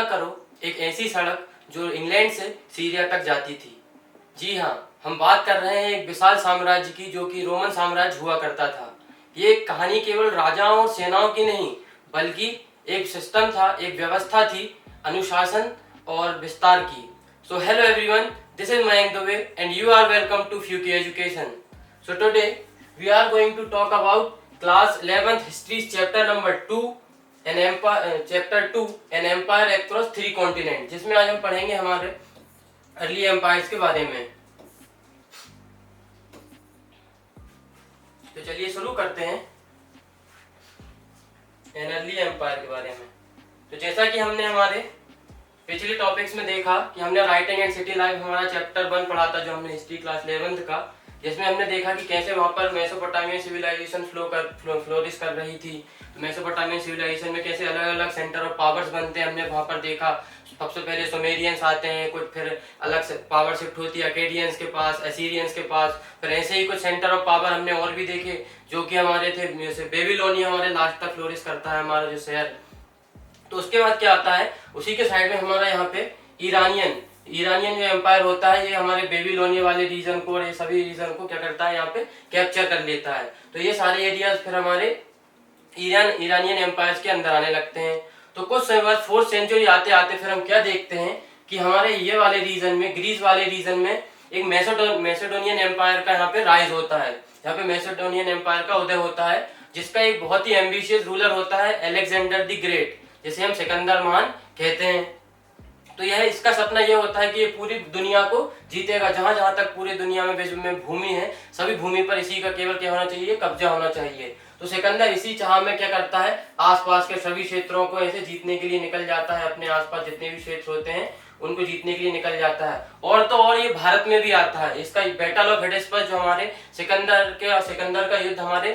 कल्पना करो एक ऐसी सड़क जो इंग्लैंड से सीरिया तक जाती थी। जी हाँ, हम बात कर रहे हैं एक विशाल साम्राज्य की जो कि रोमन साम्राज्य हुआ करता था। ये कहानी केवल राजाओं और सेनाओं की नहीं बल्कि एक सिस्टम था, एक व्यवस्था थी, अनुशासन और विस्तार की। So hello everyone, this is Mayank Dubey and you are welcome to फ्यूकी education. So today we are going to talk about class 11th history chapter number 2 an empire, chapter 2 an empire across 3 continent, जिसमें आज हम पढ़ेंगे हमारे early empires के बारे में। तो चलिए शुरू करते हैं एन अर्ली एम्पायर के बारे में। तो जैसा कि हमने हमारे पिछले टॉपिक्स में देखा कि हमने राइटिंग एंड सिटी लाइफ हमारा चैप्टर 1 पढ़ा था, जो हमने हिस्ट्री क्लास 11th का, जिसमें हमने देखा कि कैसे वहां पर मेसोपोटामियन सिविलाइजेशन फ्लोरिश कर रही थी। तो मेसोपोटामियन सिविलाइजेशन में कैसे अलग अलग सेंटर ऑफ पावर्स बनते हैं हमने वहां पर देखा। सबसे पहले सुमेरियंस आते हैं, कुछ फिर अलग से पावर शिफ्ट होती है अकेडियंस के पास, असीरियंस के पास, फिर ऐसे ही कुछ सेंटर ऑफ पावर हमने और भी देखे जो कि हमारे थे। जैसे बेबीलोनिया हमारे लास्ट तक फ्लोरिश करता है हमारा जो शहर। तो उसके बाद क्या आता है, उसी के साइड में हमारा यहाँ पे ईरानियन जो एम्पायर होता है, ये हमारे बेबीलोनिया वाले रीजन को और ये सभी रीजन को क्या करता है, यहाँ पे कैप्चर कर लेता है। तो ये सारे एरियाज फिर हमारे ईरानियन एम्पायर्स के अंदर आने लगते हैं। तो कुछ समय बाद 4th सेंचुरी आते आते फिर हम क्या देखते हैं कि हमारे ये वाले रीजन में, ग्रीस वाले रीजन में एक मैसेडोनियन एम्पायर का यहाँ पे राइज होता है। यहाँ पे मैसेडोनियन एम्पायर का उदय होता है, जिसका एक बहुत ही एम्बिशियस रूलर होता है अलेक्जेंडर द ग्रेट, जिसे हम सिकंदर महान कहते हैं। तो यह इसका सपना यह होता है कि ये पूरी दुनिया को जीतेगा। जहां जहां तक पूरी दुनिया में विश्व में भूमि है, सभी भूमि पर इसी का केवल क्या होना चाहिए, कब्जा होना चाहिए। तो सिकंदर इसी चाह में क्या करता है, आसपास के सभी क्षेत्रों को ऐसे जीतने के लिए निकल जाता है। अपने आसपास जितने भी क्षेत्र होते हैं उनको जीतने के लिए निकल जाता है। और तो और ये भारत में भी आता है। इसका बैटल ऑफ हिडेस्पस जो हमारे सिकंदर का युद्ध हमारे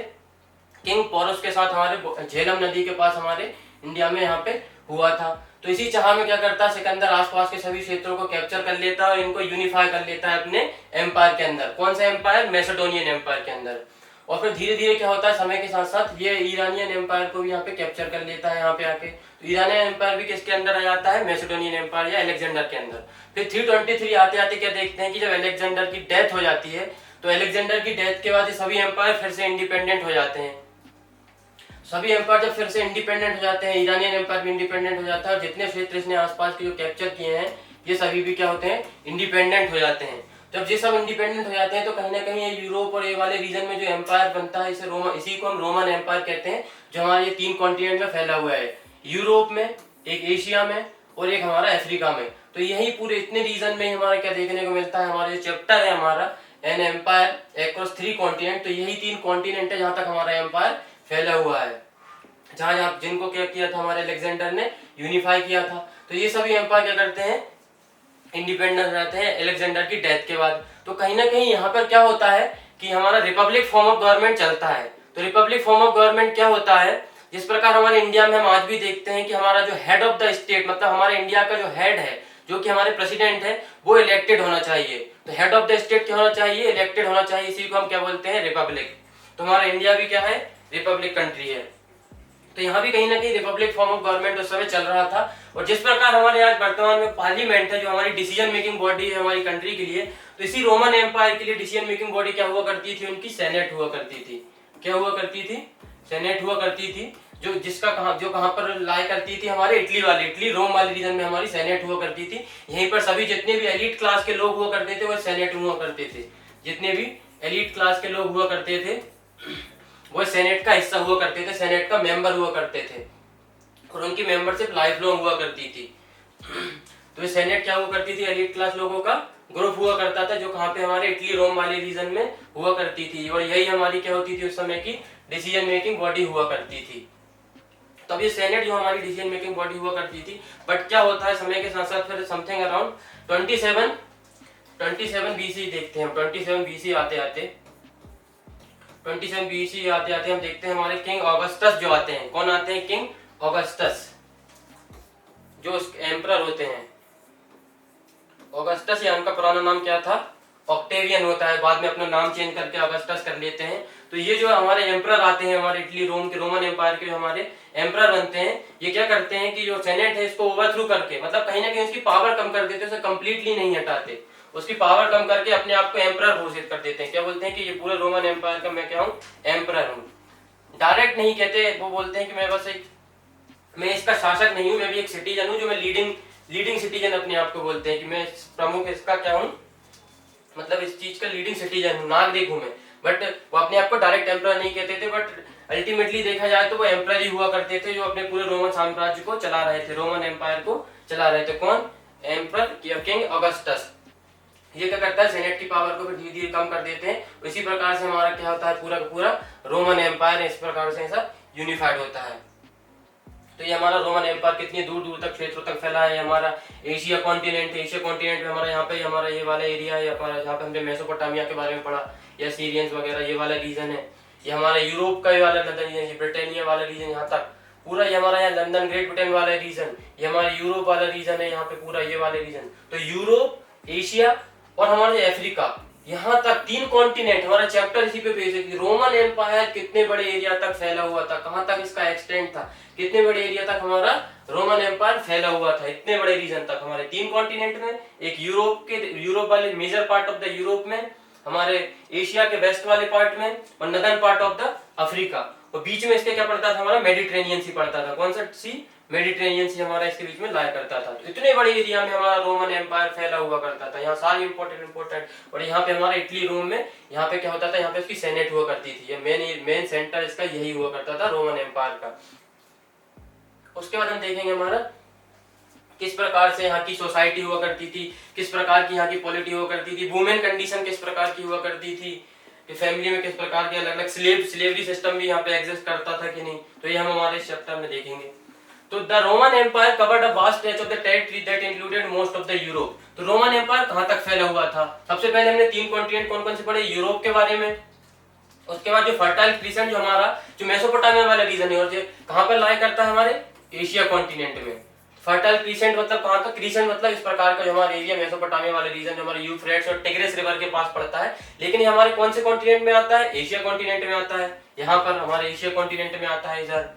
किंग पोरस के साथ हमारे झेलम नदी के पास हमारे इंडिया में यहाँ पे हुआ था। तो इसी चाह में क्या करता है सिकंदर, आसपास के सभी क्षेत्रों को कैप्चर कर लेता है और इनको यूनिफाई कर लेता है अपने एम्पायर के अंदर। कौन सा एम्पायर, मैसेडोनियन एम्पायर के अंदर। और फिर धीरे धीरे क्या होता है, समय के साथ साथ ये ईरानियन एम्पायर को भी यहाँ पे कैप्चर कर लेता है यहाँ पे आके। तो ईरानियन एम्पायर भी किसके अंदर आ जाता है, मैसेडोनियन एम्पायर या अलेक्जेंडर के अंदर। फिर 323 आते आते क्या देखते हैं कि जब अलेक्जेंडर की डेथ हो जाती है, तो अलेक्जेंडर की डेथ के बाद ये सभी एम्पायर फिर से इंडिपेंडेंट हो जाते हैं। सभी एम्पायर जब फिर से इंडिपेंडेंट हो जाते हैं, ईरानियन एम्पायर भी इंडिपेंडेंट हो जाता है और जितने क्षेत्र इसने आसपास के जो कैप्चर किए हैं ये सभी भी क्या होते हैं, इंडिपेंडेंट हो जाते हैं। जब ये सब इंडिपेंडेंट हो जाते हैं तो कहीं ना कहीं ये यूरोप और ये वाले रीजन में जो एम्पायर बनता है, इसी को हम रोमन एम्पायर कहते हैं, जो हमारे ये 3 कॉन्टिनेंट में फैला हुआ है। यूरोप में, एक एशिया में और एक हमारा अफ्रीका में। तो यही पूरे इतने रीजन में हमारा क्या देखने को मिलता है, हमारा जो चैप्टर है हमारा एन एम्पायर अक्रॉस 3 कॉन्टिनेंट। तो यही 3 कॉन्टिनेंट है जहां तक हमारा एम्पायर फैला हुआ है, जहां जिनको क्या किया था हमारे अलेक्जेंडर ने, यूनिफाई किया था। तो ये सभी एम्पायर क्या करते हैं, इंडिपेंडेंट रहते हैं अलेक्जेंडर की डेथ के बाद। तो कहीं ना कहीं यहाँ पर क्या होता है कि हमारा रिपब्लिक फॉर्म ऑफ गवर्नमेंट चलता है। तो रिपब्लिक फॉर्म ऑफ गवर्नमेंट क्या होता है, जिस प्रकार हमारे इंडिया में हम आज भी देखते हैं कि हमारा जो हेड ऑफ द स्टेट, मतलब हमारे इंडिया का जो हेड है, जो कि हमारे प्रेसिडेंट है, वो इलेक्टेड होना चाहिए। तो हेड ऑफ द स्टेट क्या होना चाहिए, इलेक्टेड होना चाहिए। इसी को हम क्या बोलते हैं, रिपब्लिक। तो हमारा इंडिया भी क्या है, रिपब्लिक कंट्री है। तो यहाँ भी कहीं ना कहीं रिपब्लिक फॉर्म ऑफ गवर्नमेंट उस समय चल रहा था। और जिस प्रकार हमारे आज वर्तमान में पार्लियामेंट है, जो हमारी डिसीजन मेकिंग बॉडी है हमारी कंट्री के लिए, तो इसी रोमन एम्पायर के लिए डिसीजन मेकिंग बॉडी क्या हुआ करती थी, उनकी सेनेट हुआ करती थी। क्या हुआ करती थी, सेनेट हुआ करती थी, जो कहाँ पर लाई करती थी, हमारे इटली रोम वाले रीजन में हमारी सेनेट हुआ करती थी। यहीं पर सभी जितने भी एलिट क्लास के लोग हुआ करते थे वो सेनेट हुआ करते थे। जितने भी एलिट क्लास के लोग हुआ करते थे वो सेनेट का हिस्सा हुआ करते थे, सेनेट का मेंबर हुआ करते थे और उनकी मेंबरशिप लाइफ लॉन्ग हुआ करती थी। तो ये सेनेट क्या हुआ करती थी, एलिट क्लास लोगों का ग्रुप हुआ करता था, जो कहाँ पे हमारे इटली रोम वाले रीजन में हुआ करती थी। और यही हमारी क्या होती थी उस समय की डिसीजन मेकिंग बॉडी हुआ करती थी। तब ये सेनेट जो हमारी डिसीजन मेकिंग बॉडी हुआ करती थी। बट क्या होता है समय के साथ साथ फिर समथिंग अराउंड 27 बीसी देखते हैं हम। 27 बीसी आते आते हम देखते हैं हमारे किंग ऑगस्टस जो आते हैं। कौन आते हैं, किंग ऑगस्टस, जो एम्परर होते हैं। ऑगस्टस या उनका पुराना नाम क्या था, ऑक्टेवियन होता है, बाद में अपना नाम चेंज करके ऑगस्टस कर लेते हैं। तो ये जो हमारे एम्परर आते हैं, हमारे इटली रोम के रोमन एम्पायर के जो हमारे एम्परर बनते हैं, ये क्या करते हैं कि जो सेनेट है इसको ओवरथ्रू करके, मतलब कहीं ना कहीं उसकी पावर कम कर देते हैं, उसे कंप्लीटली नहीं हटाते, उसकी पावर कम करके अपने आप को एम्परर घोषित कर देते हैं। क्या बोलते हैं कि ये पूरे रोमन एम्पायर का मैं क्या हूँ, एम्परर हूँ। डायरेक्ट नहीं कहते, वो बोलते हैं कि मैं इसका शासक नहीं हूँ, मैं भी एक सिटीजन हूँ, जो मैं लीडिंग सिटीजन अपने आप को बोलते हैं कि मैं प्रमुख इसका क्या हूँ, मतलब इस चीज का लीडिंग सिटीजन हूँ, नागरिक हूँ मैं। बट वो अपने आप को डायरेक्ट एम्परर नहीं कहते थे, बट अल्टीमेटली देखा जाए तो वो एम्परर ही हुआ करते थे, जो अपने पूरे रोमन साम्राज्य को चला रहे थे, रोमन एम्पायर को चला रहे थे। कौन? Emperor king Augustus. ये क्या करता है, सेनेट की पावर को धीरे धीरे कम कर देते हैं। इसी प्रकार से हमारा क्या होता है, पूरा का पूरा रोमन एम्पायर इस प्रकार से ऐसा यूनिफाइड होता है। तो ये हमारा रोमन एम्पायर कितनी दूर दूर तक क्षेत्रों तक फैला है। हमारा एशिया कॉन्टिनेंट है, एशिया कॉन्टिनेंट में हमारा यहाँ पे हमारा ये वाला एरिया है, यहाँ पे हमने मेसोपोटामिया के बारे में पढ़ा, या सीरियंस वगैरह ये वाला रीजन है। ये हमारा यूरोप का ये वाला रीजन, ये ब्रिटेनिया वाला रीजन, यहाँ तक पूरा ये हमारा यहाँ लंदन ग्रेट ब्रिटेन वाला रीजन, ये हमारा यूरोप वाला रीजन है, यहाँ पे पूरा ये वाले रीजन। तो यूरोप, एशिया और हमारा अफ्रीका, यहाँ तक 3 कॉन्टिनेंट। हमारा चैप्टर इसी पे बेस्ड है कि रोमन एम्पायर कितने बड़े एरिया तक फैला हुआ था, कहाँ तक इसका एक्सटेंट था, कितने बड़े एरिया तक हमारा रोमन एम्पायर फैला हुआ था, इतने बड़े रीजन तक हमारे 3 कॉन्टिनेंट में, एक यूरोप वाले major part of the Europe में, हमारे एशिया के वेस्ट वाले पार्ट में, और northern part of the Africa. और बीच में इसके क्या पड़ता था, हमारा मेडिटेरेनियन सी पड़ता था। कौन सा सी? मेडिटेरेनियन सी हमारा इसके बीच में लाया करता था। तो इतने बड़े एरिया में हमारा रोमन एम्पायर फैला हुआ करता था। यहाँ सारे इंपोर्टेंट। और यहाँ पे हमारा इटली रोम में, यहाँ पे क्या होता था, यहाँ पे उसकी सेनेट हुआ करती थी, ये मेन सेंटर इसका यही हुआ करता था रोमन एम्पायर का। उसके बाद हम देखेंगे हमारा किस प्रकार से यहाँ की सोसाइटी हुआ करती थी, किस प्रकार की यहाँ की पॉलिटी हुआ करती थी, वुमेन कंडीशन किस प्रकार की हुआ करती थी, फैमिली में किस प्रकार के अलग अलग स्लेवरी सिस्टम भी यहाँ पे एग्जिस्ट करता था कि नहीं। तो ये हम हमारे इस चैप्टर में देखेंगे। तो the Roman Empire covered a vast stretch of the territory that included most of the Europe. तो रोमन एम्पायर कहाँ तक फैला हुआ था? सबसे पहले हमने 3 कॉन्टिनेंट कौन कौन से पढ़े, यूरोप के बारे में। उसके बाद जो फर्टाइल क्रिसेंट जो हमारा जो मेसोपोटामिया वाला रीजन है, और जो कहाँ पर लाई करता है, हमारे एशिया कॉन्टिनेंट में। फर्टाइल क्रिसेंट मतलब कहाँ का, क्रिसेंट मतलब इस प्रकार का जो हमारा एरिया मेसोपोटामिया वाला रीजन जो हमारे यूफ्रेट्स और टिग्रिस रिवर के पास पड़ता है। लेकिन ये हमारे कौन से कॉन्टिनेंट में आता है? एशिया कॉन्टिनेंट में आता है। यहाँ पर हमारे एशिया कॉन्टिनेंट में आता है इधर,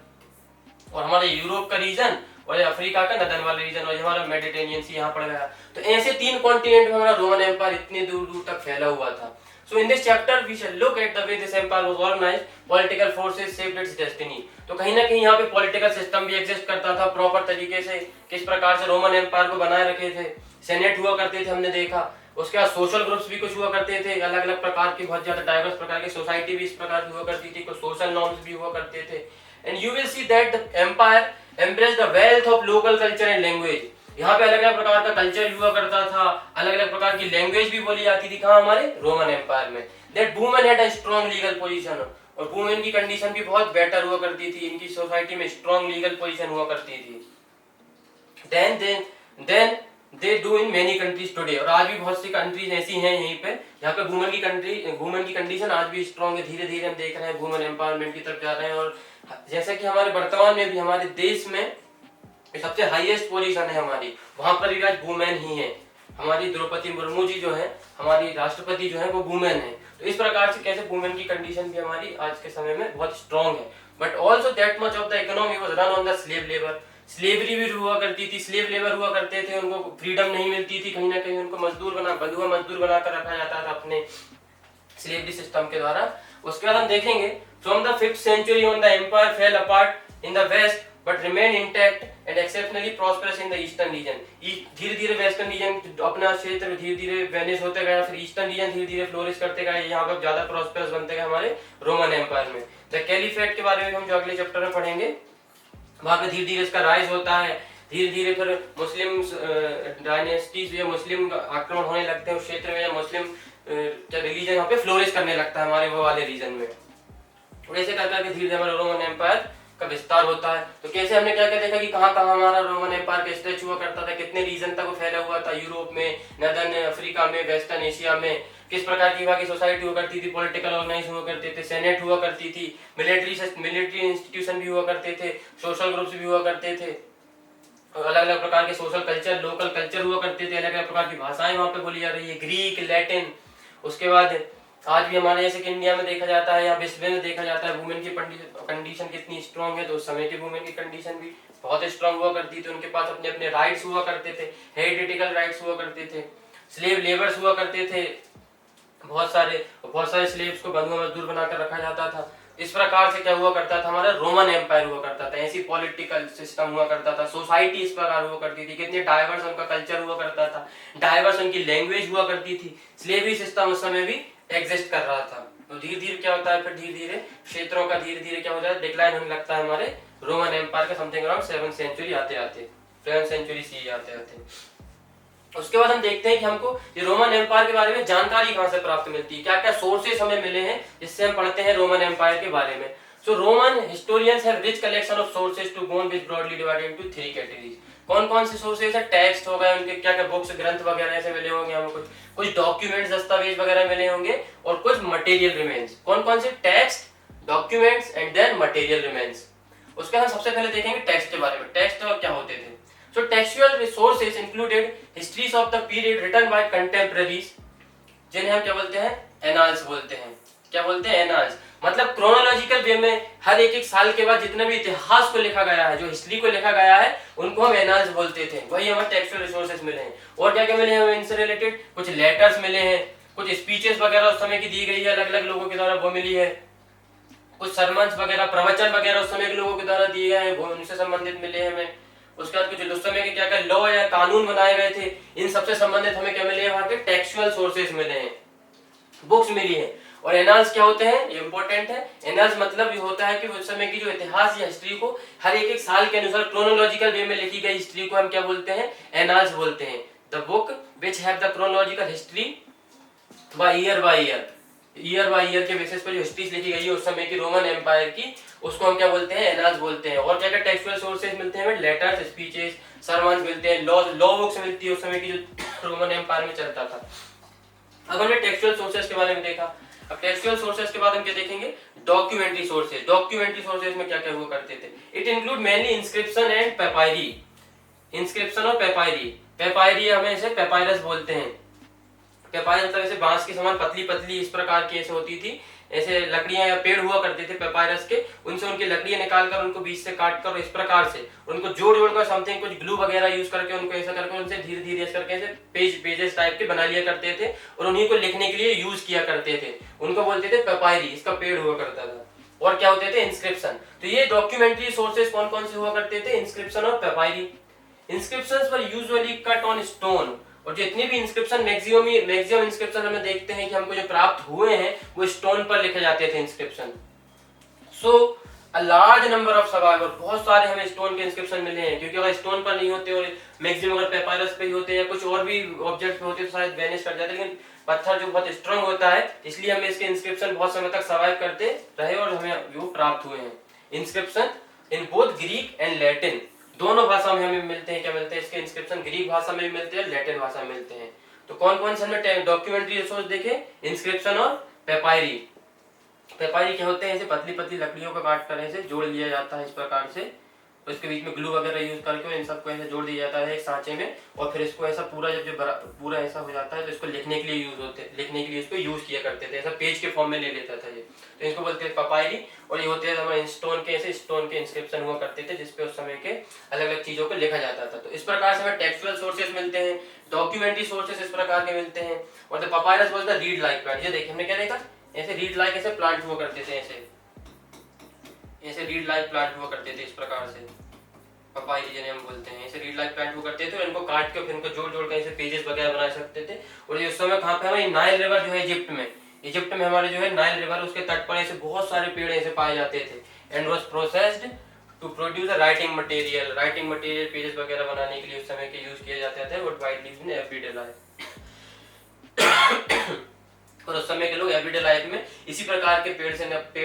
और हमारे यूरोप का रीजन और अफ्रीका का नदन वाला रीजन, और हमारा मेडिटेरेनियन सी यहाँ पड़ गया। तो ऐसे 3 कॉन्टिनेंट में हमारा रोमन एम्पायर इतने दूर दूर तक फैला हुआ था। So in this chapter we shall look at the way this empire was organized, political forces shaped its destiny। तो कहीं ना कहीं यहाँ पे पॉलिटिकल सिस्टम भी एग्जिस्ट करता था प्रॉपर तरीके से, किस प्रकार से रोमन एम्पायर को बनाए रखे थे। सेनेट हुआ करते थे, हमने देखा। उसके बाद सोशल ग्रुप्स भी कुछ हुआ करते थे, अलग अलग प्रकार की, बहुत ज्यादा डाइवर्स प्रकार की सोसाइटी भी इस प्रकार की हुआ करती थी, कुछ सोशल नॉर्म्स भी हुआ करते थे। And you will see that the empire embraced the wealth of local culture and language. यहाँ पे अलग अलग प्रकार का कल्चर हुआ करता था, अलग अलग प्रकार की लैंग्वेज भी बोली जाती थी। कहाँ? हमारे रोमन एम्पायर में। That women had a strong legal position, और वुमेन की कंडीशन भी बहुत बेटर हुआ करती थी, इनकी सोसाइटी में स्ट्रांग लीगल पोजीशन हुआ करती थी। Then they do in many countries today. और आज भी बहुत सी कंट्रीज ऐसी हैं यहीं पे जहाँ पे वुमेन की कंडीशन आज भी स्ट्रांग है। धीरे धीरे हम देख रहे हैं वुमेन एम्पावरमेंट की तरफ जा रहे हैं। और जैसा कि हमारे वर्तमान में भी हमारे देश में सबसे हाईएस्ट पोजीशन है हमारी, वहां पर भी आज वुमेन ही है। हमारी द्रौपदी मुर्मू जी जो है, हमारी राष्ट्रपति जो है, वो वुमेन है। तो इस प्रकार से कैसे वुमेन की कंडीशन भी हमारी आज के समय में बहुत स्ट्रांग है। But also that much of the economy was run on the slave labour. Slavery भी हुआ करती थी, स्लेव लेबर हुआ करते थे, उनको फ्रीडम नहीं मिलती थी, कहीं ना कहीं उनको बंधुआ मजदूर बनाकर रखा जाता था अपने स्लेवरी सिस्टम के द्वारा। उसके बाद हम देखेंगे from the 5th century on the empire fell apart in the west but remained intact and exceptionally prosperous in the eastern region। धीरे धीरे वेस्टर्न रीजन अपना क्षेत्र धीरे धीरे वेनिश होते गया, फिर ईस्टर्न रीजन धीरे धीरे फ्लोरिश करते गए, यहाँ पर ज्यादा प्रॉस्पेरस बनते गए हमारे रोमन एम्पायर में। द कैलिफेट के बारे में हम जो अगले चैप्टर में पढ़ेंगे, वहां पे धीरे धीरे इसका राइज होता है। धीरे धीरे फिर मुस्लिम डायनेस्टीज या मुस्लिम आक्रमण होने लगते हैं उस क्षेत्र में, या मुस्लिम रिलीजन यहाँ पे फ्लोरिश करने लगता है हमारे वो वाले रीजन में। और ऐसे कर करके धीरे धीरे हमारा रोमन एम्पायर का विस्तार होता है। तो कैसे हमने क्या क्या देखा कि कहाँ कहाँ हमारा रोमन एम्पायर का स्ट्रेच हुआ करता था, कितने रीजन तक वो फैला हुआ था, यूरोप में, नदर्न अफ्रीका में, वेस्टर्न एशिया में, किस प्रकार की वहाँ की सोसाइटी हुआ करती थी, पॉलिटिकल ऑर्गेनाइज हुआ करते थे, सेनेट हुआ करती थी, मिलिट्री इंस्टीट्यूशन भी हुआ करते थे, सोशल ग्रुप्स भी हुआ करते थे, अलग अलग प्रकार के सोशल कल्चर, लोकल कल्चर हुआ करते थे, अलग अलग प्रकार की भाषाएं वहाँ पे बोली जा रही है, ग्रीक, लैटिन। उसके बाद आज भी हमारे जैसे कि इंडिया में देखा जाता है या विश्व में देखा जाता है वुमेन की कंडीशन कितनी स्ट्रांग है, तो उस समय की वुमेन की कंडीशन भी बहुत स्ट्रांग हुआ करती थी। उनके पास अपने अपने राइट्स हुआ करते थे, हेरिडिटिकल राइट्स हुआ करते थे, स्लेव लेबर्स हुआ करते थे, बहुत सारे स्लेव्स को बंधुआ मजदूर बनाकर रखा जाता था। इस प्रकार से क्या हुआ करता था, हमारा रोमन एम्पायर हुआ करता था, ऐसी पॉलिटिकल सिस्टम हुआ करता था, सोसाइटी इस प्रकार हुआ करती थी, कितने डाइवर्स उनका कल्चर हुआ करता था, डाइवर्स उनकी लैंग्वेज हुआ करती थी, स्लेवरी सिस्टम उस समय भी एग्जिस्ट कर रहा था। तो धीरे धीरे क्या होता है, फिर धीरे धीरे क्षेत्रों का धीरे धीरे क्या हो जाता है, डिक्लाइन होने लगता है हमारे रोमन एम्पायर का समथिंग अराउंड 7th सेंचुरी आते आते, 7th सेंचुरी सी आते आते। उसके बाद हम देखते हैं कि हमको ये रोमन एम्पायर के बारे में जानकारी कहाँ से प्राप्त मिलती है, क्या क्या सोर्सेस हमें मिले हैं जिससे हम पढ़ते हैं रोमन एम्पायर के बारे में। So Roman historians have rich collection of sources to go which broadly divided into 3 categories. कौन कौन से सोर्सेस है, टेक्स्ट हो गए उनके, क्या क्या बुक्स ग्रंथ वगैरह ऐसे मिले होंगे हमको, कुछ डॉक्यूमेंट्स दस्तावेज वगैरह मिले होंगे, और कुछ मटेरियल रिमेन्स। कौन कौन से, text, documents and then material remains. उसके बाद सबसे पहले देखेंगे टेक्स्ट के बारे में, टेक्स्ट क्या होते थे। So textual resources included histories of the period written by contemporaries, जिन्हें हम क्या बोलते हैं, एनाल्स बोलते हैं। क्या बोलते हैं, एनाल्स, मतलब क्रोनोलॉजिकल वे में हर एक साल के बाद जितने भी इतिहास को लिखा गया है, जो हिस्ट्री को लिखा गया है, उनको हम एनाल्स बोलते थे। वही हमें टेक्सुअल रिसोर्सेज मिले हैं। और क्या क्या मिले हैं हमें इनसे रिलेटेड, कुछ लेटर्स मिले हैं, कुछ स्पीचेस वगैरह उस समय की दी गई है अलग अलग लोगों के द्वारा, वो मिली है, कुछ सरमन्स वगैरह, प्रवचन वगैरह उस समय के लोगों के द्वारा दिए गए हैं, वो उनसे संबंधित मिले हैं हमें। उसके बाद कुछ उस समय के क्या क्या लॉ या कानून बनाए गए थे, इन सबसे संबंधित हमें क्या मिले हैं, वहां के टेक्सुअल सोर्सेज मिले हैं, बुक्स मिली है। और एनाल्स क्या होते हैं, ये इंपॉर्टेंट है। एनाल्स मतलब ये होता है कि उस समय की जो इतिहास या हिस्ट्री को हर एक साल के अनुसार क्रोनोलॉजिकल वे में लिखी गई हिस्ट्री को हम क्या बोलते हैं, एनाल्स बोलते हैं। The book which have the chronological history by year by year के बेसिस पर जो हिस्ट्री लिखी गई है उस समय की रोमन एम्पायर की, उसको हम क्या बोलते हैं, एनाल्स बोलते हैं। और क्या क्या टेक्सुअल सोर्सेज मिलते हैं हमें, लेटर्स, स्पीचेस, सरमन्स मिलते हैं, लॉ बुक्स मिलती है उस समय की जो रोमन एम्पायर में चलता था। अब हमने टेक्सुअल सोर्सेज के बारे में देखा। अब टेक्सुअल सोर्सेज के बाद हम क्या देखेंगे, डॉक्यूमेंट्री सोर्सेज। डॉक्यूमेंट्री सोर्सेज में क्या क्या हुआ करते थे, it include mainly inscription and papyri. Inscription और पेपायरी, पेपायरी हमें इसे पेपायरस बोलते हैं। पेपायरस मतलब ऐसे बांस के समान पतली पतली इस प्रकार की ऐसे होती थी, ऐसे लकड़ियां या पेड़ हुआ करते थे पेपायरस के, उनसे उनकी लकड़ियां निकालकर उनको बीच से काट कर इस प्रकार से उनको जोड़ जोड़ कर समथिंग कुछ ग्लू वगैरह यूज करके उनको ऐसा करके उनसे धीरे धीरे ऐसे करके ऐसे पेजेस टाइप के बना लिया करते थे, और उन्हीं को लिखने के लिए यूज किया करते थे, उनको बोलते थे पेपायरी, इसका पेड़ हुआ करता था। और क्या होते थे, इंस्क्रिप्शन। तो ये डॉक्यूमेंट्री सोर्सेज कौन कौन से हुआ करते थे, इंस्क्रिप्शन और papyri. Inscriptions were usually cut on stone, और जितने भी इंस्क्रिप्शन मैक्सिमम इंस्क्रिप्शन हमें देखते हैं कि हमको जो प्राप्त हुए हैं वो स्टोन पर लिखे जाते थे inscription. So a large number of survivor, बहुत सारे हमें स्टोन के इंस्क्रिप्शन मिले हैं, क्योंकि अगर स्टोन पर नहीं होते और मैक्सिमम अगर पेपायरस पे ही होते या कुछ और भी ऑब्जेक्ट पे होते तो शायद वैनिश कर जाते, लेकिन पत्थर जो बहुत स्ट्रांग होता है इसलिए हमें इसके इंस्क्रिप्शन बहुत समय तक सर्वाइव करते रहे और हमें वो प्राप्त हुए हैं। Inscription in both Greek and Latin, दोनों भाषा में हमें मिलते हैं। क्या मिलते हैं इसके इंस्क्रिप्शन, ग्रीक भाषा में भी मिलते हैं, लैटिन भाषा में मिलते हैं। तो कौन कौन से हमें डॉक्यूमेंट्री रिसोर्स देखे, इंस्क्रिप्शन और पेपायरी। पेपायरी क्या होते हैं, ऐसे पतली पतली लकड़ियों को काट कर ऐसे जोड़ लिया जाता है इस प्रकार से, उसके बीच में ग्लू वगैरह यूज करके इन सबको ऐसे जोड़ दिया जाता है एक सांचे में, और फिर इसको ऐसा पूरा जब पूरा ऐसा हो जाता है तो इसको लिखने के लिए लिखने के लिए इसको यूज किया करते थे, ऐसा पेज के फॉर्म में ले लेता था ये, तो इसको बोलते हैं पेपायरी। और ये होते हैं हमारे स्टोन के, ऐसे स्टोन के इंस्क्रिप्शन हुआ करते थे जिसपे उस समय के अलग अलग चीजों को लिखा जाता था। तो इस प्रकार से हमें टेक्सुअल सोर्सेज मिलते हैं, डॉक्यूमेंट्री सोर्सेज इस प्रकार के मिलते हैं। और the papyrus was the read like plant, ये देखिए हमने क्या देखा, ऐसे रीड लाइक ऐसे प्लांट हुआ करते थे, ऐसे रीड लाइक प्लांट हुआ करते थे इस प्रकार से, पेपायरी जिन्हें हम बोलते हैं, ऐसे रीड लाइक प्लांट हुआ करते थे, और इनको काट के फिर इनको जोड़ जोड़ के ऐसे पेजेस वगैरह बना सकते थे। और ये उस समय कहाँ पे हमारे नाइल रिवर जो है इजिप्ट में हमारे जो है नाइल रिवर, उसके तट पर ऐसे बहुत सारे पेड़ ऐसे पाए जाते थे। And was processed to produce a writing material pages वगैरह बनाने के लिए उस समय के यूज किए जाते थे, what widely used in everyday life. और उस समय के लोग एवरीडे लाइफ में इसी प्रकार के पेड़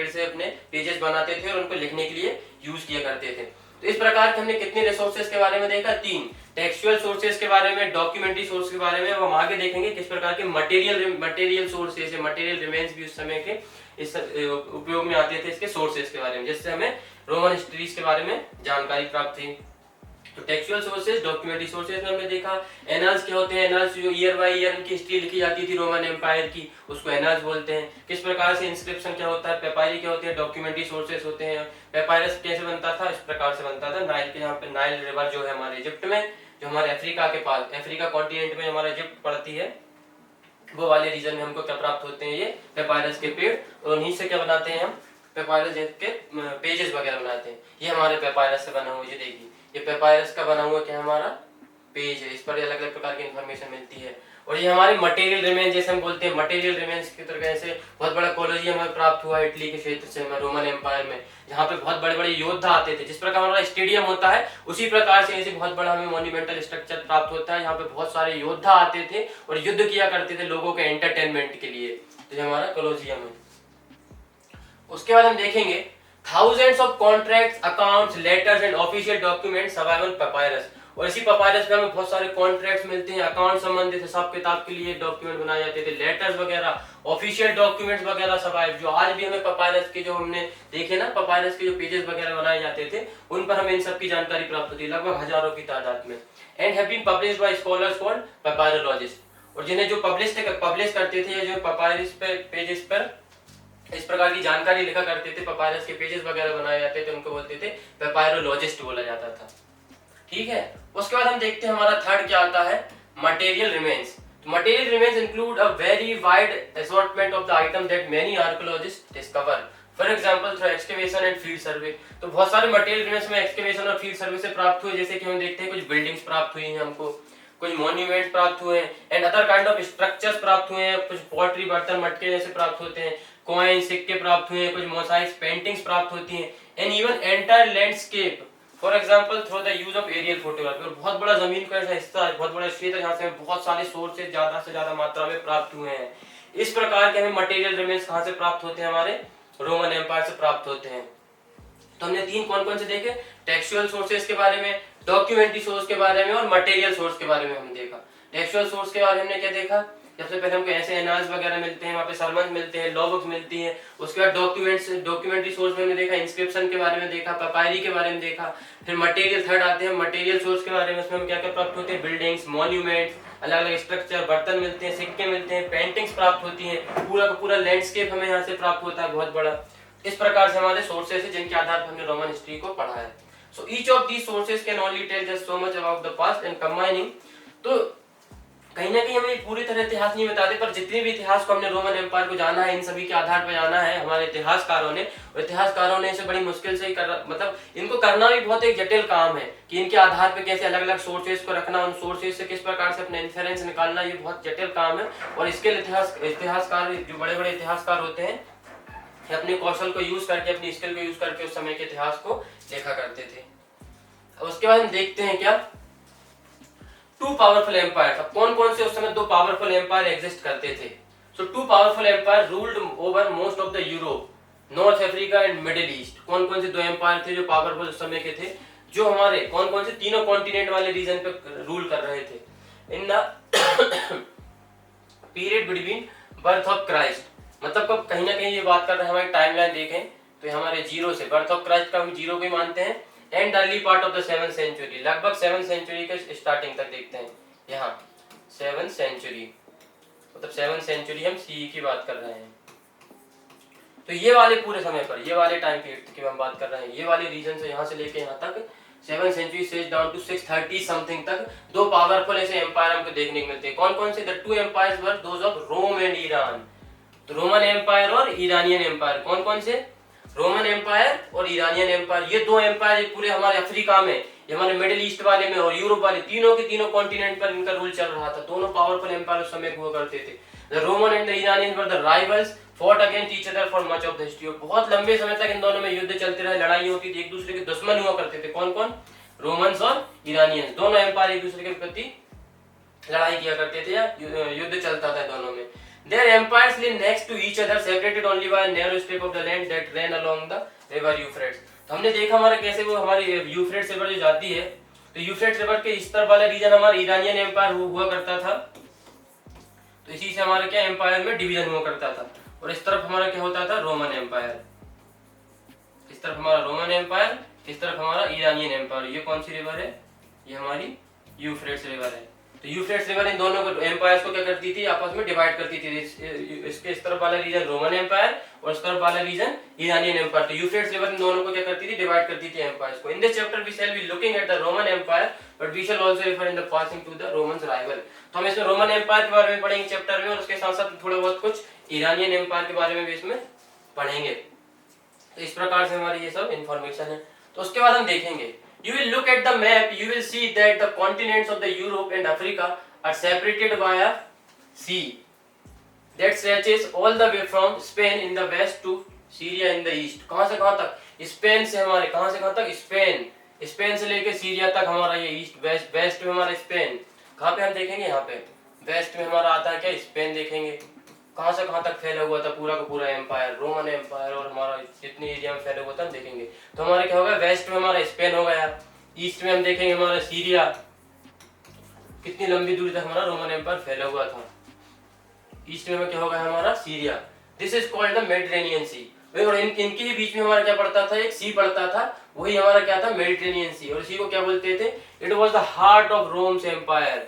से अपने पेजेस बनाते थे और उनको लिखने के लिए यूज किया करते थे। तो इस प्रकार के हमने कितने रिसोर्सेज के बारे में देखा, 3, टेक्सुअल सोर्सेज के बारे में, डॉक्यूमेंट्री सोर्स के बारे में। अब हम आगे देखेंगे किस प्रकार के मटेरियल सोर्सेज है, मटेरियल रिमेन्स भी उस समय के इस उपयोग में आते थे इसके सोर्सेज के बारे में, जिससे हमें रोमन हिस्ट्रीज के बारे में जानकारी प्राप्त थी। तो टेक्सचुअल सोर्सेज, डॉक्यूमेंट्री सोर्सेज में हमने देखा एनाल्स क्या होते हैं। एनाल्स जो ईयर बाय ईयर उनकी हिस्ट्री लिखी जाती थी रोमन एम्पायर की, उसको एनाल्स बोलते हैं। किस प्रकार से इंस्क्रिप्शन क्या होता है, पेपायरी क्या होते हैं, डॉक्यूमेंट्री सोर्सेज होते हैं। पेपायरस कैसे बनता था, इस प्रकार से बनता था नाइल के, यहाँ पे नाइल रिवर जो है हमारे इजिप्ट में, जो हमारे अफ्रीका के पास, अफ्रीका कॉन्टिनेंट में हमारा इजिप्ट पड़ती है, वो वाले रीजन में हमको क्या प्राप्त होते हैं, ये पेपायरस के पेड़, और उन्हीं से क्या बनाते हैं हम, पेपायरस के पेजेस वगैरह बनाते हैं। ये हमारे पेपायरस से बना हुआ, ये देखिए ये पेपायरस का बना हुआ क्या हमारा पेज है, इस पर अलग अलग प्रकार की इंफॉर्मेशन मिलती है। और ये हमारे मटेरियल रिमेन्स, जैसे हम बोलते हैं मटेरियल रिमेन्स की तरह से बहुत बड़ा कोलोजियम हमें प्राप्त हुआ इटली के क्षेत्र से, रोमन एम्पायर में, जहाँ पे बहुत बड़े बड़े योद्धा आते थे। जिस प्रकार हमारा स्टेडियम होता है उसी प्रकार से ऐसे बहुत बड़ा हमें मॉन्यूमेंटल स्ट्रक्चर प्राप्त होता है, यहाँ पे बहुत सारे योद्धा आते थे और युद्ध किया करते थे लोगों के एंटरटेनमेंट के लिए। तो ये हमारा कोलोजियम है। उसके बाद हम देखेंगे thousands of contracts, accounts, letters and official documents survive on papyrus। और इसी papyrus पे हमें बहुत सारे कॉन्ट्रैक्ट्स मिलते हैं, अकाउंट संबंधित हिसाब किताब के लिए डॉक्यूमेंट बनाए जाते थे, लेटर्स वगैरह, ऑफिशियल डॉक्यूमेंट्स वगैरह survive, जो आज भी हमें papyrus के, जो हमने देखे ना papyrus के जो पेजेस वगैरह बनाए जाते थे, उन पर हमें इन सब की जानकारी प्राप्त होती है, लगभग हजारों की तादाद में। And have been published by scholars called papyrologists। और जिन्हें जो पब्लिश करते थे, जो papyrus पे पेजेस पर इस प्रकार की जानकारी लिखा करते थे, पेपायरस के पेजेस वगैरह बनाए जाते थे, उनको बोलते थे पेपायरोलॉजिस्ट बोला जाता था। ठीक है। उसके बाद हम देखते हैं हमारा थर्ड क्या आता है, material remains. Material remains include a very wide assortment of the item that many archaeologist discover, for example through excavation and field survey. तो बहुत सारे मटेरियल रिमेन्स में एक्सकेवेशन और फील्ड सर्वे से प्राप्त हुए, जैसे कि हम देखते हैं कुछ बिल्डिंग्स प्राप्त हुई हैं हमको, कुछ मॉन्यूमेंट्स प्राप्त हुए हैं, and other kind of structures प्राप्त हुए हैं, कुछ पॉटरी बर्तन मटके जैसे प्राप्त होते हैं, कॉइन सिक्के प्राप्त हुए हैं, कुछ मोसाइक्स पेंटिंग्स प्राप्त होती हैं, and even entire landscape, for example through the use of aerial photography. और बहुत बड़ा जमीन का ऐसा हिस्सा है, बहुत बड़ा क्षेत्र जहाँ से बहुत सारे सोर्सेज ज्यादा से ज्यादा मात्रा में प्राप्त हुए हैं। इस प्रकार के हमें मटेरियल रिमेन्स कहाँ से प्राप्त होते हैं, हमारे रोमन एम्पायर से प्राप्त होते हैं। तो हमने तीन कौन कौन से देखे, टेक्सचुअल सोर्सेज के बारे में, डॉक्यूमेंट्री सोर्स के बारे में और मटेरियल सोर्स के बारे में हम देखा। टेक्सचुअल सोर्स के बारे में हमने क्या देखा, सबसे पहले हमको ऐसे एनाल्स वगैरह मिलते हैं, वहाँ पे सरमन मिलते हैं, लॉ बुक्स मिलती हैं। उसके बाद डॉक्यूमेंट्री सोर्स में हमने देखा, इंस्क्रिप्शन के बारे में देखा, पेपायरी के बारे में देखा। फिर मटेरियल थर्ड आते हैं, मटेरियल सोर्स के बारे में, उसमें हम क्या क्या प्राप्त होते हैं, बिल्डिंग्स, मॉन्यूमेंट्स, अलग अलग स्ट्रक्चर, बर्तन मिलते हैं, सिक्के मिलते हैं, पेंटिंग्स प्राप्त होती हैं, पूरा का पूरा लैंडस्केप हमें यहाँ से प्राप्त होता है बहुत बड़ा। इस प्रकार से हमारे सोर्सेस है जिनके आधार पर हमने रोमन हिस्ट्री को पढ़ा है। So each of these sources can only tell just so much about the past and combining. तो कहीं ना कहीं हमें पूरी तरह इतिहास नहीं बताते, पर जितने भी इतिहास को हमने रोमन एम्पायर को जाना है, इन सभी के आधार पर जाना है हमारे इतिहासकारों ने, और इतिहासकारों ने इसे बड़ी मुश्किल से ही कर, मतलब इनको करना भी बहुत एक जटिल काम है कि इनके आधार पर कैसे अलग अलग सोर्सेज को रखना, उन सोर्सेज से किस प्रकार से अपने इन्फेरेंस निकालना, ये बहुत जटिल काम है। और इसके लिए इतिहासकार, जो बड़े बड़े इतिहासकार होते हैं, अपने कौशल को यूज करके, अपनी स्किल को यूज करके उस समय के इतिहास को देखा करते थे। उसके बाद हम देखते हैं क्या, टू पावरफुल एम्पायर। अब कौन कौन से उस समय दो पावरफुल एम्पायर एग्जिस्ट करते थे। So two powerful empire ruled over most of the Europe, North Africa and Middle East. कौन कौन से दो एम्पायर थे जो पावरफुल उस समय के थे, जो हमारे कौन कौन से तीनों कॉन्टिनेंट वाले रीजन पे रूल कर रहे थे in the period between birth of Christ. मतलब कब, कहीं ना कहीं ये बात कर रहे हैं, हमारी टाइमलाइन देखें तो हमारे जीरो से, बर्थ ऑफ क्राइस्ट का हम जीरो को ही मानते हैं, and early part of the 7th century, लगभग 7th सेंचुरी के स्टार्टिंग तक देखते हैं। यहाँ 7th सेंचुरी, मतलब 7th सेंचुरी हम सी की बात कर रहे हैं। तो ये वाले पूरे समय पर, ये वाले टाइम पीरियड की हम बात कर रहे हैं, ये वाले रीजन से यहाँ से लेके यहाँ तक 7th सेंचुरी से डाउन टू 630 समथिंग तक दो पावरफुल ऐसे एम्पायर हमको देखने को मिलते हैं। कौन कौन से, the two empires were those of Rome and Iran. तो रोमन एम्पायर और ईरानियन एम्पायर, कौन कौन से, रोमन एम्पायर और ईरानियन एम्पायर। ये दो एम्पायर पूरे हमारे अफ्रीका में, ये हमारे मिडिल ईस्ट वाले में और यूरोप वाले, तीनों के तीनों कॉन्टिनेंट पर इनका रूल चल रहा था। दोनों पावरफुल एम्पायर उस समय हुआ करते थे। The Roman and the Iranian were the rivals, fought against each other for much of the history. बहुत लंबे समय तक इन दोनों में युद्ध चलते रहे, लड़ाई होती थी, एक दूसरे के दुश्मन हुआ करते थे। कौन कौन, रोमन्स और ईरानियंस, दोनों एम्पायर एक दूसरे के प्रति लड़ाई किया करते थे या युद्ध चलता था दोनों में। Their empires lay next to each other, separated only by a narrow strip of the land that ran along the river Euphrates। तो हमने देखा हमारा कैसे वो हमारी यूफ्रेट्स रिवर जो जाती है, तो यूफ्रेट्स रिवर के इस तरफ वाला रीजन हमारा ईरानियन एम्पायर हुआ करता था। तो इसी से हमारा क्या एम्पायर में डिवीजन हुआ करता था, और इस तरफ हमारा क्या होता था, रोमन एम्पायर। इस तरफ हमारा रोमन एम्पायर, इस तरफ हमारा ईरानियन एम्पायर। ये कौन सी रिवर है, ये हमारी यूफ्रेट्स रिवर है। तो यूफ्रेट्स रिवर इन दोनों को एम्पायर्स को क्या करती थी, आपस में डिवाइड करती थी। इसके इस तरफ वाला रीजन रोमन एम्पायर और इस तरफ वाला रीजन ईरानियन एम्पायर। तो यूफ्रेट्स रिवर इन दोनों को क्या करती थी, डिवाइड करती थी एम्पायर्स को। In this chapter we shall be looking at the Roman Empire but we shall also refer in the passing to the Romans rival. तो हम इसमें रोमन एम्पायर के बारे में पढ़ेंगे चैप्टर में, और उसके साथ साथ थोड़ा बहुत कुछ ईरानियन एम्पायर के बारे में भी इसमें पढ़ेंगे। तो इस प्रकार से हमारी ये सब इंफॉर्मेशन है। तो उसके बाद हम देखेंगे, you will look at the map, you will see that the continents of the Europe and Africa are separated by a sea that stretches all the way from Spain in the west to Syria in the east। कहां से कहां तक, Spain से हमारे कहां से कहां तक, स्पेन से लेके सीरिया तक हमारा ये ईस्ट वेस्ट में हमारा स्पेन। कहां पे हम देखेंगे, यहाँ पे वेस्ट में हमारा आता है क्या, स्पेन देखेंगे। कहां से कहां तक फैला हुआ था पूरा का पूरा एम्पायर, रोमन एम्पायर, और हमारा जितने एरिया में फैला हुआ था हम देखेंगे। तो हमारे क्या होगा, वेस्ट में हमारा स्पेन हो गया, ईस्ट में हम देखेंगे हमारा सीरिया, कितनी लंबी दूरी तक हमारा रोमन एम्पायर फैला हुआ था। ईस्ट में क्या होगा हमारा Syria. This is called the Mediterranean Sea. और इनके ही बीच में हमारा क्या पड़ता था, एक सी पड़ता था, वही हमारा क्या था, मेडिटेरेनियन सी। और इसी को क्या बोलते थे, it was the heart of Rome's empire,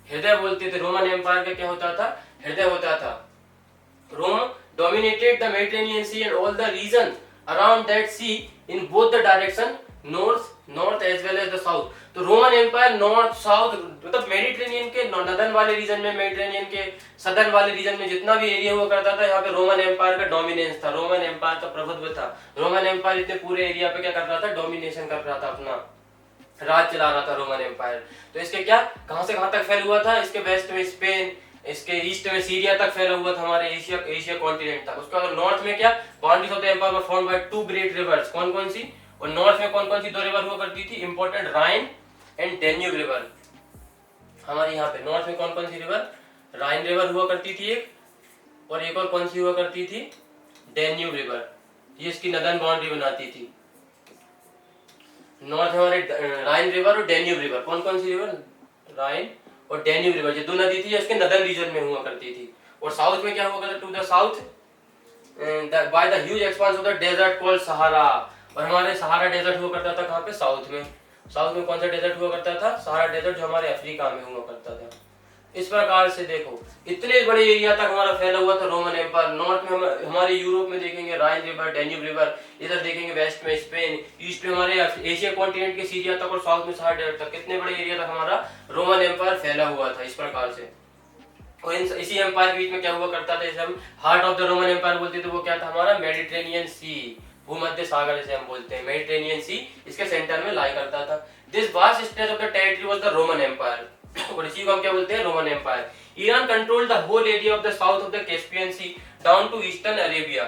हृदय बोलते थे। रोमन एम्पायर का क्या होता था, हृदय होता था। Rome dominated the Mediterranean Sea and all the region around that sea in both the direction, north as well as the south। तो रोमन एम्पायर नॉर्थ साउथ मतलब मेडिटेरेनियन के नॉर्दर्न वाले रीजन में, मेडिटेरेनियन के सदर्न वाले reason में जितना भी एरिया हुआ करता था, यहाँ पे रोमन एम्पायर का डोमिनेंस था, रोमन एम्पायर का प्रभुत्व था। रोमन एम्पायर इतने पूरे एरिया पे क्या कर रहा था, डोमिनेशन कर रहा था, अपना राज चला रहा था रोमन एम्पायर। तो इसके क्या कहां से कहां तक फैल हुआ था, इसके वेस्ट में स्पेन, इसके ईस्ट में सीरिया तक फैला हुआ था, हमारे एशिया कॉन्टिनेंट तक। उसके बाद नॉर्थ में क्या, boundaries of the empire were formed by two great rivers. कौन कौन सी, और नॉर्थ में कौन कौन सी दो रिवर हुआ करती थी, important, Rhine and Danube river. हमारे यहाँ पे नॉर्थ में कौन कौन सी रिवर, राइन रिवर हुआ करती थी एक, और एक और कौन सी हुआ करती थी, डेन्यूब रिवर। ये इसकी नदन बाउंड्री बनाती थी। नॉर्थ हमारे राइन रिवर और डेन्यूब रिवर। कौन कौन सी रिवर, राइन और डेन्यूब रिवर, जो दो नदी थी इसके नदन रीजन में हुआ करती थी। और साउथ में क्या हुआ करता, to the south by the huge expanse of the desert called Sahara. और हमारे सहारा डेजर्ट हुआ करता था कहाँ पे, साउथ में। साउथ में कौन सा डेजर्ट हुआ करता था, सहारा डेजर्ट, जो हमारे अफ्रीका में हुआ करता था। इस प्रकार से देखो इतने बड़े एरिया तक हमारा फैला हुआ था रोमन एम्पायर। नॉर्थ में हमारे यूरोप में देखेंगे राइन रिवर, डेन्यूब रिवर, इधर देखेंगे वेस्ट में स्पेन, ईस्ट में हमारे एशिया कॉन्टिनेंट के सीरिया तक, और साउथ में सहारा डेजर्ट तक। कितने बड़े एरिया तक हमारा रोमन एम्पायर फैला हुआ था इस प्रकार से। और इसी एम्पायर के बीच में क्या हुआ करता था, जैसे हम heart of the Roman Empire बोलते थे, वो क्या था हमारा, मेडिटेरेनियन सी, भूमध्य सागर जैसे हम बोलते हैं, मेडिटेरेनियन सी इसके सेंटर में लाई करता था। This vast stretch of the territory was the Roman Empire, और इसी को हम क्या बोलते हैं, Roman Empire. Iran controlled the whole area of the south of the Caspian sea down to eastern Arabia.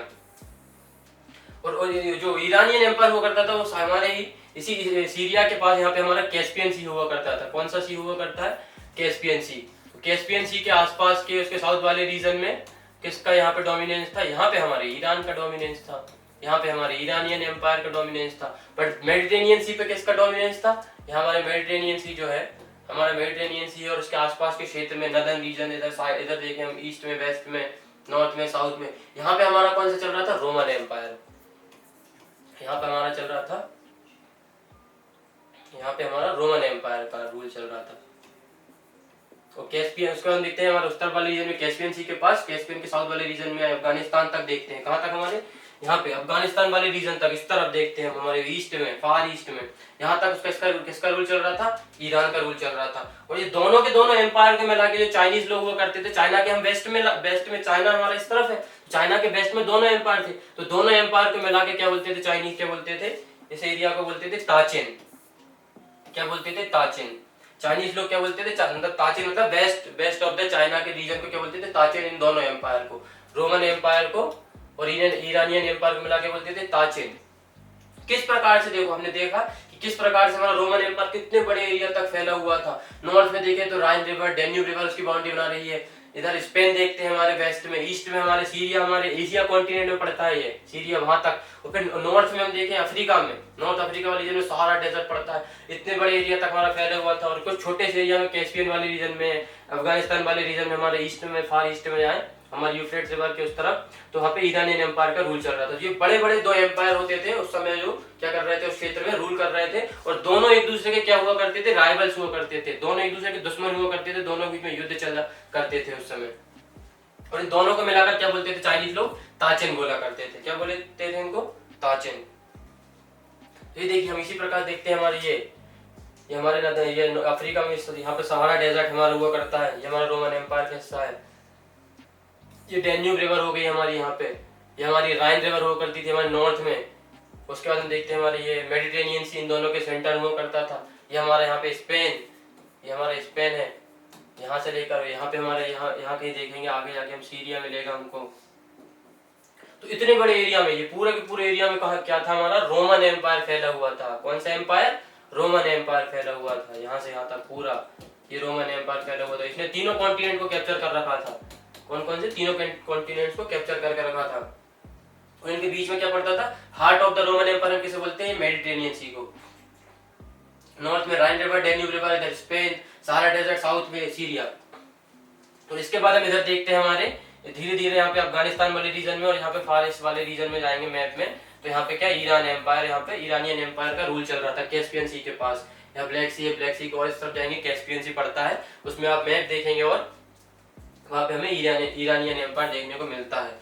और जो ईरानियन एम्पायर हुआ करता था वो हमारे ही इसी सीरिया के पास यहाँ पे हमारा कैस्पियन सी हुआ करता था। कौन सा सी हुआ करता है, कैस्पियन सी। कैस्पियन सी के आसपास के उसके साउथ वाले रीजन में किसका यहाँ पे डोमिनेंस था, यहाँ पे हमारे ईरान का डोमिनेंस था, यहाँ पे हमारे ईरानियन एम्पायर का डोमिनेंस था। बट मेडिटेरेनियन सी पे किसका डोमिनेंस था, यहाँ हमारे मेडिटेरेनियन सी जो है, हमारा मेडिटेरेनियन सी और उसके आसपास के क्षेत्र में नदर्न रीजन, इधर देखें हम ईस्ट में, वेस्ट में, नॉर्थ में, साउथ में, यहाँ पे हमारा कौन सा चल रहा था, रोमन एम्पायर। यहाँ पे हमारा चल रहा था, यहाँ पे हमारा रोमन एम्पायर का रूल चल रहा था। और कैस्पियन, उसको हम देखते हैं हमारे उत्तर वाले रीजन में कैस्पियन सी के पास, कैस्पियन के साउथ वाले रीजन में अफगानिस्तान तक देखते हैं। कहाँ तक हमारे, यहाँ पे अफगानिस्तान वाले रीजन तक, इस तरफ देखते हैं हमारे ईस्ट में, फार ईस्ट में, यहाँ तक उसका किसका रूल चल रहा था, ईरान का रूल चल रहा था। और ये दोनों के दोनों एम्पायर के मिला के जो चाइनीज लोग हुआ करते थे, चाइना के हम वेस्ट में चाइना हमारा इस तरफ है, चाइना के वेस्ट में दोनों एम्पायर थे, तो दोनों एम्पायर को मिला के क्या बोलते थे, चाइनीज क्या बोलते थे, इस एरिया को बोलते थे ताचिन। क्या बोलते थे, ताचिन। चाइनीज लोग क्या बोलते थे, ताचिन मतलब वेस्ट ऑफ द चाइना के रीजन को क्या बोलते थे, ताचिन। इन दोनों एम्पायर को, रोमन एम्पायर को और ईरानियन एम्पायर को मिला के बोलते थे ताचिन। किस प्रकार से देखो, हमने देखा कि किस प्रकार से हमारा रोमन एम्पायर कितने बड़े एरिया तक फैला हुआ था। नॉर्थ में देखें तो राइन रिवर, डेन्यूब रिवर उसकी बाउंड्री बना रही है। इधर स्पेन देखते हैं हमारे वेस्ट में, ईस्ट में हमारे सीरिया, हमारे एशिया कॉन्टिनेंट में पड़ता है ये सीरिया, वहां तक। और फिर नॉर्थ में हम देखें अफ्रीका में, नॉर्थ अफ्रीका वाले रीजन में सहारा डेजर्ट पड़ता है। इतने बड़े एरिया तक हमारा फैला हुआ था। और कुछ छोटे से एरिया में कैस्पियन वाले रीजन में, अफगानिस्तान वाले रीजन में, हमारे ईस्ट में, फार ईस्ट में आए हमारे यूफ्रेट्स रिवर के उस तरफ, तो वहाँ पे ईरानियन एम्पायर का रूल चल रहा था। ये बड़े बड़े दो एम्पायर होते थे उस समय, जो क्या कर रहे थे उस क्षेत्र में रूल कर रहे थे, और दोनों एक दूसरे के क्या हुआ करते थे, राइवल्स हुआ करते थे, दोनों एक दूसरे के दुश्मन हुआ करते थे, दोनों बीच में युद्ध चला करते थे उस समय। और इन दोनों को मिलाकर क्या बोलते थे चाइनीज लोग, ताचेन बोला करते थे। क्या बोलते थे इनको, ताचेन। ये देखिए हम इसी प्रकार देखते हैं हमारे ये हमारे ये अफ्रीका में यहाँ पे सहारा डेजर्ट हमारा हुआ करता है, ये हमारा रोमन एम्पायर का हिस्सा है। ये डेन्यूब रिवर हो गई हमारी यहाँ पे, ये हमारी राइन रिवर हुआ करती थी हमारे नॉर्थ में। उसके बाद हम देखते हैं हमारे ये मेडिटेरेनियन सी इन दोनों के सेंटर हुआ करता था। ये हमारा यहाँ पे स्पेन, ये हमारा स्पेन है, यहाँ से लेकर यहाँ पे हमारे यहाँ कहीं देखेंगे आगे जाके हम सीरिया मिलेगा हमको। तो इतने बड़े एरिया में, ये पूरे के पूरे एरिया में कहा क्या था, हमारा रोमन एम्पायर फैला हुआ था। कौन सा एम्पायर, रोमन एम्पायर फैला हुआ था। यहाँ से यहाँ तक पूरा ये रोमन एम्पायर फैला हुआ था। इसने तीनों कॉन्टिनेंट को कैप्चर कर रखा था। कौन कौन से, तीनों कॉन्टिनेंट्स को कैप्चर करके रखा था। और इनके बीच में क्या पड़ता था, heart of the Roman Empire किसे बोलते हैं, मेडिटेरेनियन सी को। नॉर्थ में राइन रिवर, डेन्यूब रिवर, इधर स्पेन, सहारा डेजर्ट, साउथ में सीरिया। तो इसके बाद हम इधर देखते हैं हमारे धीरे धीरे यहाँ पे अफगानिस्तान वाले रीजन में और यहाँ पे फार ईस्ट वाले रीजन में जाएंगे मैप में। तो यहाँ पे क्या, ईरान एम्पायर, यहाँ पे ईरानियन एम्पायर का रूल चल रहा था कैस्पियन सी के पास। यहाँ ब्लैक सी है, ब्लैक सी और इस तरफ जाएंगे कैस्पियन सी पड़ता है, उसमें आप मैप देखेंगे और वहाँ पे हमें ईरानियन एम्पायर देखने को मिलता है।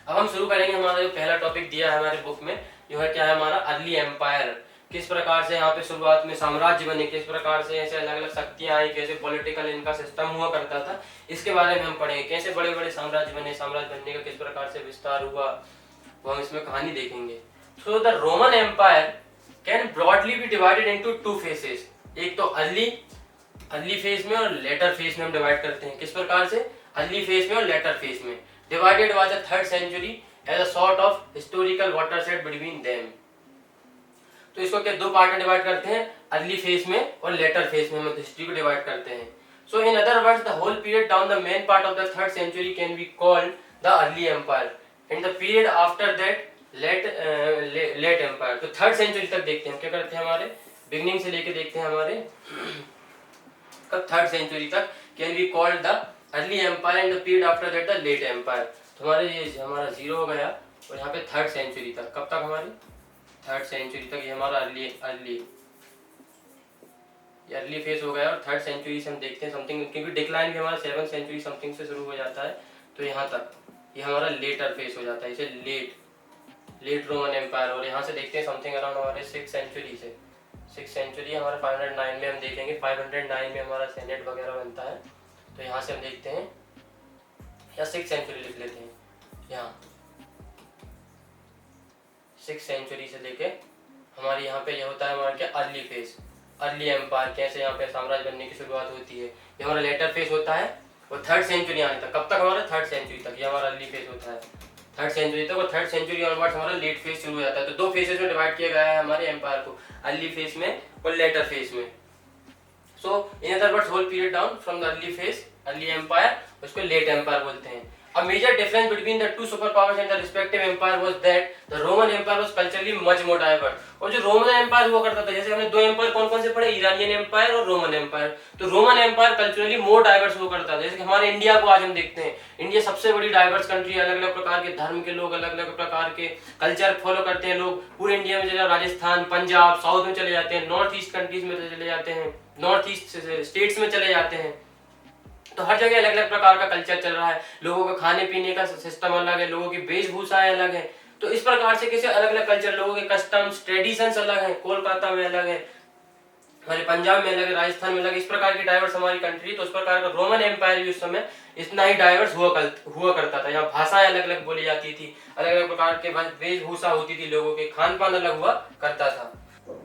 अब हम शुरू करेंगे हमारा जो पहला टॉपिक दिया है हमारे बुक में, जो है क्या है हमारा अर्ली एम्पायर। किस प्रकार से यहाँ पे शुरुआत में साम्राज्य बने, किस प्रकार से ऐसे अलग अलग शक्तियां आई, कैसे पॉलिटिकल इनका सिस्टम हुआ करता था, इसके बारे में हम पढ़ेंगे। कैसे बड़े बड़े साम्राज्य बने, साम्राज्य बनने का किस प्रकार से विस्तार हुआ, वो हम इसमें कहानी देखेंगे। So the Roman Empire can broadly be divided into two phases. एक तो अर्ली फेज में और लेटर फेज में हम डिवाइड करते हैं। किस प्रकार से, अर्ली फेज में और लेटर फेज में। Divided was the 3rd century as a sort of historical watershed between them. तो इसको क्या दो पार्ट में डिवाइड करते हैं, अर्ली फेज में और लेटर फेज में हम हिस्ट्री को डिवाइड करते हैं। So in other words the whole period down the main part of the 3rd century can be called the early empire and the period after that late empire. तो 3rd century तक देखते हैं, क्या करते हैं हमारे बिगिनिंग से लेके देखते हैं हमारे कब 3rd century तक can be called the early empire and the period after that the late empire. तो हमारे ये हमारा 0 हो गया और यहाँ पे 3rd century तक, कब तक हमारी 3rd century तक ये हमारा अर्ली फेज हो गया। और 3rd century से हम देखते हैं समथिंग, क्योंकि डिक्लाइन भी हमारा 7th century समथिंग से शुरू हो जाता है, तो यहाँ तक ये हमारा लेटर फेज हो जाता है, इसे लेट रोमन एम्पायर। और यहाँ से देखते हैं समथिंग अराउंड हमारे 6th century से 6th century हमारा 509 में हम देखेंगे, 509 में हमारा सेनेट वगैरह बनता है। तो यहाँ से हम देखते हैं, या 6th century लिख लेते हैं, यहाँ 6th century से लेके हमारे यहाँ पे ये होता है हमारा क्या, अर्ली फेज, अर्ली एम्पायर, कैसे यहाँ पे साम्राज्य बनने की शुरुआत होती है। ये हमारा लेटर फेज होता है और 3rd century आने तक, कब तक हमारा 3rd century तक ये हमारा अर्ली फेज होता है 3rd century तक। और 3rd century ऑनवर्ड्स हमारा लेट फेज शुरू हो जाता है। तो दो फेजेस में डिवाइड किया गया है हमारे एम्पायर को, अर्ली फेज में और लेटर फेज में। So in other words whole period down from the early phase, early empire, उसको लेट एम्पायर बोलते हैं। A major difference between the two superpowers and the respective empire was that the Roman Empire was culturally much more diverse। और जो Roman empire हुआ करता था, जैसे हमने दो एम्पायर कौन कौन से पढ़े, ईरानियन एम्पायर और रोमन एम्पायर। तो Roman Empire culturally more diverse हुआ करता था। जैसे कि हमारे इंडिया को आज हम देखते हैं, इंडिया सबसे बड़ी डाइवर्स कंट्री है, अलग अलग प्रकार के धर्म के लोग, अलग अलग प्रकार के कल्चर फॉलो करते हैं लोग। पूरे इंडिया में चले, राजस्थान, पंजाब, साउथ में चले जाते हैं, नॉर्थ ईस्ट कंट्रीज में चले जाते हैं, नॉर्थ ईस्ट स्टेट्स में चले जाते हैं। तो हर जगह अलग अलग प्रकार का कल्चर चल रहा है, लोगों का खाने पीने का सिस्टम अलग है, लोगों की वेशभूषा अलग है। तो इस प्रकार से कैसे अलग अलग कल्चर, लोगों के कस्टम्स, ट्रेडिशंस अलग हैं, कोलकाता में अलग है, हमारे पंजाब में अलग है, राजस्थान में अलग है, इस प्रकार की डाइवर्स हमारी कंट्री। तो इस प्रकार का रोमन एम्पायर भी उस समय इतना ही डाइवर्स हुआ करता था। यहाँ भाषाएं अलग अलग बोली जाती थी, अलग अलग प्रकार के वेशभूषा होती थी, लोगों के खान पान अलग हुआ करता था।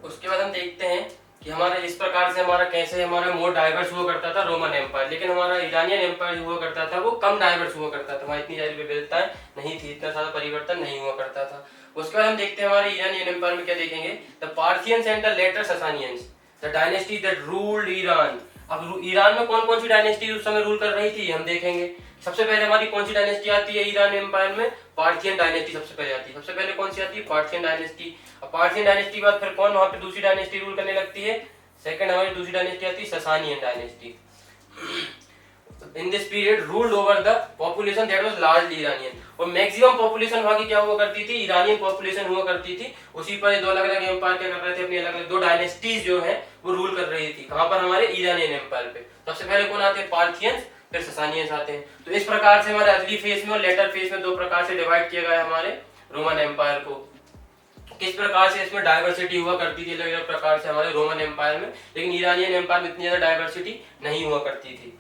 उसके बाद हम देखते हैं कि हमारा इस प्रकार से हमारा कैसे हमारा मोर डाइवर्स हुआ करता था रोमन एम्पायर। लेकिन हमारा ईरानियन एम्पायर हुआ करता था वो कम डाइवर्स हुआ करता था, वहाँ इतनी सारी विविधताएं नहीं थी, इतना सारा परिवर्तन नहीं हुआ करता था। उसके बाद हम देखते हैं हमारे ईरानियन एम्पायर में क्या देखेंगे, the Parthians and the later Sassanians, the dynasty that ruled Iran. अब ईरान में कौन कौन सी डायनेस्टी उस समय रूल कर रही थी हम देखेंगे। सबसे पहले हमारी कौन सी डायनेस्टी आती है ईरान एम्पायर में, पार्थियन डायनेस्टी सबसे पहले आती है। सबसे पहले कौन सी आती है, पार्थियन डायनेस्टी। अब पार्थियन डायनेस्टी के बाद फिर कौन वहां पे दूसरी डायनेस्टी रूल करने लगती है, सेकंड हमारी दूसरी डायनेस्टी आती है Sasanian dynasty. in this period ruled over the population that was largely Iranian। और मैक्सिमम पॉपुलेशन वहाँ की क्या हुआ करती थी, ईरानियन पॉपुलेशन हुआ करती थी। उसी पर ये दो अलग अलग एम्पायर क्या कर रहे थे, अपनी अलग अलग दो डायनेस्टीज जो है वो रूल कर रही थी। कहाँ पर, हमारे ईरानियन एम्पायर पे। सबसे पहले कौन आते हैं, पार्थियंस, फिर ससानियंस आते हैं। तो इस प्रकार से हमारे अर्ली फेज में और लेटर फेज में दो प्रकार से डिवाइड किया गया हमारे रोमन एम्पायर को। किस प्रकार से इसमें डाइवर्सिटी हुआ करती थी अलग अलग प्रकार से हमारे रोमन एम्पायर में, लेकिन ईरानियन एम्पायर में इतनी ज्यादा डाइवर्सिटी नहीं हुआ करती थी।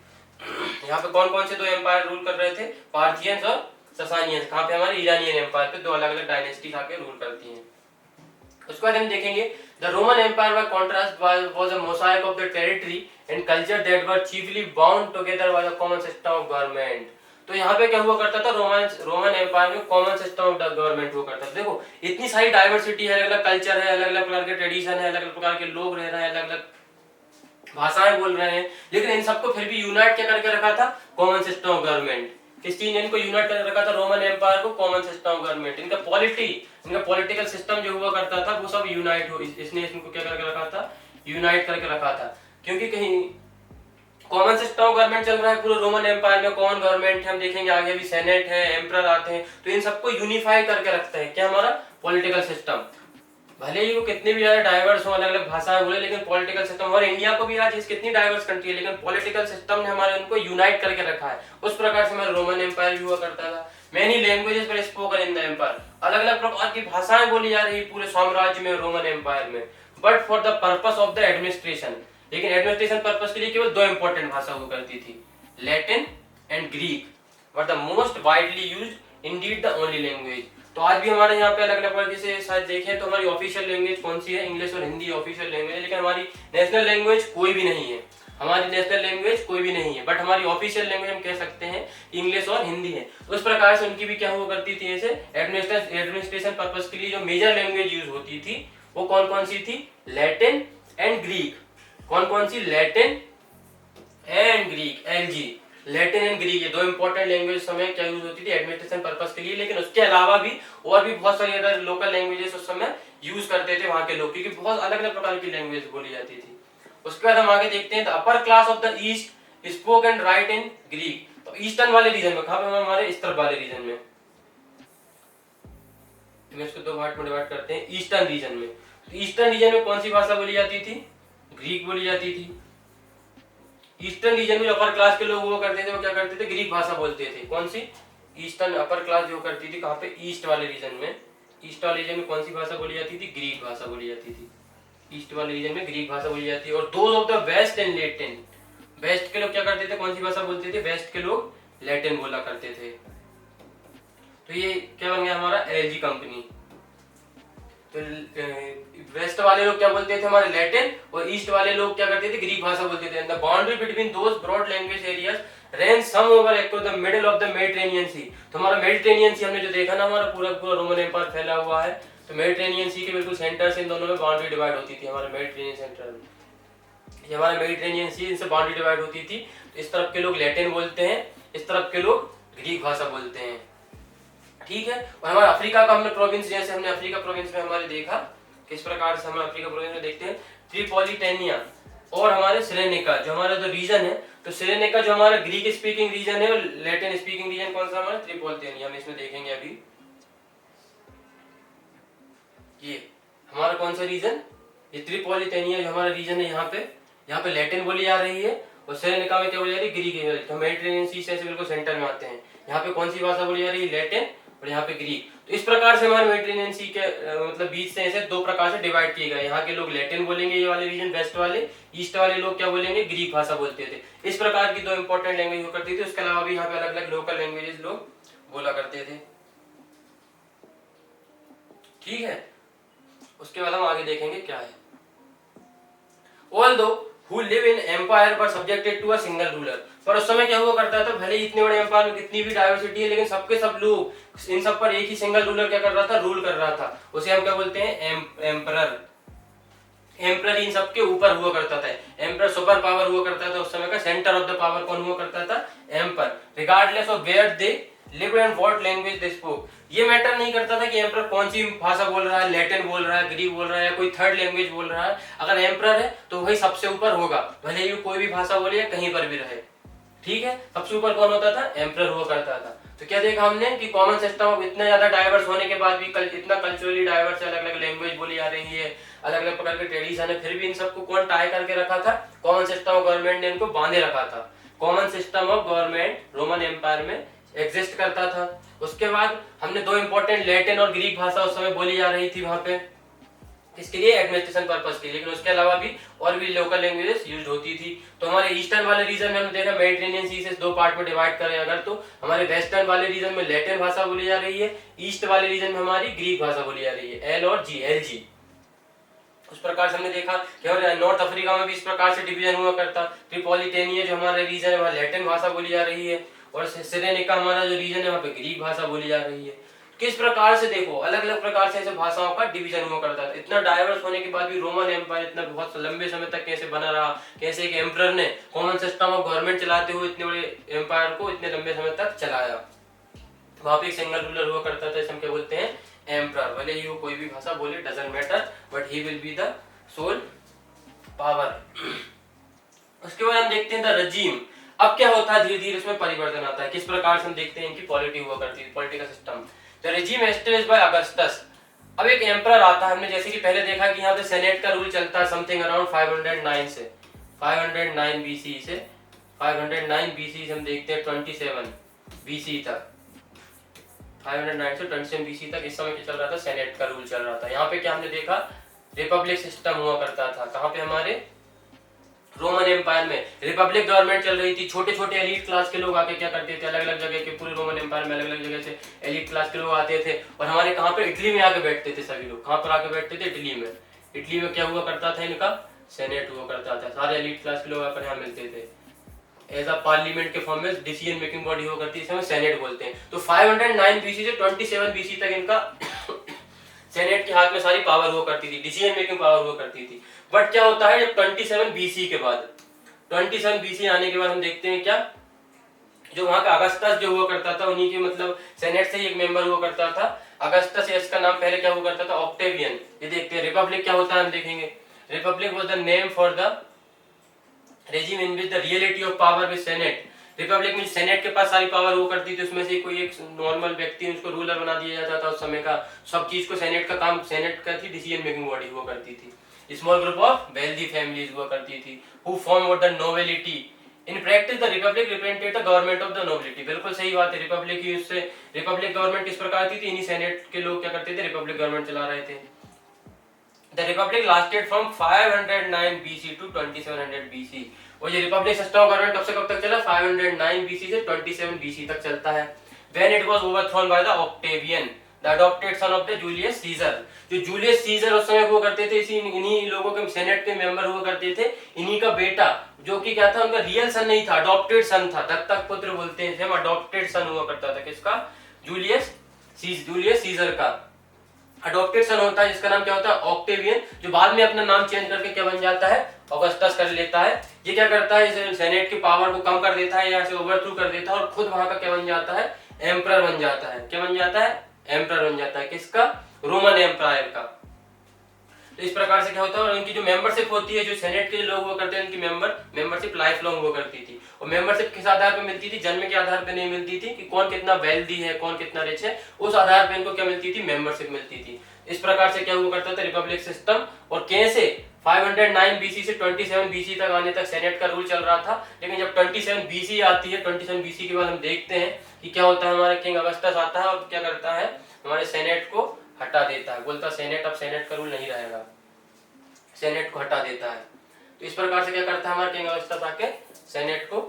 यहाँ पे कौन कौन से दो एम्पायर रूल कर रहे थे, पार्थियंस और ससानियंस। कहाँ पे, हमारे ईरानियन एम्पायर पे दो अलग अलग डायनेस्टी आके रूल करती हैं। उसके बाद हम देखेंगे the Roman empire by contrast was a mosaic of the territory and culture that were chiefly bound together by a common system of government. तो यहाँ पे क्या हुआ करता था, रोमन एम्पायर में कॉमन सिस्टम ऑफ गवर्नमेंट हुआ करता था। देखो इतनी सारी डाइवर्सिटी है, अलग अलग कल्चर है, अलग अलग प्रकार के ट्रेडिशन है, अलग अलग प्रकार के लोग रह रहे हैं, अलग अलग भाषाएं बोल रहे हैं, लेकिन इन सबको फिर भी यूनाइट क्या करके रखा था, कॉमन सिस्टम ऑफ गवर्नमेंट। किस चीज ने इनको यूनाइट करके रखा था, रोमन एम्पायर को, कॉमन सिस्टम ऑफ गवर्नमेंट। इनका पॉलिटिकल सिस्टम जो हुआ करता था वो सब यूनाइट हो, इसने इनको क्या करके रखा था, यूनाइट करके रखा था। क्योंकि कहीं कॉमन सिस्टम ऑफ गवर्नमेंट चल रहा है पूरे रोमन एम्पायर में, कॉमन गवर्नमेंट है, हम देखेंगे आगे भी सेनेट है, एम्परर आते हैं, तो इन सबको यूनिफाई करके रखता है क्या, हमारा पॉलिटिकल सिस्टम। भले ही वो कितने भी ज्यादा डाइवर्स हो, अलग अलग भाषाएं बोले, लेकिन पॉलिटिकल सिस्टम, हमारे इंडिया को भी आज कितनी डाइवर्स कंट्री है, लेकिन पॉलिटिकल सिस्टम ने हमारे उनको यूनाइट करके रखा है। उस प्रकार से हमारा रोमन एम्पायर भी हुआ करता था। Many languages were spoken in the empire, अलग अलग प्रकार की भाषाएं बोली जा रही पूरे साम्राज्य में, रोमन एम्पायर में। But for the purpose of the administration, लेकिन एडमिनिस्ट्रेशन पर्पस के लिए केवल दो इंपॉर्टेंट भाषा हुआ करती थी, Latin and Greek were the most widely used, Indeed the only language. तो आज भी हमारे यहाँ पे अलग अलग प्रकार से शायद देखें तो हमारी ऑफिशियल लैंग्वेज कौन सी है, इंग्लिश और हिंदी ऑफिशियल लैंग्वेज है, लेकिन हमारी नेशनल लैंग्वेज कोई भी नहीं है, हमारी नेशनल लैंग्वेज कोई भी नहीं है। बट हमारी ऑफिशियल लैंग्वेज हम कह सकते हैं इंग्लिश और हिंदी है। उस प्रकार से उनकी भी क्या हुआ करती थी, ऐसे एडमिनिस्ट्रेशन पर्पस के लिए जो मेजर लैंग्वेज यूज होती थी वो कौन कौन सी थी, लैटिन एंड ग्रीक। कौन कौन सी, Latin and Greek, LG, Latin and Greek, ये दो इंपॉर्टेंट लैंग्वेज समय क्या यूज होती थी एडमिनिस्ट्रेशन पर्पस के लिए। लेकिन उसके अलावा भी और भी बहुत सारी अदर लोकल लैंग्वेजेस उस समय यूज करते थे वहां के लोग, क्योंकि बहुत अलग अलग प्रकार की लैंग्वेज बोली जाती थी। उसके बाद हम आगे देखते हैं the upper class of the east spoke and right in Greek. तो ईस्टर्न वाले रीजन में, कहां पे, हमारे इस तरफ वाले रीजन में, तो इसको दो पार्ट में डिवाइड करते हैं। ईस्टर्न रीजन में, तो ईस्टर्न रीजन में कौन सी भाषा बोली जाती थी, ग्रीक बोली जाती थी। ईस्टर्न रीजन में अपर क्लास के लोग वो करते थे, वो क्या करते थे, ग्रीक भाषा बोलते थे। कौन सी, ईस्टर्न अपर क्लास जो करती थी, कहाँ पे, ईस्ट वाले रीजन में। ईस्ट वाले रीजन में कौन सी भाषा बोली जाती थी, ग्रीक भाषा बोली जाती थी। ईस्ट वाले रीजन में ग्रीक भाषा बोली जाती है। और those of the west and Latin, west के लोग क्या करते थे, कौन सी भाषा बोलते थे, वेस्ट के लोग लैटिन बोला करते थे। तो ये क्या बन गया हमारा, एलजी कंपनी। तो वेस्ट वाले लोग क्या बोलते थे, हमारे लैटिन, और ईस्ट वाले लोग क्या करते थे, ग्रीक भाषा बोलते थे। The boundary between those broad language areas range some over across the middle of the Mediterranean Sea. तो हमारा मेडिटेरेनियन सी हमने जो देखा ना, हमारा पूरा पूरा रोमन एम्पायर फैला हुआ है, तो मेडिटेरेनियन सी के बिल्कुल सेंटर से इन दोनों में बाउंड्री डिवाइड होती थी। हमारे मेडिटेरेनियन सेंटर में, ये हमारा मेडिटेरेनियन सी, इनसे बाउंड्री डिवाइड होती थी। तो इस तरफ के लोग लैटिन बोलते हैं, इस तरफ के लोग ग्रीक भाषा बोलते हैं, ठीक है। और हमारा अफ्रीका का हमने प्रोविंस, जैसे हमने अफ्रीका प्रोविंस में हमारे देखा किस प्रकार से हम अफ्रीका प्रोविंस में देखते हैं, ट्रिपोलिटेनिया और हमारे सिरेनिका जो हमारा जो रीजन है। तो सिरेनिका जो हमारा ग्रीक स्पीकिंग रीजन है, और लैटिन स्पीकिंग रीजन कौन सा, हमारा ट्रिपोलिटेनिया। हम इसमें देखेंगे अभी, ये हमारा कौन सा रीजन, ये ट्रिपोलिटेनिया जो हमारा रीजन है, यहाँ पे लैटिन बोली जा रही है, और सिरेनिका में क्या बोली जा रही है, ग्रीक। तो मेडिटेरेनियन सी से बिल्कुल सेंटर में आते हैं। यहाँ पे कौन सी भाषा बोली जा रही है, लैटिन, और यहाँ पे ग्रीक। तो इस प्रकार से हमारे मेडिटेरेनियन सी के मतलब बीच से ऐसे दो प्रकार से डिवाइड किए गए। यहाँ के लोग लैटिन बोलेंगे, ये वाले रीजन वेस्ट वाले, ईस्ट वाले लोग क्या बोलेंगे, ग्रीक भाषा बोलते थे। इस प्रकार की दो इंपॉर्टेंट लैंग्वेज हुआ करती थी। उसके अलावा भी यहाँ पे अलग अलग लोकल लैंग्वेजेस लोग बोला करते थे, ठीक है। उसके बाद हम आगे देखेंगे क्या है। Although who live in empire were subjected to a single ruler, पर उस समय क्या हुआ करता था, भले ही इतने बड़े एम्पायर में कितनी भी डाइवर्सिटी है, लेकिन सबके सब लोग इन सब पर एक ही सिंगल रूलर क्या कर रहा था, रूल कर रहा था। उसे हम क्या बोलते हैं, एम्परर। एम्परर इन सबके ऊपर हुआ करता था। एम्परर सुपर पावर हुआ करता था उस समय का, सेंटर ऑफ द पावर कौन हुआ करता था, emperor. Regardless of where they live and what language they spoke, ये मैटर नहीं करता था कि एम्परर कौन सी भाषा बोल रहा है, लैटिन बोल रहा है, ग्रीक बोल रहा है, या कोई थर्ड लैंग्वेज बोल रहा है। अगर एम्परर है तो वही सबसे ऊपर होगा, भले ही कोई भी भाषा बोले या कहीं पर भी रहे, ठीक है। सबसे ऊपर कौन होता था? एम्परर हुआ करता था। तो क्या देखा हमने कि कॉमन सिस्टम ऑफ इतना ज्यादा डाइवर्स होने के बाद भी इतना कल्चरली डाइवर्स है, अलग अलग लैंग्वेज बोली जा रही है, अलग अलग प्रकार के ट्रेडिशन है, फिर भी इन सबको कौन टाई करके रखा था? कॉमन सिस्टम ऑफ गवर्नमेंट ने इनको बांधे रखा था। Common system of government Roman empire में एग्जिस्ट करता था। उसके बाद हमने दो इंपॉर्टेंट लैटिन और ग्रीक भाषा उस समय बोली जा रही थी वहां पे, इसके लिए एडमिनिस्ट्रेशन पर्पस के लिए, लेकिन उसके अलावा भी और भी लोकल लैंग्वेजेस यूज होती थी। तो हमारे ईस्टर्न वाले रीजन में हमने देखा मेडिटेरेनियन सी से दो पार्ट में डिवाइड करें अगर, तो हमारे वेस्टर्न वाले रीजन में लैटिन भाषा बोली जा रही है, ईस्ट वाले रीजन में हमारी ग्रीक भाषा बोली जा रही है, एल और जी, एल जी। उस प्रकार से हमने देखा कि हमारे नॉर्थ अफ्रीका में भी इस प्रकार से डिवीजन हुआ करता। ट्रिपोलिटेनिया जो हमारा रीजन है वहाँ लैटिन भाषा बोली जा रही है, और सिरेनिका हमारा जो रीजन है वहाँ पे ग्रीक भाषा बोली जा रही है। किस प्रकार से देखो अलग अलग प्रकार से ऐसे भाषाओं का डिवीजन हुआ करता था। इतना डाइवर्स होने के बाद भी रोमन एम्पायर इतना बहुत लंबे समय तक कैसे बना रहा, कैसे एक एम्परर ने कॉमन सिस्टम ऑफ गवर्नमेंट चलाते हुए इतने बड़े एम्पायर को इतने लंबे समय तक चलाया। वहां पे एक सिंगल रूलर हुआ करता था, इसे हम क्या बोलते हैं? एम्परर। भले ही वो कोई भी भाषा बोले, doesn't matter, but he will be the sole power. उसके बाद हम देखते हैं द रजीम। अब क्या होता है? धीरे धीरे उसमें परिवर्तन आता है। किस प्रकार से हम देखते हैं कि पॉलिटी हुआ करती है, political system. The regime established bye Augustus. अब एक एम्परर आता है, हमने जैसे कि पहले देखा कि यहाँ पे सेनेट का रूल चलता है समथिंग अराउंड 509 से 509 बीसी से 509 बीसी से हम देखते हैं 27 बीसी तक, 509 से 27 बीसी तक इस समय क्या चल रहा था? सेनेट का रूल चल रहा था। यहाँ पे क्या हमने देखा? रिपब्लिक सिस्टम हुआ करता था। कहाँ पे? हमारे रोमन एम्पायर में रिपब्लिक गवर्नमेंट चल रही थी। छोटे छोटे एलीट क्लास के लोग आके क्या करते थे? अलग अलग जगह के, पूरे रोमन एम्पायर में अलग अलग जगह से एलीट क्लास के लोग आते थे, और हमारे कहाँ पे? इटली में आके बैठते थे सभी लोग। कहाँ पर आके बैठते थे? इटली में। इटली में क्या हुआ करता था? इनका सेनेट हुआ करता था। सारे एलीट क्लास के लोग आकर यहाँ मिलते थे। एज अ पार्लियामेंट के फॉर्म में डिसीजन मेकिंग बॉडी हुआ करती है, इसे हम सेनेट बोलते हैं। तो 509 बीसी से 27 बीसी तक इनका सेनेट के हाथ में सारी पावर हुआ करती थी, डिसीजन मेकिंग पावर हुआ करती थी। बट क्या होता है जब 27 बीसी के बाद, 27 बीसी आने के बाद हम देखते हैं क्या, जो वहां का अगस्टस जो हुआ करता था, उन्हीं के मतलब सेनेट से ही एक मेंबर हुआ करता था अगस्टस। इसका नाम पहले क्या हुआ करता था? ऑक्टेवियन। ये देखते हैं रिपब्लिक क्या होता है, हम देखेंगे। Republic was the name for the regime in which the reality of power with senate. Republic में सेनेट के पास सारी पावर हुआ करती थी, उसमें से कोई एक नॉर्मल व्यक्ति उसको रूलर बना दिया जाता था उस समय का। सब चीज को सेनेट का काम, सेनेट का थी डिसीजन मेकिंग बॉडी हुआ करती थी। Small group of wealthy families हुआ करती थी who form the nobility. In practice the Republic represented the government of the nobility. बिल्कुल सही बात है, रिपब्लिक ही उससे रिपब्लिक गवर्नमेंट किस प्रकार की थी? इन्हीं सेनेट के लोग क्या करते थे? रिपब्लिक गवर्नमेंट चला रहे थे। The republic lasted from 509 BC to 2700 BC। और ये रिपब्लिक सिस्टम ऑफ गवर्नमेंट कब से कब तक चला? 509 BC से 27 BC तक चलता है। When it was overthrown by the Octavian, the adopted son of the Julius Caesar। जो जूलियस सीजर उस समय हुआ करते थे, इसी इन्हीं लोगों के सेनेट के मेंबर हुआ करते थे। इन्हीं का बेटा जो कि क्या था? उनका रियल सन नहीं था, अडॉप्टेड सन था, दत्तक पुत्र बोलते हैं, हम अडॉप्टेड सन हुआ करता था। किसका? जूलियस सीजर का अडॉप्टेड सन होता है, जिसका नाम क्या होता है? ऑक्टेवियन, जो बाद में अपना नाम चेंज करके क्या बन जाता है? ऑगस्टस कर लेता है। ये क्या करता है? इसे सेनेट की पावर को कम कर देता है या इसे ओवरथ्रो कर देता है, और खुद वहां का क्या बन जाता है? एम्परर बन जाता है। क्या बन जाता है? एम्परर बन जाता है। किसका? रोमन एम्पायर का। तो इस प्रकार से क्या होता है? और उनकी जो मेंबरशिप होती है, जो सेनेट के लोग हुआ करते हैं, उनकी मेंबरशिप लाइफ लॉन्ग हुआ करती थी। और मेंबरशिप किस आधार पर मिलती थी? जन्म के आधार पर नहीं मिलती थी कि कौन कितना वेल्दी है, कौन कितना रिच है, उस आधार पर इनको क्या मिलती थी? मेंबरशिप मिलती थी। इस प्रकार से क्या हुआ करता था? Republic system. और कैसे 509 BC से 27 BC तक आने तक सेनेट का रूल चल रहा था। लेकिन जब 27 BC आती है, 27 BC के बाद हम देखते हैं कि क्या होता है? हमारे किंग अगस्टस आता है और क्या करता है? हमारे सेनेट को हटा देता है। बोलता सेनेट अब सेनेट का रूल नहीं रहेगा, सेनेट को हटा देता है। तो इस प्रकार से क्या करता है? हमारे किंग अगस्टस आके सेनेट को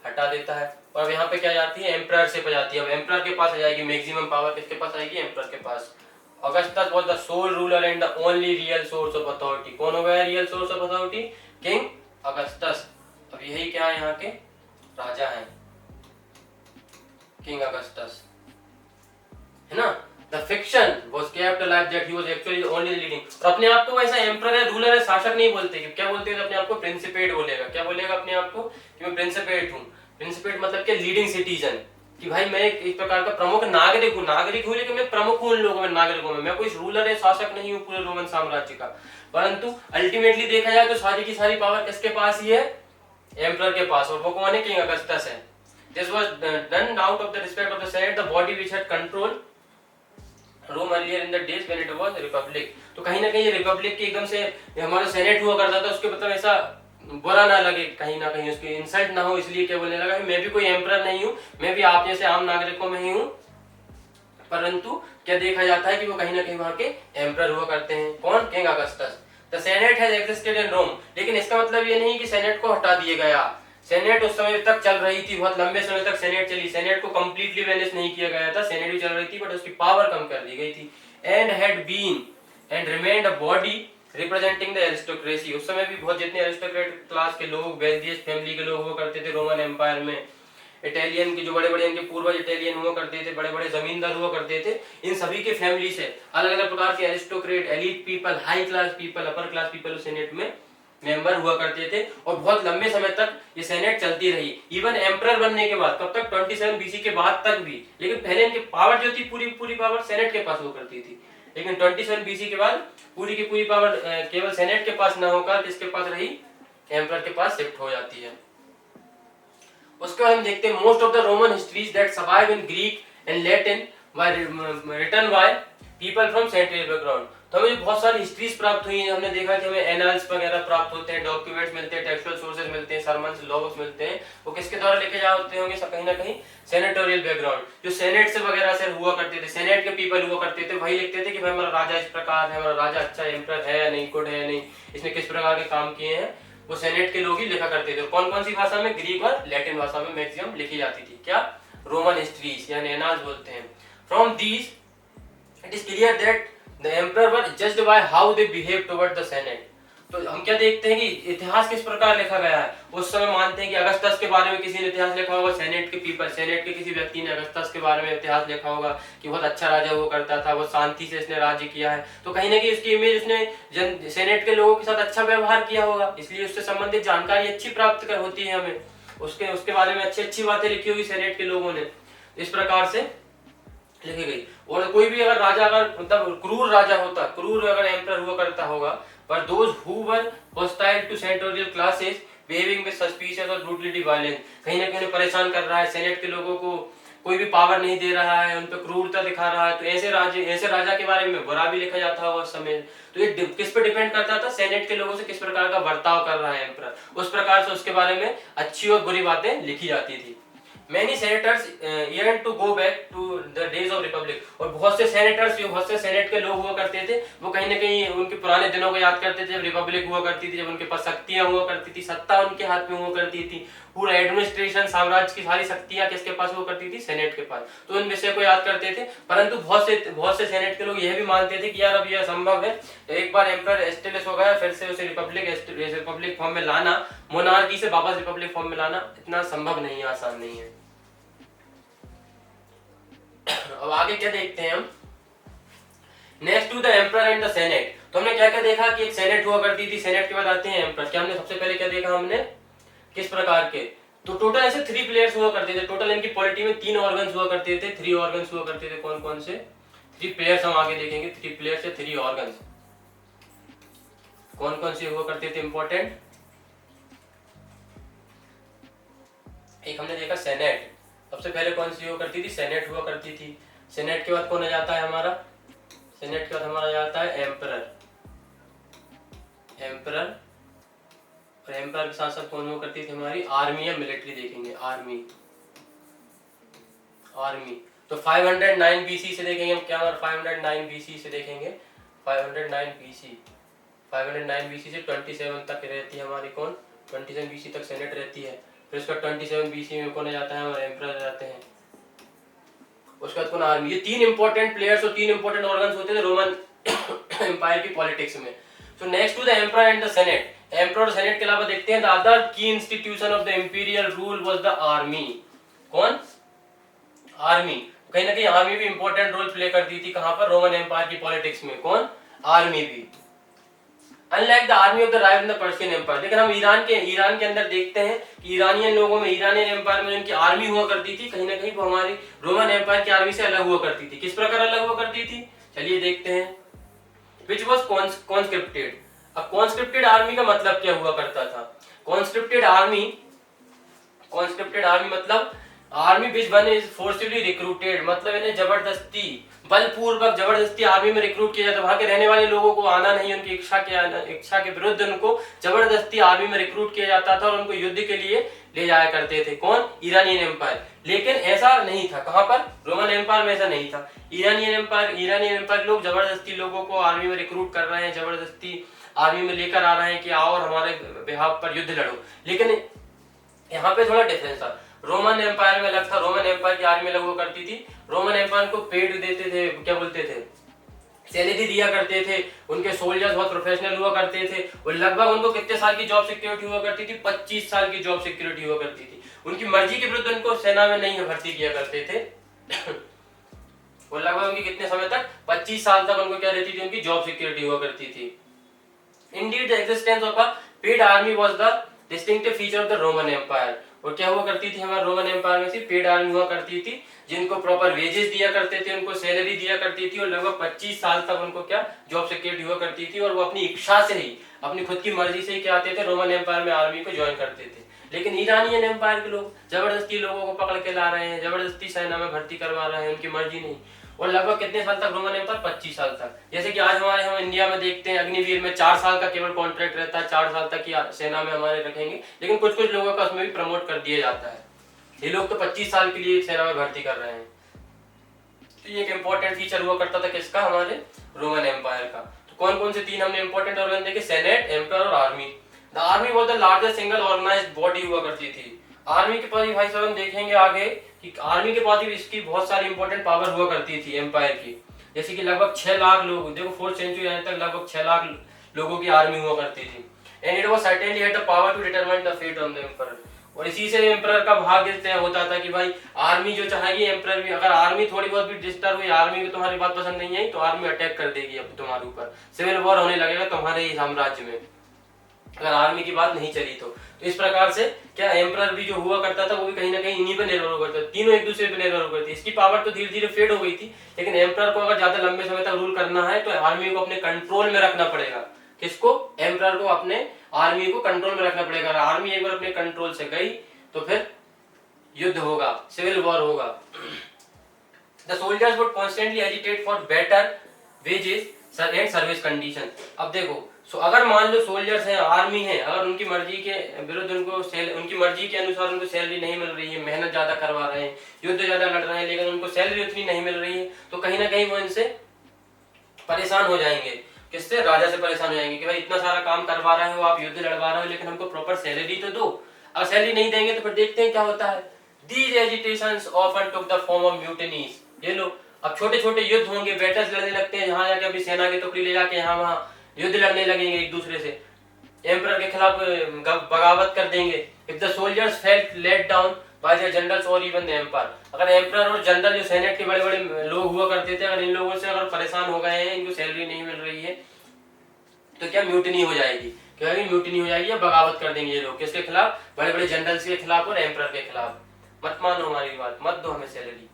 हटा देता है। और अब यहाँ पे क्या जाती है? एम्परर से जाती है। अब एम्परर के पास आ जाएगी मैक्सिमम पावर। किसके पास आएगी? एम्परर के पास। Augustus was the sole ruler and the only real source of authority। कौन हो गया real source of authority? King Augustus. अब यही क्या है? यहाँ के राजा हैं, किंग अगस्टस, है ना। The fiction was kept alive that he was actually the only leading। और अपने आप को वैसा एम्परर है, रूलर है, शासक नहीं बोलते। क्या बोलते हैं? अपने आप को प्रिंसिपेट बोलेगा। क्या बोलेगा अपने आप को? कि मैं प्रिंसिपेट हूँ। प्रिंसिपेट मतलब क्या? लीडिंग सिटीजन, कि भाई मैं एक प्रकार का प्रमुख नागरिक हूँ। नागरिक हूँ लेकिन मैं प्रमुख हूँ उन लोगों में, नागरिकों में। मैं कोई रूलर है, शासक नहीं हूँ पूरे रोमन साम्राज्य का। परंतु अल्टीमेटली देखा जाए तो सारी की सारी पावर किसके पास ही है? एम्परर के पास, और वो कौन है? किंग अगस्टस है। This was done out of the respect of the senate, the body which had control Rome earlier in the days when it was republic. तो कहीं ना कहीं ये रिपब्लिक की एकदम से हमारा सेनेट हुआ करता था, उसके मतलब ऐसा बुरा ना लगे, कहीं ना कहीं उसकी इंसल्ट ना हो, इसलिए क्या बोलने लगा मैं भी कोई एम्परर नहीं हूँ, मैं भी आप जैसे आम नागरिकों में ही हूँ। परंतु क्या देखा जाता है कि वो कहीं ना कहीं वहां के एम्परर हुआ करते हैं। कौन? King Augustus. The senate has existed in Rome, लेकिन इसका मतलब ये नहीं कि सेनेट को हटा दिया गया। सेनेट उस समय तक चल रही थी, बहुत लंबे समय तक सेनेट चली, सेनेट को कंप्लीटली वेनिश नहीं किया गया था, सेनेट भी चल रही थी बट उसकी पावर कम कर दी गई थी। And had been and remained a body representing the aristocracy. उस समय भी बहुत जितने एरिस्टोक्रेट क्लास के लोग, वेल्थिएस्ट फैमिली के लोग हुआ करते थे रोमन एम्पायर में, इटालियन के जो बड़े बड़े इनके पूर्वज इटालियन हुआ करते थे, बड़े बड़े जमींदार हुआ करते थे, इन सभी के फैमिली से अलग अलग प्रकार के aristocrat, elite people, high class people, upper class people senate में मेंबर हुआ करते थे। और बहुत लंबे समय तक ये सेनेट चलती रही, इवन एम्परर बनने के बाद। कब तक? 27 बीसी के बाद तक भी। लेकिन पहले इनकी पावर जो थी पूरी पूरी पावर सेनेट के पास हुआ करती थी, लेकिन 27 बीसी के बाद पूरी की पूरी पावर केवल सेनेट के पास न होकर किसके पास रही? एम्परर के पास शिफ्ट हो जाती है। उसके बाद हम देखते हैं most of the Roman histories that survive in Greek and Latin were written by people from central background. तो हमें बहुत सारी हिस्ट्रीज प्राप्त हुई हैं, हमने देखा कि हमें एनाल्स वगैरह प्राप्त होते हैं, डॉक्यूमेंट्स मिलते हैं, टेक्सचुअल सोर्सेज मिलते हैं, सरमन्स, लॉग्स मिलते हैं। वो किसके द्वारा लिखे जाते होंगे? कहीं ना कहीं सेनेटोरियल बैकग्राउंड, जो सेनेट से वगैरह से हुआ करते थे, सेनेट के पीपल हुआ करते थे, वही लिखते थे कि भाई हमारा राजा इस प्रकार है, हमारा राजा अच्छा एम्परर है या नहीं, गुड है या नहीं, इसने किस प्रकार के काम किए हैं, वो सेनेट के लोग ही लिखा करते थे। कौन कौन सी भाषा में? ग्रीक और लैटिन भाषा में मैक्सिमम लिखी जाती थी। क्या? रोमन हिस्ट्रीज यानी एनाल्स बोलते हैं। From these it is clear that the emperor were judged by how they behave toward the senate. तो हम क्या देखते हैं कि इतिहास किस प्रकार लिखा गया है। उस समय मानते हैं कि अगस्टस के बारे में किसी ने इतिहास लिखा होगा, सेनेट के पीपल, सेनेट के किसी व्यक्ति ने अगस्टस के बारे में इतिहास लिखा होगा कि बहुत अच्छा राजा हुआ करता था, वो शांति से इसने राज्य किया है। तो कहीं ना कहीं उसकी इमेज उसने सेनेट के लोगों के साथ अच्छा व्यवहार किया होगा, इसलिए उससे संबंधित जानकारी अच्छी प्राप्त कर होती है हमें, उसके बारे में अच्छी अच्छी बातें लिखी होगी सेनेट के लोगों ने, इस प्रकार से लिखी गई। और कोई भी अगर राजा, अगर मतलब क्रूर राजा होता, क्रूर अगर एम्परर हुआ करता होगा, पर those who were hostile to senatorial classes behaving with suspicious और ब्रूटलिटी वायलेंस, कहीं ना कहीं परेशान कर रहा है, सेनेट के लोगों को कोई भी पावर नहीं दे रहा है, उन पर क्रूरता दिखा रहा है, तो ऐसे राजा के बारे में बुरा भी लिखा जाता होगा उस समय। तो ये किस पे डिपेंड करता था? सेनेट के लोगों से किस प्रकार का बर्ताव कर रहा है एम्परर, उस प्रकार से उसके बारे में अच्छी और बुरी बातें लिखी जाती थी। Many senators yearn to go back to the days of republic, और बहुत से सेनेटर्स, जो बहुत से सेनेट के लोग हुआ करते थे, वो कहीं ना कहीं उनके पुराने दिनों को याद करते थे, जब रिपब्लिक हुआ करती थी, जब उनके पास शक्तियां हुआ करती थी, सत्ता उनके हाथ में हुआ करती थी, पूरा एडमिनिस्ट्रेशन, साम्राज्य की सारी शक्तियां किसके पास हुआ करती थी? सेनेट के पास। तो इन विषय को याद करते थे। परंतु बहुत से सेनेट के लोग यह भी मानते थे कि यार अब यह संभव है, एक बार एम्परर एस्टेब्लिश हो गया, फिर से उसे रिपब्लिक फॉर्म में लाना, मोनार्की से वापस रिपब्लिक फॉर्म में लाना इतना संभव नहीं है, आसान नहीं है। अब आगे क्या देखते हैं हम? Next to the emperor and the senate. तो हमने क्या क्या देखा कि एक सेनेट हुआ करती थी, सेनेट के बाद आते हैं एम्परर। क्या हमने सबसे पहले क्या देखा? हमने किस प्रकार के, तो टोटल ऐसे 3 प्लेयर्स हुआ करते थे। टोटल इनकी पॉलिटी में 3 ऑर्गन्स हुआ करते थे, 3 ऑर्गन्स हुआ करते थे। कौन कौन से? 3 प्लेयर्स हम आगे देखेंगे। 3 प्लेयर्स से 3 ऑर्गन्स कौन कौन से हुआ करते थे इंपॉर्टेंट? एक हमने देखा सेनेट, सबसे पहले कौन सी हुआ करती थी? सेनेट हुआ करती थी। सेनेट के बाद कौन आ जाता है हमारा? सेनेट के बाद हमारा जाता है एम्परर। एम्परर और एम्परर के साथ साथ कौन हुआ करती थी हमारी? आर्मी या मिलिट्री देखेंगे। आर्मी तो 509 बीसी से देखेंगे हम क्या, 509 बीसी से देखेंगे। 509 बीसी से 27 तक रहती है हमारी कौन? 27 बीसी तक सेनेट रहती है। फिर उसका 27 बीसी में कौन आ जाता है? हमारे एम्परर जाते हैं। उसके बाद कौन? आर्मी। ये 3 इंपॉर्टेंट प्लेयर्स और 3 इंपॉर्टेंट ऑर्गन्स होते थे रोमन एम्पायर की पॉलिटिक्स में। So next to the emperor and the senate, emperor और सेनेट के अलावा देखते हैं the other key institution of the imperial rule was the army. कौन? आर्मी। कहीं ना कहीं आर्मी भी इंपॉर्टेंट रोल प्ले करती थी। कहां पर? रोमन एम्पायर की पॉलिटिक्स में। कौन? आर्मी भी। Unlike the army of the rival in the Persian empire. लेकिन हम ईरान के अंदर देखते हैं कि ईरानियन लोगों में, ईरानियन एम्पायर में उनकी आर्मी हुआ करती थी, कहीं ना कहीं वो हमारी रोमन एम्पायर की आर्मी से अलग हुआ करती थी। किस प्रकार अलग हुआ करती थी? चलिए देखते हैं। विच वॉज कॉन्स्क्रिप्टेड, अब कॉन्स्क्रिप्टेड आर्मी का मतलब क्या हुआ करता था? कॉन्स्क्रिप्टेड आर्मी मतलब army which one is forcibly recruited, मतलब इन्हें जबरदस्ती बलपूर्वक जबरदस्ती आर्मी में रिक्रूट किया जाता। वहां के रहने वाले लोगों को आना नहीं, उनकी इच्छा के विरुद्ध उनको जबरदस्ती आर्मी में रिक्रूट किया जाता था और उनको युद्ध के लिए ले जाया करते थे। कौन? Iranian empire. लेकिन ऐसा नहीं था, कहां पर? रोमन एम्पायर में ऐसा नहीं था। ईरानियन एम्पायर लोग जबरदस्ती लोगों को आर्मी में रिक्रूट कर रहे हैं, जबरदस्ती आर्मी में लेकर आ रहे हैं कि आओ और हमारे बिहाफ पर युद्ध लड़ो। लेकिन यहाँ पे थोड़ा डिफरेंस था। रोमन एम्पायर में अलग था। रोमन एम्पायर की आर्मी अलग हुआ करती थी। रोमन एम्पायर को पेड देते थे, क्या बोलते थे, सैलरी दिया करते थे। उनके सोल्जर्स बहुत प्रोफेशनल हुआ करते थे और लगभग उनको कितने साल की जॉब सिक्योरिटी हुआ करती थी? 25 साल की जॉब सिक्योरिटी हुआ करती थी। उनकी मर्जी के विरुद्ध उनको सेना में नहीं भर्ती किया करते थे। और लगभग उनकी कितने समय तक? 25 साल तक उनको क्या रहती थी? उनकी जॉब सिक्योरिटी हुआ करती थी। Indeed, the existence of a paid army was the distinctive feature of the Roman Empire। और क्या हुआ करती थी हमारे रोमन एम्पायर में? सिर्फ पेड आर्मी हुआ करती थी, जिनको प्रॉपर वेजेस दिया करते थे, उनको सैलरी दिया करती थी और लगभग 25 साल तक उनको क्या जॉब सिक्योरिटी हुआ करती थी। और वो अपनी इच्छा से ही, अपनी खुद की मर्जी से ही क्या आते थे? रोमन एम्पायर में आर्मी को ज्वाइन करते थे। लेकिन ईरानियन एम्पायर के लोग जबरदस्ती लोगों को पकड़ के ला रहे हैं, जबरदस्ती सेना में भर्ती करवा रहे हैं, उनकी मर्जी नहीं। और लगभग कितने साल तक रोमन एम्पायर? 25 साल तक। जैसे कि आज हमारे हम इंडिया में देखते हैं अग्निवीर में 4 साल का केवल कॉन्ट्रैक्ट रहता है, 4 साल तक की सेना में हमारे रखेंगे। लेकिन कुछ कुछ लोगों का उसमें भी प्रमोट कर दिया जाता है। ये लोग तो 25 साल के लिए सेना में भर्ती कर रहे हैं। तो ये एक इंपॉर्टेंट फीचर हुआ करता था किसका? हमारे रोमन एम्पायर का। तो कौन कौन से 3 हमने इंपॉर्टेंट ऑर्गन देखे? सेनेट, एम्पायर और army. The army was the largest single organised body हुआ करती थी। आर्मी के पास भाई साहब हम देखेंगे आगे कि आर्मी के पास भी इसकी बहुत सारी इंपॉर्टेंट पावर हुआ करती थी एम्पायर की। जैसे कि लगभग 6 लाख लोग, देखो 4th सेंचुरी आने तक लगभग 6 लाख लोगों की आर्मी हुआ करती थी। And it was certainly had the power to determine the fate of the emperor. और इसी से एम्परर का भाग्य तय होता था कि भाई आर्मी जो चाहेगी एम्परर भी, अगर आर्मी थोड़ी बहुत भी डिस्टर्ब हुई, आर्मी को तुम्हारी बात पसंद नहीं आई तो आर्मी अटैक कर देगी अब तुम्हारे ऊपर, सिविल वॉर होने लगेगा तुम्हारे ही साम्राज्य में, अगर आर्मी की बात नहीं चली तो। इस प्रकार से क्या एम्परर भी जो हुआ करता था वो भी कहीं ना कहीं इन्हीं पर निर्भर हुआ करता था। तीनों एक दूसरे पर निर्भर हुआ करती। इसकी पावर तो धीरे धीरे फेड हो गई थी, लेकिन एम्परर को अगर ज्यादा लंबे समय तक रूल करना है तो आर्मी को अपने कंट्रोल में रखना पड़ेगा। किसको? एम्परर को अपने आर्मी को कंट्रोल में रखना पड़ेगा। आर्मी एक बार अपने कंट्रोल से गई तो फिर युद्ध होगा, सिविल वॉर होगा। The soldiers would constantly agitate for better wages and service condition. अब देखो, अगर मान लो सोल्जर्स हैं, आर्मी है, अगर उनकी मर्जी के विरुद्ध उनकी मर्जी के अनुसार उनको सैलरी नहीं मिल रही है, मेहनत ज्यादा करवा रहे हैं, युद्ध ज्यादा लड़ रहे हैं, लेकिन उनको सैलरी उतनी नहीं मिल रही है, तो कहीं ना कहीं वो इनसे परेशान हो जाएंगे। किससे? राजा से परेशान हो जाएंगे कि भाई इतना सारा काम करवा रहे हो, आप युद्ध लड़वा रहे हो, लेकिन हमको प्रॉपर सैलरी तो दो। अगर सैलरी नहीं देंगे तो फिर देखते हैं क्या होता है। These agitations often took the form of mutinies। ये लो, अब छोटे छोटे युद्ध होंगे, बैटल्स लड़ने लगते हैं, जहां जाके अपनी सेना की टुकड़ी ले जाके यहाँ वहां युद्ध लड़ने लगेंगे एक दूसरे से, एम्परर के खिलाफ बगावत कर देंगे। If the soldiers felt let down by their generals और इवन द एम्पायर, अगर एम्परर और जनरल जो सेनेट के बड़े बड़े लोग हुआ करते थे, अगर इन लोगों से अगर परेशान हो गए हैं, इनको सैलरी नहीं मिल रही है, तो क्या म्यूटिनी हो जाएगी? क्या होगी? म्यूटिनी हो जाएगी या बगावत कर देंगे ये लोग। किसके खिलाफ? बड़े बड़े जनरल्स के खिलाफ और एम्परर के खिलाफ। मत मानो हमारी बात, मत दो हमें salary.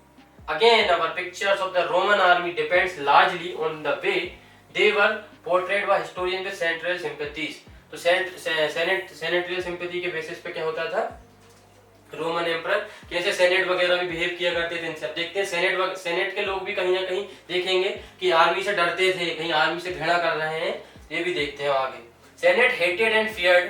Again, our pictures of the Roman army depends largely on the way they were portrayed by historians with central sympathies। तो सेनेट्रियल सिंपैथी के बेसिस पे क्या होता था? रोमन एम्परर कैसे सेनेट वगैरह में बिहेव किया करते थे। इनसे देखते हैं सेनेट के लोग भी कहीं ना कहीं देखेंगे कि आर्मी से डरते थे, कहीं आर्मी से घृणा कर रहे हैं, ये भी देखते हैं आगे। Senate hated and feared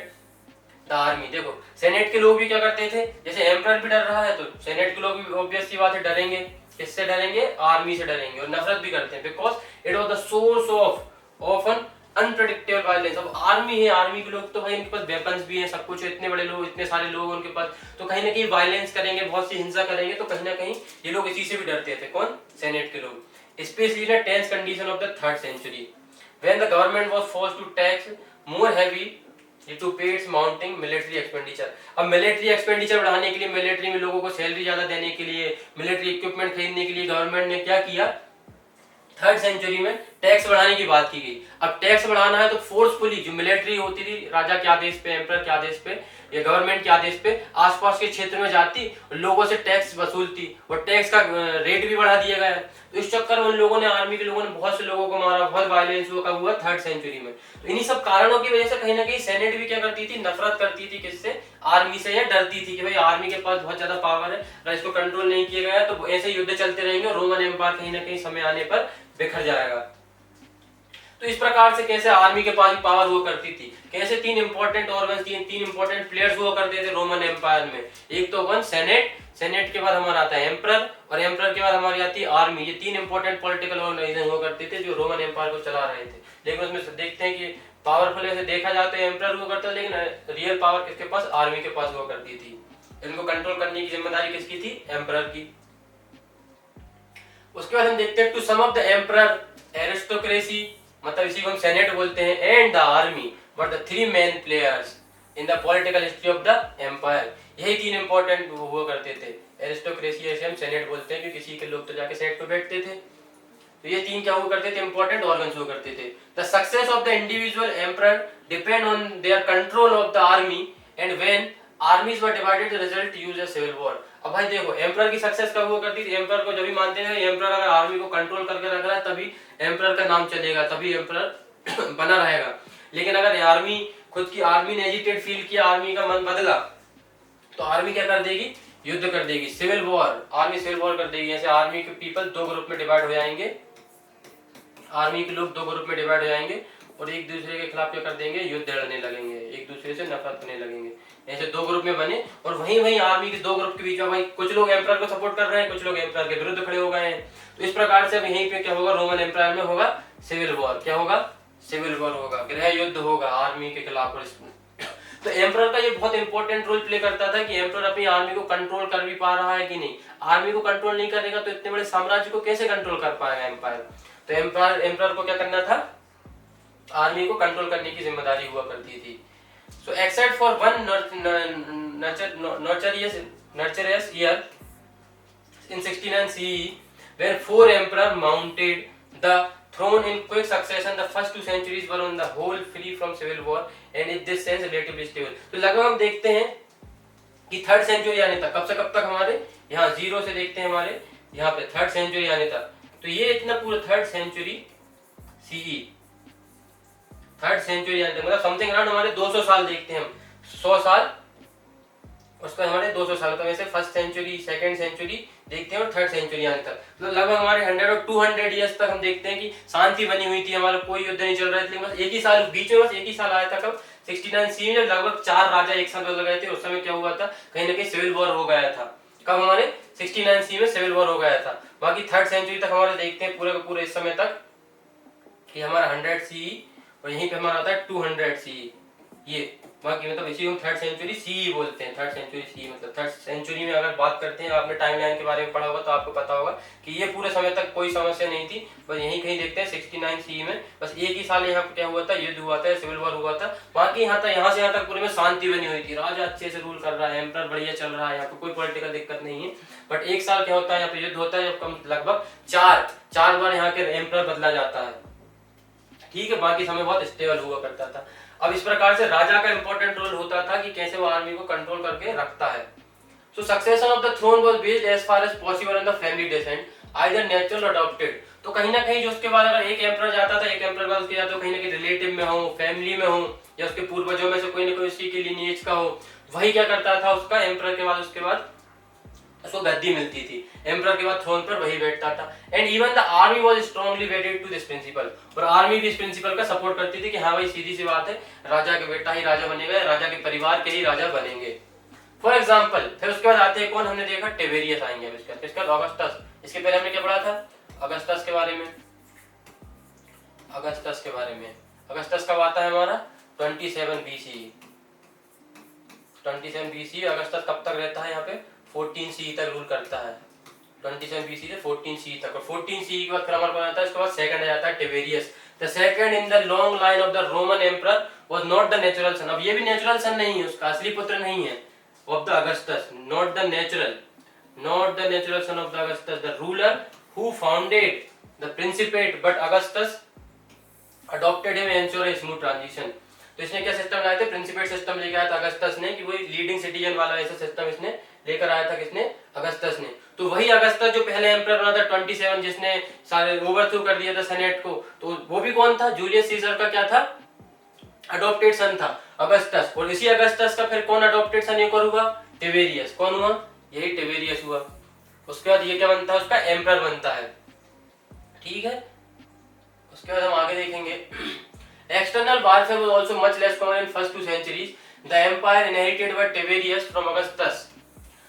the army. देखो सेनेट के लोग भी क्या करते थे, जैसे एम्परर भी डर रहा है तो सेनेट के लोग भी ऑब्वियस सी बात है डरेंगे। किससे डरेंगे? आर्मी से डरेंगे, और नफरत भी करते हैं, because it was the source of an unpredictable violence. अब आर्मी है, आर्मी के लोग तो भाई उनके पास वेपन्स भी है, सब कुछ है, इतने बड़े लोग, इतने सारे लोग उनके पास, तो कहीं ना कहीं वायलेंस करेंगे, बहुत सी हिंसा करेंगे, तो कहीं ना कहीं ये लोग इसी से भी डरते थे। कौन? सेनेट के लोग। Specially in tense condition of the 3rd century when the government was forced to tax more heavy to pay its mounting military expenditure. अब मिलिट्री एक्सपेंडिचर बढ़ाने के लिए, मिलिट्री में लोगों को सैलरी ज्यादा देने के लिए, मिलिट्री इक्विपमेंट खरीदने के लिए गवर्नमेंट ने क्या किया? 3rd सेंचुरी में टैक्स बढ़ाने की बात की गई। अब टैक्स बढ़ाना है तो फोर्सफुली जो मिलिट्री होती थी राजा के आदेश पे, एम्परर के आदेश पे या गवर्नमेंट के आदेश पे आसपास के क्षेत्र में जाती, लोगों से टैक्स वसूलती और टैक्स का रेट भी बढ़ा दिया गया। तो इस चक्कर में उन लोगों ने, आर्मी के लोगों ने बहुत से लोगों को मारा, बहुत वायलेंस हुआ। कब हुआ? 3rd सेंचुरी में। तो इन्हीं सब कारणों की वजह से कहीं ना कहीं सेनेट भी क्या करती थी? नफरत करती थी किससे? आर्मी से, या डरती थी कि भाई आर्मी के पास बहुत ज्यादा पावर है, अगर इसको कंट्रोल नहीं किया गया तो ऐसे युद्ध चलते रहेंगे, रोमन एम्पायर कहीं ना कहीं समय आने पर बिखर जाएगा। तो इस प्रकार से कैसे आर्मी के पास पावर हुआ करती थी, कैसे 3 इंपॉर्टेंट ऑर्गन्स, तीन इंपॉर्टेंट प्लेयर्स हुआ करते थे रोमन एम्पायर में। एक तो वन सेनेट, सेनेट के बाद हमारा आता है एम्परर, और एम्परर के बाद हमारी आती है आर्मी। ये 3 इंपॉर्टेंट पॉलिटिकल ऑर्गेनाइजेशन हुआ करते थे जो रोमन एम्पायर को चला रहे थे। लेकिन उसमें देखते हैं कि पावरफुल ऐसे देखा जाता है एम्परर हुआ करता है, लेकिन रियल पावर किसके पास? आर्मी के पास हुआ करती थी। इनको कंट्रोल करने की जिम्मेदारी किसकी थी? एम्परर की। उसके बाद हम देखते हैं to sum of the emperor aristocracy, मतलब इसी को हम सेनेट बोलते हैं, and the army were the 3 main players in the political history of the empire. यही 3 इंपॉर्टेंट हुआ करते थे। एरिस्टोक्रेसी ऐसे हम सेनेट बोलते हैं क्योंकि किसी के लोग तो जाके सेनेट पे बैठते थे। तो ये 3 क्या हुआ करते थे? इंपॉर्टेंट ऑर्गन्स हुआ करते थे। The success of the individual emperor depend on their control of the army, and when armies were divided the result use a civil war. अब भाई देखो, एम्परर की सक्सेस कब हुआ करती थी? एम्परर को जब भी मानते हैं एम्परर अगर आर्मी को कंट्रोल करके रख रहा है तभी एम्परर का नाम चलेगा, तभी एम्परर बना रहेगा। लेकिन अगर आर्मी, खुद की आर्मी ने एजिटेट फील किया, आर्मी का मन बदला, तो आर्मी क्या कर देगी? युद्ध कर देगी, civil war. Army civil war कर देगी। ऐसे आर्मी के पीपल 2 ग्रुप में डिवाइड हो जाएंगे, आर्मी के लोग 2 ग्रुप में डिवाइड हो जाएंगे और एक दूसरे के खिलाफ क्या कर देंगे? युद्ध लड़ने लगेंगे, एक दूसरे से नफरत करने लगेंगे। ऐसे 2 ग्रुप में बने और वहीं आर्मी के 2 ग्रुप के बीच में भाई कुछ लोग एम्परर को सपोर्ट कर रहे हैं, कुछ लोग एम्परर के विरुद्ध खड़े हो गए हैं। तो इस प्रकार से अब यहीं पे क्या होगा? रोमन एम्पायर में होगा सिविल वॉर। क्या होगा? सिविल वॉर होगा, गृह युद्ध होगा आर्मी के खिलाफ। और इसमें तो एम्परर का ये बहुत इंपॉर्टेंट रोल प्ले करता था कि एम्परर अपनी आर्मी को कंट्रोल कर भी पा रहा है कि नहीं। आर्मी को कंट्रोल नहीं करेगा तो इतने बड़े साम्राज्य को कैसे कंट्रोल कर पाएगा एम्पायर। तो एम्परर को क्या करना था? आर्मी को कंट्रोल करने की जिम्मेदारी हुआ करती थी। So except for one nurturous year in 69 CE, when 4 emperors mounted the throne in quick succession, the first 2 centuries were on the whole free from civil war and in this sense relatively stable. तो लगभग हम देखते हैं कि 3rd century आने तक, कब से कब तक हमारे यहाँ 0 से देखते हैं हमारे यहाँ पे 3rd सेंचुरी आने तक, तो ये इतना पूरा 3rd century CE, 3rd century आने तक, मतलब समथिंग अराउंड हमारे 200 साल देखते हैं हम, 100 साल उसका हमारे 200 साल। तो वैसे 1st सेंचुरी, 2nd सेंचुरी देखते हैं और 3rd सेंचुरी आने तक, मतलब लगभग हमारे 100 और 200 ईयर्स तक हम देखते हैं कि शांति बनी हुई थी, हमारा कोई युद्ध नहीं चल रहा था। बस एक ही साल बीच में, बस एक ही साल आया था कब? 69 CE में, जब लगभग 4 राजा एक साथ बदल गए थे। उस समय क्या हुआ था? कहीं ना कहीं सिविल वॉर हो गया था। कब? हमारे 69 CE में सिविल वॉर हो गया था। बाकी 3rd सेंचुरी तक हमारे देखते हैं पूरे का पूरे इस समय तक कि हमारा 100 CE और यहीं पे हमारा आता है 200 CE। ये बाकी मतलब इसी को 3rd सेंचुरी CE बोलते हैं। 3rd सेंचुरी CE मतलब 3rd सेंचुरी में अगर बात करते हैं, आपने टाइमलाइन के बारे में पढ़ा होगा तो आपको पता होगा कि ये पूरे समय तक कोई समस्या नहीं थी। बस यहीं कहीं देखते हैं 69 CE में बस एक ही साल यहाँ पे क्या हुआ था? युद्ध हुआ था, सिविल वॉर हुआ था। बाकी यहाँ से यहाँ तक पूरे में शांति बनी हुई थी, राजा अच्छे से रूल कर रहा है, एम्परर बढ़िया चल रहा है, यहाँ पे कोई पॉलिटिकल दिक्कत नहीं है। बट एक साल क्या होता है? यहाँ पे युद्ध होता है, जब लगभग 4 बार यहाँ के एम्परर बदला जाता है। ठीक है, बाकी समय बहुत स्टेबल हुआ करता था। अब इस प्रकार से राजा का इंपॉर्टेंट रोल होता था कि कैसे वो आर्मी को कंट्रोल करके रखता है। So succession of the throne was based as far as possible on the family descent, either natural or adopted. तो कहीं ना कहीं जो उसके बाद अगर एक एम्परर जाता था, एक एम्परर बाद उसके जाता तो कहीं ना कहीं रिलेटिव में हो, फैमिली में हो, या उसके पूर्वजों में से कोई ना कोई उसी के लिनिएज का हो, वही क्या करता था? उसका एम्परर के बाद उसके बाद उसको गद्दी मिलती थी, एम्परर के बाद थ्रोन पर वही बैठता था। And even the army was strongly wedded to this principle, और आर्मी भी इस प्रिंसिपल का सपोर्ट करती थी कि हाँ भाई सीधी सी बात है, राजा के बेटा ही राजा बनेगा, राजा के परिवार के ही राजा बनेंगे। फॉर एग्जाम्पल फिर उसके बाद आते हैं कौन? हमने देखा टिबेरियस आएंगे, इसके बाद ऑगस्टस। इसके पहले हमने क्या पढ़ा था? अगस्टस के बारे में। अगस्टस के बारे में, अगस्टस कब आता है हमारा? 27 BCE। 27 BCE अगस्टस कब तक रहता है यहाँ पे? 14 CE तक रूल करता है। 27 BCE से 14 CE तक, और 14 CE के बाद फिर हमारे पास आता है, इसके बाद सेकंड आ जाता है Tiberius. The second in the long line of the Roman emperor was not the natural son. अब ये भी नेचुरल सन नहीं है, उसका असली पुत्र नहीं है of the Augustus, not the natural son of the Augustus, the ruler who founded the principate, but Augustus adopted him ensure a smooth transition. तो इसने क्या सिस्टम लाया था, प्रिंसिपेट सिस्टम लेकर आया था अगस्टस ने, कि वही लीडिंग सिटीजन वाला ऐसा सिस्टम इसने लेकर आया था, किसने, अगस्टस ने। तो वही अगस्टस जो पहले एम्परर बना था 27, जिसने सारे ओवरथ्रो कर दिया था सेनेट को, तो वो भी कौन था, जूलियस सीजर का क्या था, अडॉप्टेड सन था अगस्टस। और इसी अगस्टस का फिर कौन अडॉप्टेड सन एक और हुआ, टिबेरियस। कौन हुआ, यही टिबेरियस हुआ। उसके बाद ये क्या बनता है, उसका एम्परर बनता है, ठीक है। उसके बाद हम आगे देखेंगे, external warfare was also much less common in first 2 centuries, the empire inherited by Tiberius from Augustus.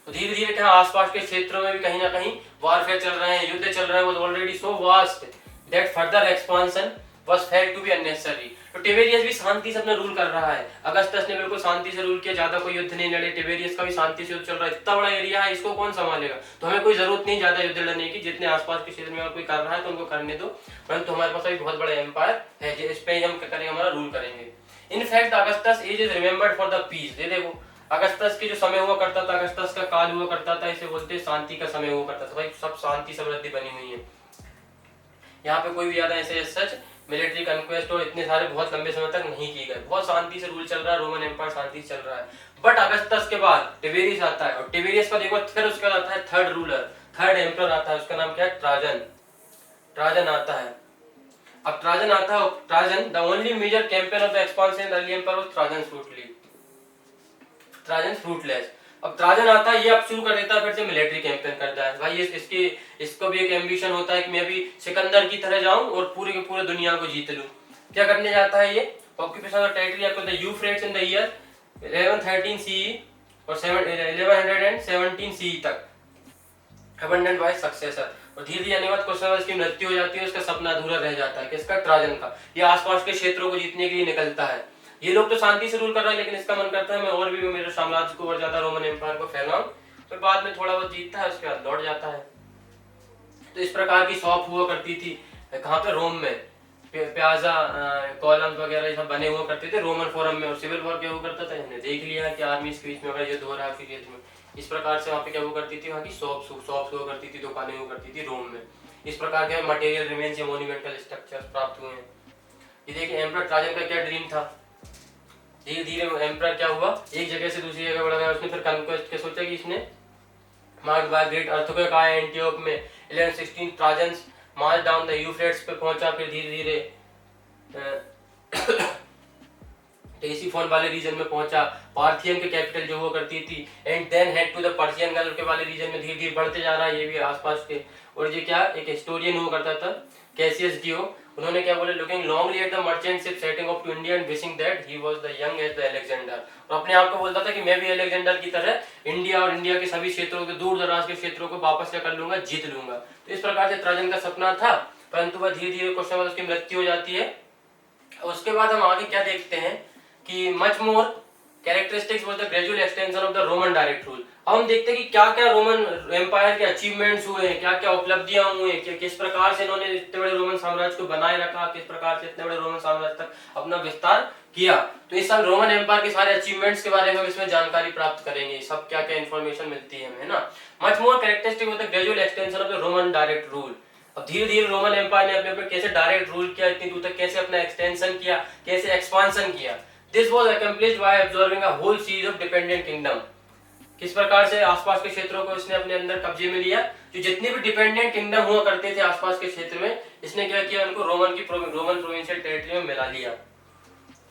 तो धीरे धीरे क्या आसपास के क्षेत्रों में भी कहीं ना कहीं वारफेयर चल रहे हैं, युद्ध चल रहे हैं, was already so vast that further expansion was felt to be unnecessary. तो टिबेरियस भी शांति से अपना रूल कर रहा है, अगस्टस ने बिल्कुल शांति से रूल किया, ज्यादा कोई युद्ध नहीं लड़े, टिबेरियस का भी शांति से युद्ध चल रहा है, इतना बड़ा एरिया है, इसको कौन संभालेगा, तो हमें कोई जरूरत नहीं ज्यादा युद्ध लड़ने की, जितने आसपास के क्षेत्र में और कोई कर रहा है तो उनको करने दो, परंतु हमारे पास अभी बहुत बड़ा एम्पायर है, इस पे हम क्या करेंगे, हमारा रूल करेंगे। In fact Augustus age is remembered for the peace. ये देखो अगस्टस की जो समय हुआ करता था, अगस्टस का काल हुआ करता था, इसे बोलते हैं शांति का समय हुआ करता था, भाई सब शांति समृद्धि बनी हुई है, यहाँ पे कोई भी ज्यादा ऐसे सच मिलिट्री कन्क्वेस्ट और इतने सारे बहुत लंबे समय तक नहीं किए गए, बहुत शांति से रूल चल रहा है, रोमन एम्पायर शांति से चल रहा है। बट अगस्टस के बाद टिबेरियस आता है, और टिबेरियस का देखो फिर उसके बाद आता है थर्ड रूलर, थर्ड एम्परर आता है, उसका नाम क्या है, ट्राजन। ट्राजन आता है। अब ट्राजन आता है, Trajan the only major campaign of the expansion in early empire was Trajan fruitless. अब ट्राजन आता है, ये अब शुरू कर देता है फिर से मिलिट्री कैंपेन करता है, भाई इसकी इसको भी एक एम्बिशन होता है कि मैं भी सिकंदर की तरह जाऊं और पूरी की पूरी दुनिया को जीत लूं। क्या करने जाता है ये, ऑक्यूपेशन ऑफ टेरिटरी आपको the Euphrates in the year 1113 CE और 1117 सीई तक, अबंडेंट बाय सक्सेसर। और धीरे धीरे आने के बाद कुछ समय उसकी मृत्यु हो जाती है, उसका सपना अधूरा रह जाता है, किसका, ट्राजन का। ये आसपास के क्षेत्रों को जीतने के लिए निकलता है, ये लोग तो शांति से रूल कर रहे हैं, लेकिन इसका मन करता है मैं और भी मेरे साम्राज्य को और ज्यादा रोमन एम्पायर को फैलाऊं, फिर बाद में थोड़ा बहुत जीतता है, उसके बाद लौट जाता है। तो इस प्रकार की शॉप हुआ करती थी, कहाँ पे, रोम में, प्याजा कॉलम्स वगैरह ये सब बने हुआ करते थे रोमन फोरम में। और सिविल वॉर क्या हुआ करता था, हमने देख लिया कि आर्मी के बीच में अगर युद्ध हो रहा है फिर युद्ध में, इस प्रकार से वहाँ पे क्या हुआ करती थी, वहाँ की शॉप्स हुआ करती थी, दुकानें हुआ करती थी रोम में। इस प्रकार के मटेरियल रिमेन्स या मोन्यूमेंटल स्ट्रक्चर्स प्राप्त हुए हैं। ये देखिए एम्परर ट्राजन का क्या ड्रीम था, धीरे धीरे एम्परर क्या हुआ, एक जगह से दूसरी जगह बढ़ गया, उसने फिर कन्क्वेस्ट के सोचा कि इसने मार्क्ड बाय ग्रेट अर्थक्वेक आया एंटियोक में 1116, Trajan march down the Euphrates पे पहुंचा, फिर धीरे धीरे टेसीफोन वाले रीजन में पहुंचा, पार्थियन के कैपिटल जो हुआ करती थी, and then head to the Persian Gulf के वाले रीजन में धीरे धीरे बढ़ते जा रहा है, ये भी आसपास के। और ये क्या, एक हिस्टोरियन हुआ करता था कैसियस डियो, उन्होंने क्या बोले, looking longingly at the merchant ship setting off to India and wishing that he was the young as the Alexander. और अपने आप को बोलता था कि मैं भी अलेक्जेंडर की तरह इंडिया और इंडिया के सभी क्षेत्रों के दूर दराज के क्षेत्रों को वापस क्या कर लूंगा, जीत लूंगा। तो इस प्रकार से ट्राजन का सपना था, परंतु वह धीरे धीरे कुछ समय उसकी मृत्यु हो जाती है। उसके बाद हम आगे क्या देखते हैं कि much more characteristics was the gradual extension of the Roman direct rule. अब हम देखते हैं कि क्या क्या रोमन एम्पायर के अचीवमेंट्स हुए हैं, क्या क्या उपलब्धियां हुई हैं, किस प्रकार से इन्होंने इतने बड़े रोमन साम्राज्य को बनाए रखा, किस प्रकार से इतने बड़े रोमन साम्राज्य तक अपना विस्तार किया। तो इस साल रोमन एम्पायर के सारे अचीवमेंट्स के बारे में इसमें जानकारी प्राप्त करेंगे, सब क्या क्या इन्फॉर्मेशन मिलती है हमें, है ना। Much more characteristic was the gradual extension of the Roman direct rule. अब धीरे धीरे रोमन एम्पायर ने अपने कैसे डायरेक्ट रूल किया, इतनी दूर तक कैसे अपना एक्सटेंशन किया, कैसे एक्सपांशन किया। This was accomplished by absorbing a whole series of dependent kingdom. किस प्रकार से आसपास के क्षेत्रों को इसने अपने अंदर कब्जे में लिया, जो जितने भी डिपेंडेंट किंगडम हुआ करते थे आसपास के क्षेत्र में, इसने क्या किया, उनको रोमन प्रोविंशियल टेरिटरी में मिला लिया।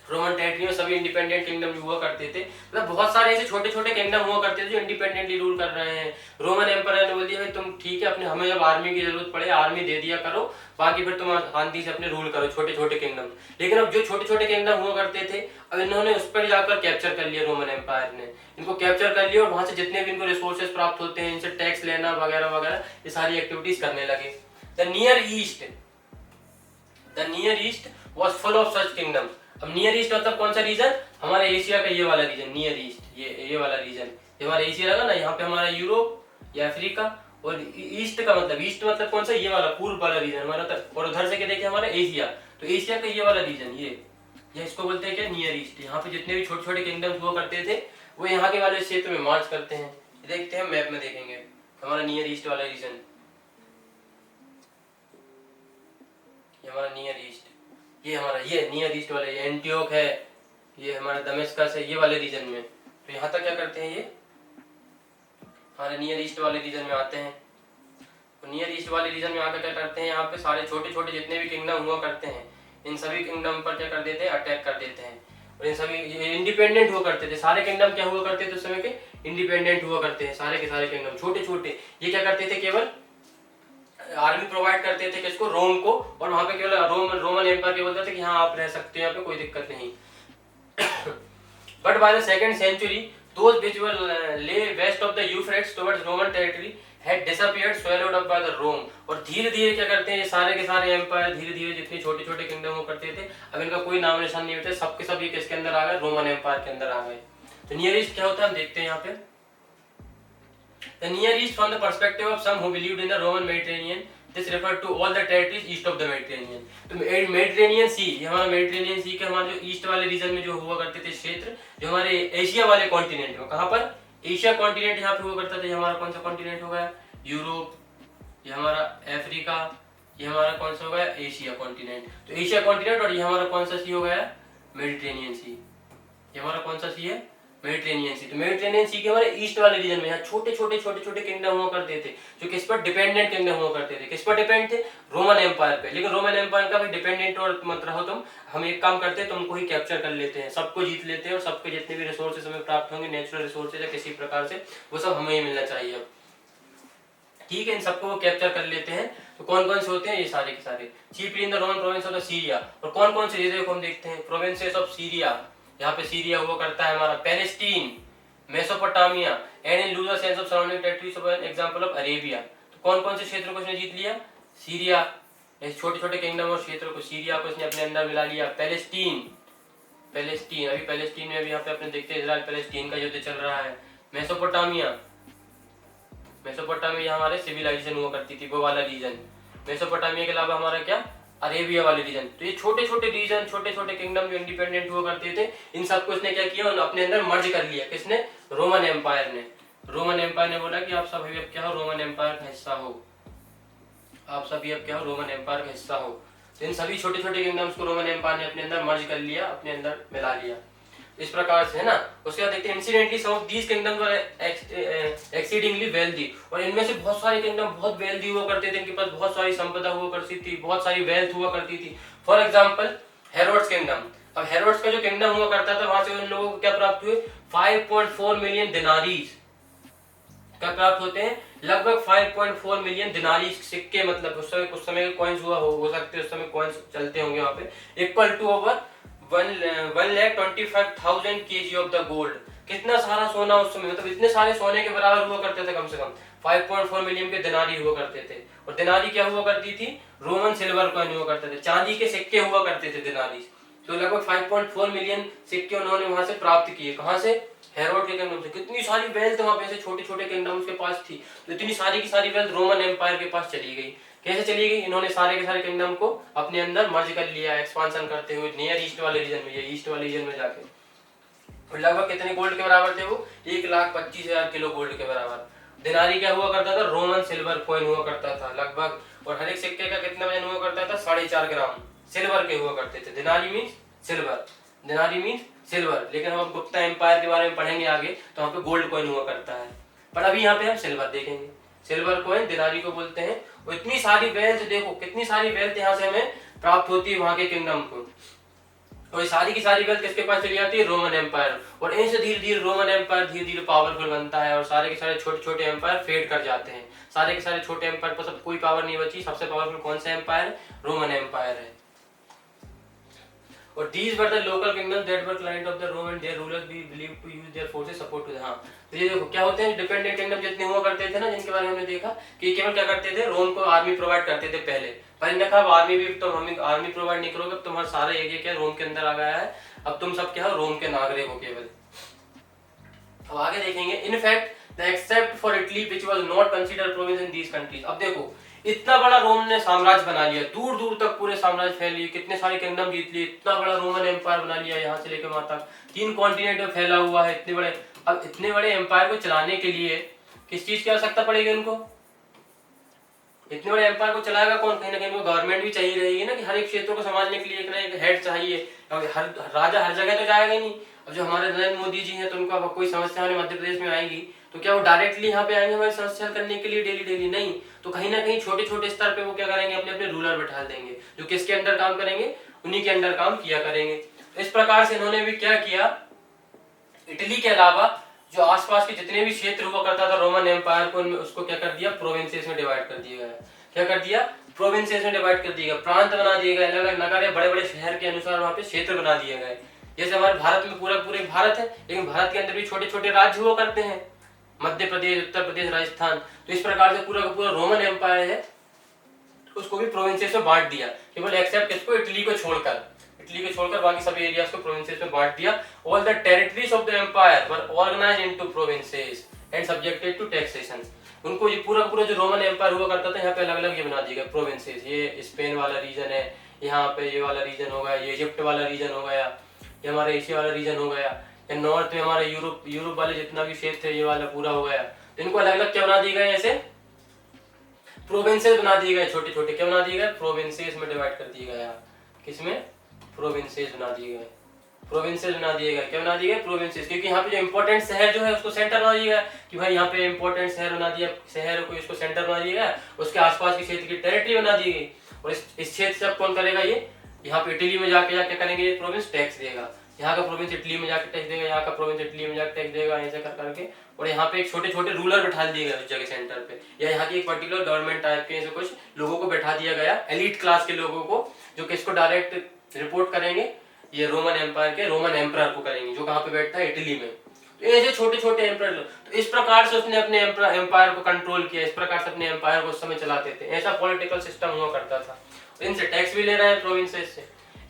रोमन टेरिटरी में सभी इंडिपेंडेंट किंगडम हुआ करते थे, मतलब बहुत सारे ऐसे छोटे छोटे किंगडम हुआ करते थे जो इंडिपेंडेंटली रूल कर रहे हैं। रोमन एम्पायर ने बोल दिया भाई तुम ठीक है, अपने हमें जब आर्मी की जरूरत पड़े आर्मी दे दिया करो, बाकी फिर तुम शांति से अपने रूल करो छोटे छोटे किंगडम। लेकिन अब जो छोटे छोटे किंगडम हुआ करते थे, अब इन्होंने उस पर जाकर कैप्चर कर लिया, रोमन एम्पायर ने इनको कैप्चर कर लिया और वहां से जितने भी इनको रिसोर्सेज प्राप्त होते हैं, इनसे टैक्स लेना वगैरह वगैरह, ये सारी एक्टिविटीज करने लगे। The near east was full of such kingdoms. अब नियर ईस्ट मतलब कौन सा रीजन, हमारे एशिया का ये वाला रीजन, नियर ईस्ट ये वाला रीजन, ये हमारा एशिया लगा ना, यहाँ पे हमारा यूरोप या अफ्रीका, और ईस्ट का मतलब, ईस्ट मतलब कौन सा, ये वाला पूर्व वाला रीजन हमारा, और उधर से क्या देखिए हमारा एशिया, तो एशिया का ये वाला रीजन, ये इसको बोलते हैं क्या, नियर ईस्ट। यहाँ पे जितने भी छोटे छोटे किंगडम्स हुआ करते थे वो यहाँ के वाले क्षेत्र में मार्च करते हैं। देखते हैं मैप में देखेंगे हमारा नियर ईस्ट वाला रीजन, हमारा नियर ईस्ट, ये हमारा ये नियर ईस्ट वाले, ये एंटियोक है, ये हमारा दमिश्कस है, ये वाले रीजन में। तो यहाँ तक क्या करते हैं, ये हमारे नियर ईस्ट वाले रीजन में आते हैं। तो नियर ईस्ट वाले रीजन में आकर क्या करते हैं, यहाँ पे सारे छोटे छोटे जितने भी किंगडम हुआ करते हैं, इन सभी किंगडम पर क्या कर देते हैं, अटैक कर देते हैं। और इन सभी इंडिपेंडेंट हुआ करते थे, सारे किंगडम क्या हुआ करते थे उस समय के, इंडिपेंडेंट हुआ करते हैं सारे के सारे किंगडम छोटे छोटे। ये क्या करते थे, केवल आर्मी प्रोवाइड करते थे किसको, रोम को, और वहां पे केवल रोमन एम्पायर के बोलते थे कि हाँ आप रह सकते हैं यहाँ पे, कोई दिक्कत नहीं। But by the second century those which were lay west of the Euphrates towards Roman territory had disappeared, swallowed up by the Rome। और धीरे धीरे क्या करते हैं, ये सारे के सारे एम्पायर धीरे धीरे जितने छोटे छोटे किंगडम हो करते थे, अब इनका कोई नाम निशान नहीं होता, सबके सब ये किसके अंदर आ गए, रोमन एम्पायर के अंदर आ गए। तो नियर ईस्ट क्या होता है हम देखते हैं यहाँ पे। The Near East from the perspective of some who believed in the Roman Mediterranean, this referred to all the territories east of the Mediterranean। तो मेडिटेरेनियन सी, ये हमारा मेडिटेरेनियन सी के हमारे जो ईस्ट वाले रीजन में जो हुआ करते थे क्षेत्र, जो हमारे एशिया वाले कॉन्टिनेंट में, कहाँ पर, एशिया कॉन्टिनेंट यहाँ पे हुआ करता था। ये हमारा कौन सा कॉन्टिनेंट हो गया, यूरोप, ये हमारा अफ्रीका, ये हमारा कौन सा हो गया, एशिया कॉन्टिनेंट। तो एशिया कॉन्टिनेंट, और ये हमारा कौन सा सी हो गया, मेडिटेरेनियन सी। ये हमारा कौन सा सी है, मेडिटेरेनियन सी। तो मेडिटेरेनियन सी के हमारे ईस्ट वाले रीजन में यहाँ छोटे छोटे किंगडम हुआ करते थे, जो किस पर डिपेंडेंट किंगडम हुआ करते थे, किस पर डिपेंड थे, रोमन एम्पायर पे। लेकिन रोमन एम्पायर का भी डिपेंडेंट और मत रहो तुम, हम एक काम करते हैं, तुमको ही कैप्चर कर लेते हैं, सबको जीत लेते हैं, और सबके जितने भी रिसोर्सेज हमें प्राप्त होंगे, नेचुरल रिसोर्सेज या किसी प्रकार से, वो सब हमें ही मिलना चाहिए। ठीक है, इन सबको वो कैप्चर कर लेते हैं। तो कौन कौन से होते हैं, ये सारे के सारे chiefly in the Roman province of the Syria. और कौन कौन से, ये देखो हम देखते हैं, प्रोविंसेस ऑफ सीरिया, यहाँ पे सीरिया हुआ करता है हमारा, Palestine, Mesopotamia, and in loser sense of surrounding territories of an example of Arabia. तो कौन कौन से क्षेत्रों को इसने जीत लिया, सीरिया, छोटे छोटे किंगडम और क्षेत्रों को, सीरिया को इसने अपने अंदर मिला लिया। पैलेस्टीन, अभी पैलेस्टीन में भी यहाँ पे अपने देखते हैं इजराइल पैलेस्टीन का युद्ध चल रहा है। मेसोपोटामिया हमारे सिविलाइजेशन हुआ करती थी, वो वाला रीजन। मेसोपोटामिया के अलावा हमारा क्या, अरेबिया वाले रीजन। तो ये छोटे छोटे रीजन, छोटे छोटे किंगडम जो इंडिपेंडेंट हुआ करते थे, इन सबको इसने क्या किया, अपने अंदर मर्ज कर लिया। किसने, रोमन एम्पायर ने। रोमन एम्पायर ने बोला कि आप सब अब क्या हो, रोमन एम्पायर का हिस्सा हो, आप सभी अब क्या हो, रोमन एम्पायर का हिस्सा हो। तो इन सभी छोटे छोटे किंगडम्स को रोमन एम्पायर ने अपने अंदर मर्ज कर लिया, अपने अंदर मिला लिया, इस प्रकार से, है ना। उसके बाद देखते हैं, incidentally some of these kingdoms were exceedingly wealthy. और इनमें से बहुत सारे किंगडम बहुत वेल्दी हुआ करते थे, इनके पास बहुत सारी संपदा हुआ करती थी, बहुत सारी वेल्थ हुआ करती थी। For example Herod's kingdom. अब हेरोड्स का जो किंगडम हुआ करता था, वहां से उन लोगों को क्या प्राप्त हुए, 5.4 मिलियन दिनारीज क्या प्राप्त होते हैं, लगभग 5.4 मिलियन दिनारी सिक्के, मतलब उस समय के कॉइन्स हो सकते हैं, उस समय कॉइन्स चलते होंगे वहां पे, equal to over 1,25,000 kg of the gold. कितना सारा सोना उस समय, मतलब इतने सारे सोने के बराबर हुआ करते थे, कम से कम 5.4 मिलियन के दिनारी हुआ करते थे। और दिनारी क्या हुआ करती थी, रोमन सिल्वर कॉइन हुआ करते थे, चांदी के सिक्के हुआ करते थे दिनारी। तो लगभग 5.4 मिलियन सिक्के उन्होंने वहां से प्राप्त किए, कहां से, हेरोड के किंगडम से। कितनी सारी वेल्थ वहां पे ऐसे छोटे छोटे किंगडम्स के पास थी, तो इतनी सारी की सारी वेल्थ रोमन एम्पायर के पास चली गई। कैसे चली गई, इन्होंने सारे के सारे किंगडम को अपने अंदर मर्ज कर लिया, एक्सपांशन करते हुए नियर ईस्ट वाले रीजन में, ये ईस्ट वाले रीजन में जाके। और लगभग कितने गोल्ड के बराबर थे वो, 1,25,000 किलो गोल्ड के बराबर। दिनारी क्या हुआ करता था, रोमन सिल्वर कॉइन हुआ करता था लगभग, और हर एक सिक्के का कितना वजन हुआ करता था, 4.5 ग्राम सिल्वर के हुआ करते थे। दिनारी मीन्स सिल्वर, दिनारी मीन्स सिल्वर। लेकिन हम गुप्ता एम्पायर के बारे में पढ़ेंगे आगे, तो वहाँ पे गोल्ड कॉइन हुआ करता है, पर अभी यहाँ पे हम सिल्वर देखेंगे। सिल्वर कॉइन दिनारी को बोलते हैं। और इतनी सारी वेल्थ, देखो कितनी सारी वेल्थ यहाँ से हमें प्राप्त होती है वहां के किंगडम को। और ये सारी की सारी वेल्थ किसके पास चली जाती है, रोमन एम्पायर। और इनसे धीरे धीरे रोमन एम्पायर धीरे धीरे पावरफुल बनता है, और सारे के सारे छोटे छोटे एम्पायर फेड कर जाते हैं। सारे के सारे छोटे एम्पायर पर सब कोई पावर नहीं बची, सबसे पावरफुल कौन सा एम्पायर, रोमन एम्पायर है। और these were the local kingdoms that were client of the Rome and their rulers be believed to use their forces support to the, हाँ तो ये देखो क्या होते हैं, डिपेंडेंट किंगडम जितने हुआ करते थे ना, जिनके बारे में हमने देखा कि केवल क्या करते थे, रोम को आर्मी प्रोवाइड करते थे पहले, पर इन्होंने कहा आर्मी भी तो हमें आर्मी प्रोवाइड नहीं करोगे, तुम्हारा सारा एरिया क्या रोम के अंदर आ गया है, अब तुम सब क्या हो, रोम के नागरिक हो केवल। अब आगे देखेंगे, in fact the except for Italy which was not considered province in these countries. अब देखो इतना बड़ा रोम ने साम्राज्य बना लिया, दूर दूर तक पूरे साम्राज्य फैल लिए, कितने सारे किंगडम जीत लिए, इतना बड़ा रोमन एम्पायर बना लिया, यहाँ से लेकर वहां तक 3 कॉन्टिनेंट में फैला हुआ है, इतने बड़े। अब इतने बड़े एम्पायर को चलाने के लिए किस चीज की आवश्यकता पड़ेगी उनको, इतने बड़े एम्पायर को चलाएगा कौन? कहीं ना कहीं गवर्नमेंट भी चाहिए रहेगी ना, कि हर एक क्षेत्र को संभालने के लिए एक ना एक हेड चाहिए। हर राजा हर जगह तो जाएगा ही नहीं। अब जो हमारे नरेंद्र मोदी जी हैं, तो उनको अब कोई समस्या हमारे मध्य प्रदेश में आएगी तो क्या वो डायरेक्टली यहाँ पे आएंगे हमारी समस्या हल करने के लिए डेली डेली? नहीं। तो कहीं ना कहीं छोटे छोटे स्तर पे वो क्या करेंगे, अपने अपने रूलर बैठा देंगे, जो किसके अंडर काम करेंगे, उन्हीं के अंडर काम किया करेंगे। तो इस प्रकार से इन्होंने भी क्या किया, इटली के अलावा जो आसपास के जितने भी क्षेत्र हुआ करता था रोमन एम्पायर को, उसको क्या कर दिया, प्रोविंसेस में डिवाइड कर दिया गया। क्या कर दिया, प्रोविंसेस में डिवाइड कर दिया गया, प्रांत बना दिए गए, अलग अलग नगर, बड़े बड़े शहर के अनुसार वहां पे क्षेत्र बना दिए गए। जैसे हमारे भारत में पूरा पूरे भारत है, लेकिन भारत के अंदर भी छोटे छोटे राज्य हुआ करते हैं, मध्य प्रदेश, उत्तर प्रदेश, राजस्थान। तो इस प्रकार से पूरा का पूरा रोमन एम्पायर है, उसको भी प्रोविंसेस में बांट दिया, केवल एक्सेप्ट किसको, इटली को छोड़कर। इटली को छोड़कर बाकी सभी एरियाज को प्रोविंसेस में बांट दिया। All the territories of the empire were organised into provinces and subjected to taxation. उनको ये पूरा पूरा जो रोमन एम्पायर हुआ करता था, यहाँ पे अलग अलग ये बना दिए गए प्रोविंसेस। ये स्पेन वाला रीजन है, यहाँ पे ये वाला रीजन हो गया, ये इजिप्ट वाला रीजन हो गया, ये हमारा एशिया वाला रीजन हो गया, या नॉर्थ में हमारा यूरोप वाले जितना भी क्षेत्र है ये वाला पूरा हो गया। तो इनको अलग अलग क्या बना दिए गए, ऐसे प्रोविंसेस बना दिए गए, छोटे छोटे क्या बना दिए गए, प्रोविंसेस में डिवाइड कर दिए गए। किसमें, प्रोविंसेस बना दिए गए, प्रोविंसेस बना दिए गए। क्या बना दिए गए, प्रोविंसेस। क्योंकि यहाँ पे जो इंपॉर्टेंट शहर जो है उसको सेंटर बना दिया गया, कि भाई यहाँ पे इंपॉर्टेंट शहर बना दिया, शहर को इसको सेंटर बना दिया गया, उसके आसपास के क्षेत्र की टेरिटरी बना दी गई। और इस क्षेत्र से अब कौन करेगा, ये यहाँ पे इटली में जाके क्या करेंगे, ये प्रोविंस टैक्स देगा, यहाँ का प्रोविंस इटली में जाके टैक्स देगा, यहाँ का प्रोविंस इटली में जाके टैक्स देगा, ऐसे कर करके। और यहाँ पे एक छोटे छोटे रूलर बैठा दिए गए उस जगह सेंटर पे, या यहाँ की एक पर्टिकुलर गवर्नमेंट टाइप के ऐसे कुछ लोगों को बैठा दिया गया, एलिट क्लास के लोगों को, जो कि इसको डायरेक्ट रिपोर्ट करेंगे, ये रोमन एम्पायर के रोमन एम्परर को करेंगे, जो कहाँ पे बैठता है, इटली में। तो ऐसे छोटे छोटे एम्परर, तो इस प्रकार से उसने अपने एम्पायर को कंट्रोल किया, इस प्रकार से अपने एम्पायर को उस समय चलाते थे। ऐसा पॉलिटिकल सिस्टम हुआ करता था। इनसे टैक्स भी ले रहे हैं प्रोविंसेस से।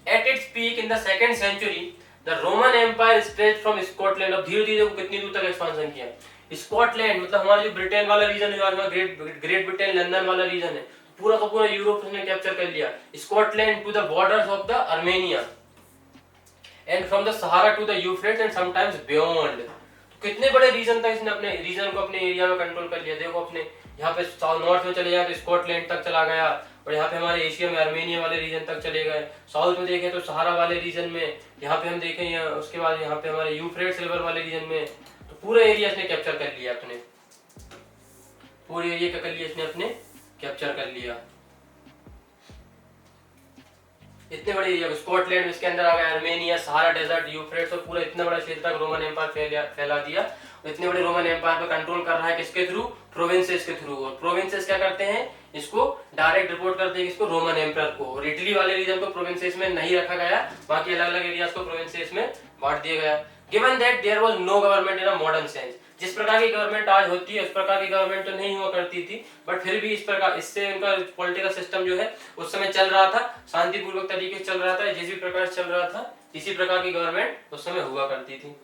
At its peak in the 2nd century the Roman empire spread from Scotland. अब धीरे धीरे कितनी दूर तक एक्सपांशन किया, स्कॉटलैंड मतलब हमारा जो ब्रिटेन वाला रीजन है, ग्रेट ब्रिटेन लंदन वाला रीजन है, पूरा का पूरा यूरोप उसने कैप्चर कर लिया। Scotland to the borders of the Armenia and from the Sahara to the Euphrates and sometimes beyond. तो कितने बड़े रीजन तक इसने अपने रीजन को अपने एरिया में कंट्रोल कर लिया। देखो अपने यहाँ पे नॉर्थ में चले जाए तो स्कॉटलैंड तक चला गया, और यहाँ पे हमारे एशिया में अर्मेनिया वाले रीजन तक चले गए। साउथ में देखें तो सहारा वाले रीजन में, यहाँ पे हम देखें उसके बाद यहाँ पे हमारे यूफ्रेट्स रिवर वाले रीजन में, तो पूरा एरिया इसने कैप्चर कर लिया, अपने पूरे एरिया का कर लिया इसने अपने कैप्चर कर लिया। इतने बड़े एरिया, स्कॉटलैंड इसके अंदर आ गया, अर्मेनिया, सहारा डेजर्ट, यूफ्रेट्स, और पूरा इतना बड़ा क्षेत्र तक रोमन एम्पायर फैला दिया। इतने बड़े रोमन एम्पायर पे कंट्रोल कर रहा है किसके थ्रू, प्रोविंसेस के थ्रू। और प्रोविंसेस क्या करते हैं, इसको डायरेक्ट रिपोर्ट करते हैं किसको, रोमन एम्पायर को। और इटली वाले रीजन को प्रोविंसेस में नहीं रखा गया, बाकी अलग अलग एरियाज को प्रोविंसेस में बांट दिया गया। Given that there was no government in a modern sense, जिस प्रकार की गवर्नमेंट आज होती है उस प्रकार की गवर्नमेंट तो नहीं हुआ करती थी, बट फिर भी इस प्रकार इससे उनका पॉलिटिकल सिस्टम जो है उस समय चल रहा था, शांतिपूर्वक तरीके से चल रहा था, जिस भी प्रकार से चल रहा था इसी प्रकार की गवर्नमेंट उस समय हुआ करती थी।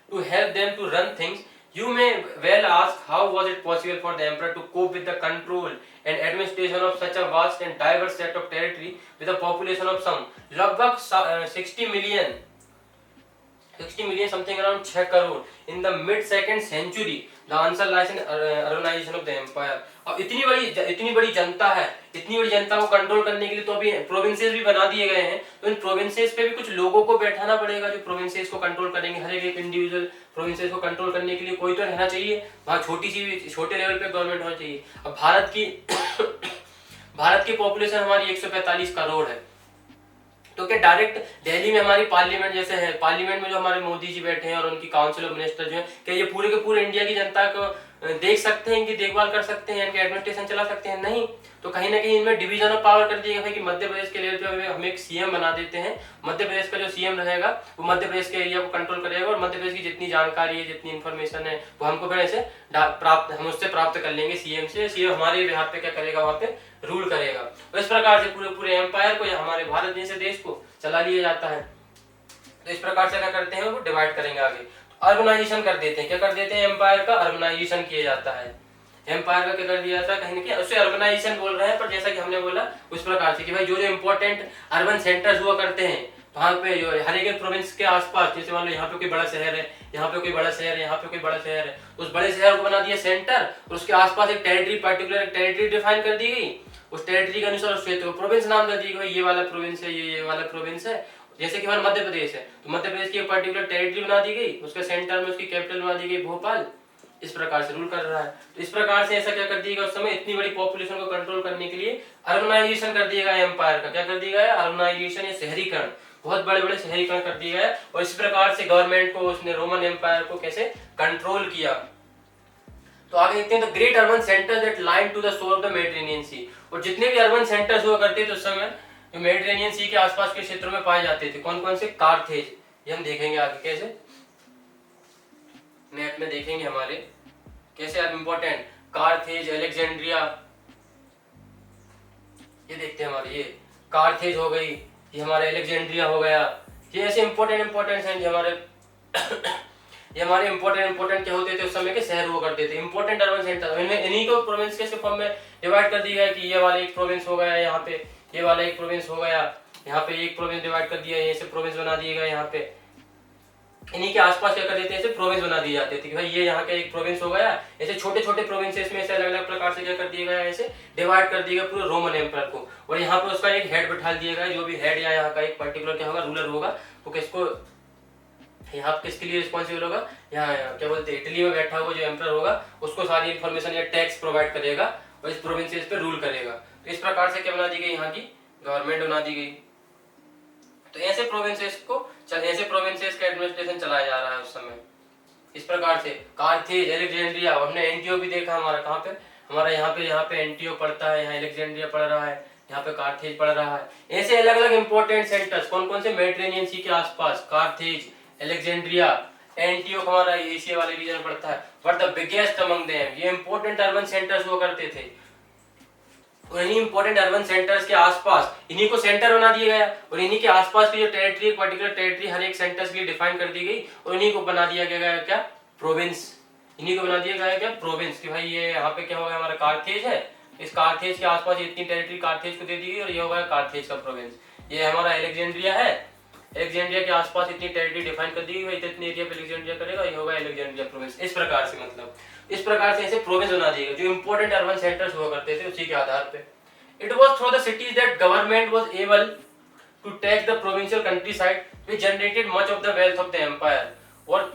To help them to run things, you may well ask how was it possible for the emperor to cope with the control and administration of such a vast and diverse set of territory with a population of some लगभग 60 million something around 6 crore in the mid 2nd century. The answer lies in urbanization of the empire. अब इतनी बड़ी जनता है, इतनी बड़ी जनता को control करने के लिए तो अभी प्रोविंसेस भी बना दिए गए हैं, तो इन प्रोविंसेस पे भी कुछ लोगों को बैठाना पड़ेगा जो प्रोविंसेस को कंट्रोल करेंगे। हर एक इंडिविजुअल प्रोविंसेस को कंट्रोल करने के लिए कोई तो रहना चाहिए, वहाँ छोटे लेवल पे गवर्नमेंट होना चाहिए। अब भारत की पॉपुलेशन हमारी 145 करोड़ है, तो क्या डायरेक्ट दिल्ली में हमारी पार्लियामेंट जैसे है, पार्लियामेंट में जो हमारे मोदी जी बैठे हैं और उनकी काउंसिल ऑफ मिनिस्टर जो है, क्या ये पूरे के पूरे इंडिया की जनता को देख सकते हैं, कि देखभाल कर सकते हैं, इनके एडमिनिस्ट्रेशन चला सकते हैं? नहीं। तो कहीं ना कहीं इनमें डिवीजन ऑफ पावर कर दिया गया कि मध्य प्रदेश के लेवल पे हम एक सीएम बना देते हैं, मध्य प्रदेश का जो सीएम रहेगा वो मध्य प्रदेश के एरिया को कंट्रोल करेगा, और मध्य प्रदेश की जितनी जानकारी है, जितनी इन्फॉर्मेशन है, वो हमको फिर ऐसे हम उससे प्राप्त कर लेंगे सीएम से। सीएम हमारे बिहार पे क्या करेगा, वहाँ पे रूल करेगा। तो इस प्रकार से पूरे एम्पायर को या हमारे भारत जैसे देश को चला लिया जाता है। तो इस प्रकार से क्या करते हैं, वो डिवाइड करेंगे आगे, अर्बनाइजेशन कर देते हैं। क्या कर देते हैं, एम्पायर का अर्बनाइजेशन किया जाता है। एम्पायर का क्या कर दिया जाता है, कहीं ना कहीं उसे अर्बनाइजेशन बोल रहे हैं, पर जैसा कि हमने बोला उस प्रकार से कि भाई जो इंपॉर्टेंट अर्बन सेंटर्स हुआ करते हैं, वहाँ पे जो हर एक प्रोविंस के आसपास, जैसे मान लो यहाँ पे कोई बड़ा शहर है, यहाँ पे कोई बड़ा शहर है, यहाँ पे कोई बड़ा शहर है, उस बड़े शहर को बना दिया सेंटर और उसके आसपास एक टेरिटरी, पर्टिकुलर एक टेरिटरी डिफाइन कर दी गई। उस टेरिटरी के अनुसार उस क्षेत्र को प्रोविंस नाम दे दी गई, ये वाला प्रोविंस है, ये वाला प्रोविंस है। जैसे कि हमारा मध्य प्रदेश है तो मध्य प्रदेश की एक पर्टिकुलर टेरिटरी बना दी गई, उसके सेंटर में उसकी कैपिटल बना दी गई भोपाल। इस प्रकार से रूल कर रहा है। तो इस प्रकार से ऐसा क्या कर दिया उस समय, इतनी बड़ी पॉपुलेशन को कंट्रोल करने के लिए अर्बनाइजेशन कर दिया गया एम्पायर का। क्या कर दिया गया, अर्बनाइजेशन या शहरीकरण, बहुत बड़े बड़े शहरीकरण कर दिया गया। और इस प्रकार से गवर्नमेंट को, उसने रोमन एम्पायर को कैसे कंट्रोल किया। तो आगे देखते हैं, the great urban centres that line to the shore of the Mediterranean Sea. और जितने भी अर्बन सेंटर्स हुआ करते थे उस समय जो मेडिटेरेनियन सी के आसपास के क्षेत्रों में पाए जाते थे, कौन कौन से, कार्थेज, ये हम देखेंगे आगे कैसे मैप में देखेंगे हमारे, कैसे अब इंपॉर्टेंट, कार्थेज, अलेक्जेंड्रिया, ये देखते हैं हमारे, ये कार्थेज हो गई, ये हमारा अलेक्जेंड्रिया हो गया। ये ऐसे इंपॉर्टेंट हैं जो हमारे ये हमारे इंपॉर्टेंट क्या होते थे उस समय के शहर हुआ करते थे, इंपॉर्टेंट अर्बन सेंटर। इन्हीं को प्रोविंस के फॉर्म में डिवाइड कर दिया है कि ये वाला एक प्रोविंस हो गया यहाँ पे, ये वाला एक प्रोविंस हो गया यहाँ पे, एक प्रोविंस डिवाइड कर दिया, ऐसे प्रोविंस बना दिए गए यहाँ पे। इन्हीं के आसपास क्या कर देते हैं, ऐसे प्रोविंस बना दिए जाते थे कि भाई ये यहाँ का एक प्रोविंस हो गया। ऐसे छोटे छोटे प्रोविंसेस में ऐसे अलग अलग प्रकार से क्या कर दिया गया, ऐसे डिवाइड कर दिया गया पूरे रोमन एम्पायर को। और यहाँ पे उसका एक हेड बैठा दिया गया, जो भी हेड या यहाँ का एक पर्टिकुलर क्या होगा, रूलर होगा, वो किसको, यहाँ किसके लिए रिस्पॉन्सिबल होगा, यहाँ क्या बोलते हैं, इटली में बैठा हुआ जो एम्पायर होगा उसको सारी इन्फॉर्मेशन या टैक्स प्रोवाइड करेगा और इस प्रोविंसेस पे रूल करेगा। तो इस प्रकार से क्या बना दी गई, यहाँ की गवर्नमेंट बना दी गई। तो ऐसे प्रोविंसेस का एडमिनिस्ट्रेशन चलाया जा रहा है उस समय इस प्रकार से। कार्थेज, अलेक्जेंड्रिया, हमने एंटियो भी देखा, हमारा कहाँ पे, हमारा यहाँ पे एंटियो पड़ता है, यहाँ अलेक्जेंड्रिया पड़ रहा है, यहाँ पे कार्थेज पड़ रहा है। ऐसे अलग अलग इंपॉर्टेंट सेंटर्स कौन कौन से, मेडिटेरेनियन सी के आसपास कार्थेज, अलेक्जेंड्रिया, एंटियोक हमारा एशिया वाले रीजन पड़ता है। But the biggest among them, ये इंपॉर्टेंट अर्बन सेंटर्स हुआ करते थे। और इन्हीं इंपॉर्टेंट अर्बन सेंटर्स के आसपास इन्हीं को सेंटर बना दिया गया और इन्हीं के आसपास की जो टेरिटरी, पर्टिकुलर टेरिटरी हर एक सेंटर्स के लिए डिफाइन कर दी गई और इन्हीं को बना दिया गया क्या, प्रोविंस। इन्हीं को बना दिया गया क्या, प्रोविंस, कि भाई ये यहाँ पे क्या होगा, हमारा कार्थेज है, इस कार्थेज के आसपास इतनी टेरिटरी कार्थेज को दे दी गई और ये होगा कार्थेज का प्रोविंस। ये हमारा अलेक्जेंड्रिया है, अलेक्जेंड्रिया के आसपास इतनी टेरिटरी डिफाइन कर दी गई, इतने एरिया पे अलेक्जेंड्रिया करेगा, ये होगा अलेक्जेंड्रिया प्रोविंस। इस प्रकार से मतलब इस प्रकार से ऐसे प्रोविंस बना दिए गए जो इंपॉर्टेंट अर्बन सेंटर्स हुआ करते थे, उसी के आधार पे। It was through the cities that government was able to tax the provincial countryside, which generated much of the wealth of the empire। और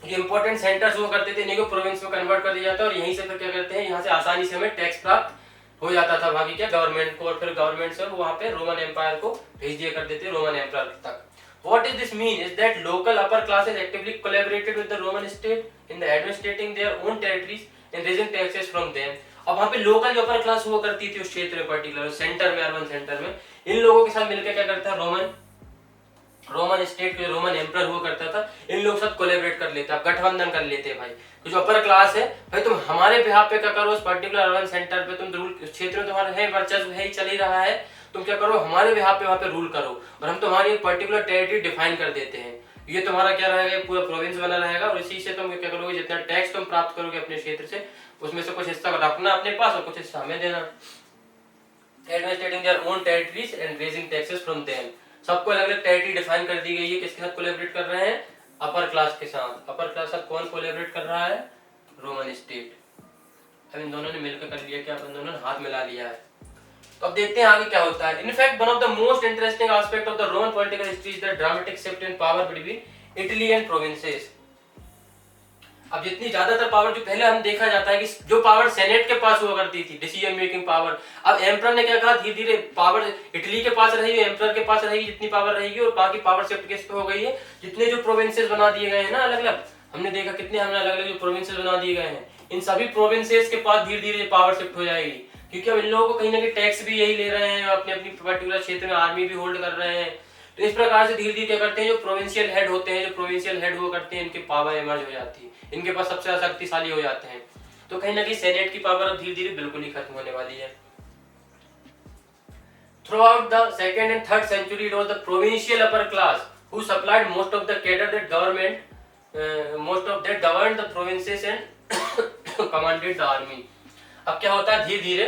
ये इंपॉर्टेंट सेंटर्स हुआ करते थे, इन्हीं को प्रोविंस में कन्वर्ट कर दिया जाता है और यहीं से फिर क्या करते हैं, यहाँ से आसानी से हमें टैक्स प्राप्त हो जाता था बाकी क्या, गवर्नमेंट को, और फिर गवर्नमेंट से वहाँ पे रोमन एम्पायर को भेज दिया करते थे, रोमन एम्पायर तक। What is this mean is that local upper classes actively collaborated with the Roman state in the administrating their own territories and raising taxes from them। अब वहाँ पे लोकल जो अपर क्लास हुआ करती थी उस क्षेत्र में, पर्टिकुलर सेंटर में, अर्बन सेंटर में, इन लोगों के साथ मिलकर क्या करता है, रोमन स्टेट के रोमन एम्परर हुआ करता था, इन लोगों के साथ कोलैबोरेट कर लेते, आप गठबंधन कर लेते भाई। तो जो अपर क्लास है, भाई तुम हमारे बिहाफ पे क्या करो, उस पर्टिकुलर अर्बन सेंटर पे तुम रूल, क्षेत्र में तुम्हारा है वर्चस्व है ही, चल ही रहा है, तुम क्या करो, हमारे बिहाफ पे वहाँ पे रूल करो और हम तुम्हारी एक पर्टिकुलर टेरिटरी डिफाइन कर देते हैं। ये तुम्हारा क्या रहेगा, पूरा प्रोविंस बना रहेगा और इसी से तुम क्या करोगे, जितना टैक्स तुम प्राप्त करोगे अपने क्षेत्र से, उसमें से कुछ हिस्सा रखना अपने पास और कुछ हिस्सा हमें देना। Administrating their own territories and raising taxes from them. सबको अलग अलग टेरिटरी डिफाइन कर दी गई है, किसके साथ कोलैबोरेट कर रहे हैं, अपर क्लास के साथ। अपर क्लास साथ कौन कोलैबोरेट कर रहा है, रोमन स्टेट। अब इन दोनों ने मिलकर कर लिया, क्या इन दोनों ने हाथ मिला लिया है। तो अब देखते हैं आगे क्या होता है। In fact one of the most interesting aspect of the Roman political history is the dramatic shift in power between Italy and provinces. अब जितनी ज्यादातर पावर जो पहले हम देखा जाता है कि जो पावर सेनेट के पास हुआ करती थी, डिसीजन मेकिंग पावर, अब एम्परर ने क्या कहा, धीरे धीरे पावर इटली के पास रहेगी, एम्परर के पास रहेगी जितनी पावर रहेगी, और बाकी पावर शिफ्ट किस पे हो गई है, जितने जो प्रोविंसेस बना दिए गए हैं ना अलग अलग, हमने देखा कितने हमने अलग अलग जो प्रोविंसेस बना दिए गए हैं, इन सभी प्रोविंसेस के पास धीरे धीरे पावर शिफ्ट हो जाएगी, क्योंकि अब इन लोगों को कहीं ना कहीं टैक्स भी यही ले रहे हैं, अपने अपनी पर्टिकुलर क्षेत्र में आर्मी भी होल्ड कर रहे हैं। तो इस प्रकार से धीरे धीरे क्या करते हैं, जो प्रोविंशियल हेड होते हैं, जो प्रोविंशियल हेड हुआ करते हैं, इनकी पावर इमर्ज हो जाती है, इनके पास सबसे ज्यादा शक्तिशाली हो जाते हैं। तो कहीं ना कहीं सेनेट की पावर अब धीरे धीरे बिल्कुल ही खत्म होने वाली है। Throughout the 2nd and 3rd century, it was the provincial upper class who supplied most of the cadre that governed the provinces and commanded the army। अब क्या होता है, धीरे धीरे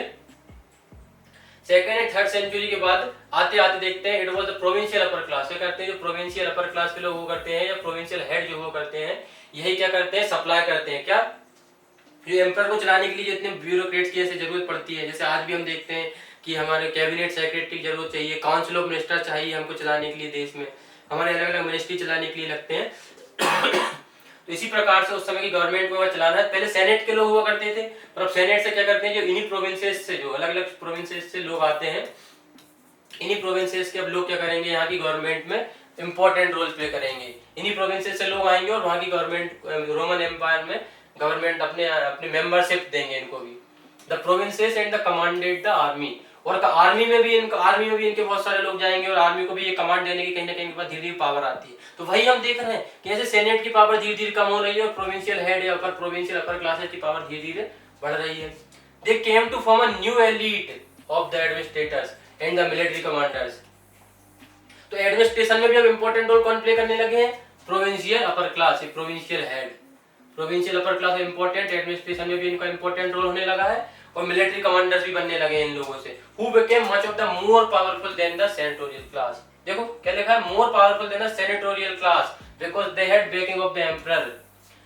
सेकेंड एंड थर्ड सेंचुरी के बाद आते आते देखते हैं it was the provincial upper class. क्या करते हैं, जो प्रोविंशियल अपर क्लास के लोग वो करते हैं, या प्रोविंशियल हेड जो वो करते हैं, यही क्या करते हैं, सप्लाई करते हैं क्या, जो एम्पर को चलाने के लिए जितने ब्यूरोक्रेट्स की ऐसे जरूरत पड़ती है। जैसे आज भी हम देखते हैं कि हमारे कैबिनेट सेक्रेटरी की जरूरत चाहिए, काउंसिल ऑफ मिनिस्टर चाहिए हमको चलाने के लिए, देश में हमारे अलग अलग मिनिस्ट्री चलाने के लिए लगते हैं। तो इसी प्रकार से उस समय की गवर्नमेंट को अगर चलाना है, पहले सेनेट के लोग हुआ करते थे, पर अब सेनेट से क्या करते हैं, जो इन्हीं प्रोविंसेस से, जो अलग अलग प्रोविंसेस से लोग आते हैं, इन्हीं प्रोविंसेस के अब लोग क्या करेंगे, यहाँ की गवर्नमेंट में इंपॉर्टेंट रोल प्ले करेंगे। इन्हीं प्रोविंसेस से लोग आएंगे और वहाँ की गवर्नमेंट, रोमन एम्पायर में गवर्नमेंट अपने अपने मेंबरशिप देंगे इनको भी। The provinces and the commanded the army, और आर्मी में भी इनके बहुत सारे लोग जाएंगे, और आर्मी को भी ये कमांड देने की कहीं ना कहीं इनके पास धीरे धीरे पावर आती है। तो वही हम देख रहे हैं कि ऐसे सेनेट की पावर धीरे धीरे कम हो रही है, और प्रोविंशियल हेड या प्रोविंशियल अपर क्लासेस की पावर धीरे धीरे बढ़ रही है। They came to form a new elite of the administrators and the military commanders. तो एडमिनिस्ट्रेशन में भी अब इंपॉर्टेंट रोल कौन प्ले करने लगे हैं, provincial upper class, provincial head. Provincial upper class important, administration में भी इनका इंपॉर्टेंट रोल होने लगा है, और मिलिट्री कमांडर्स भी बनने लगे इन लोगों से। Who became much of the more powerful than the senatorial class. देखो क्या लिखा है, more powerful than the senatorial class because they had backing of the emperor.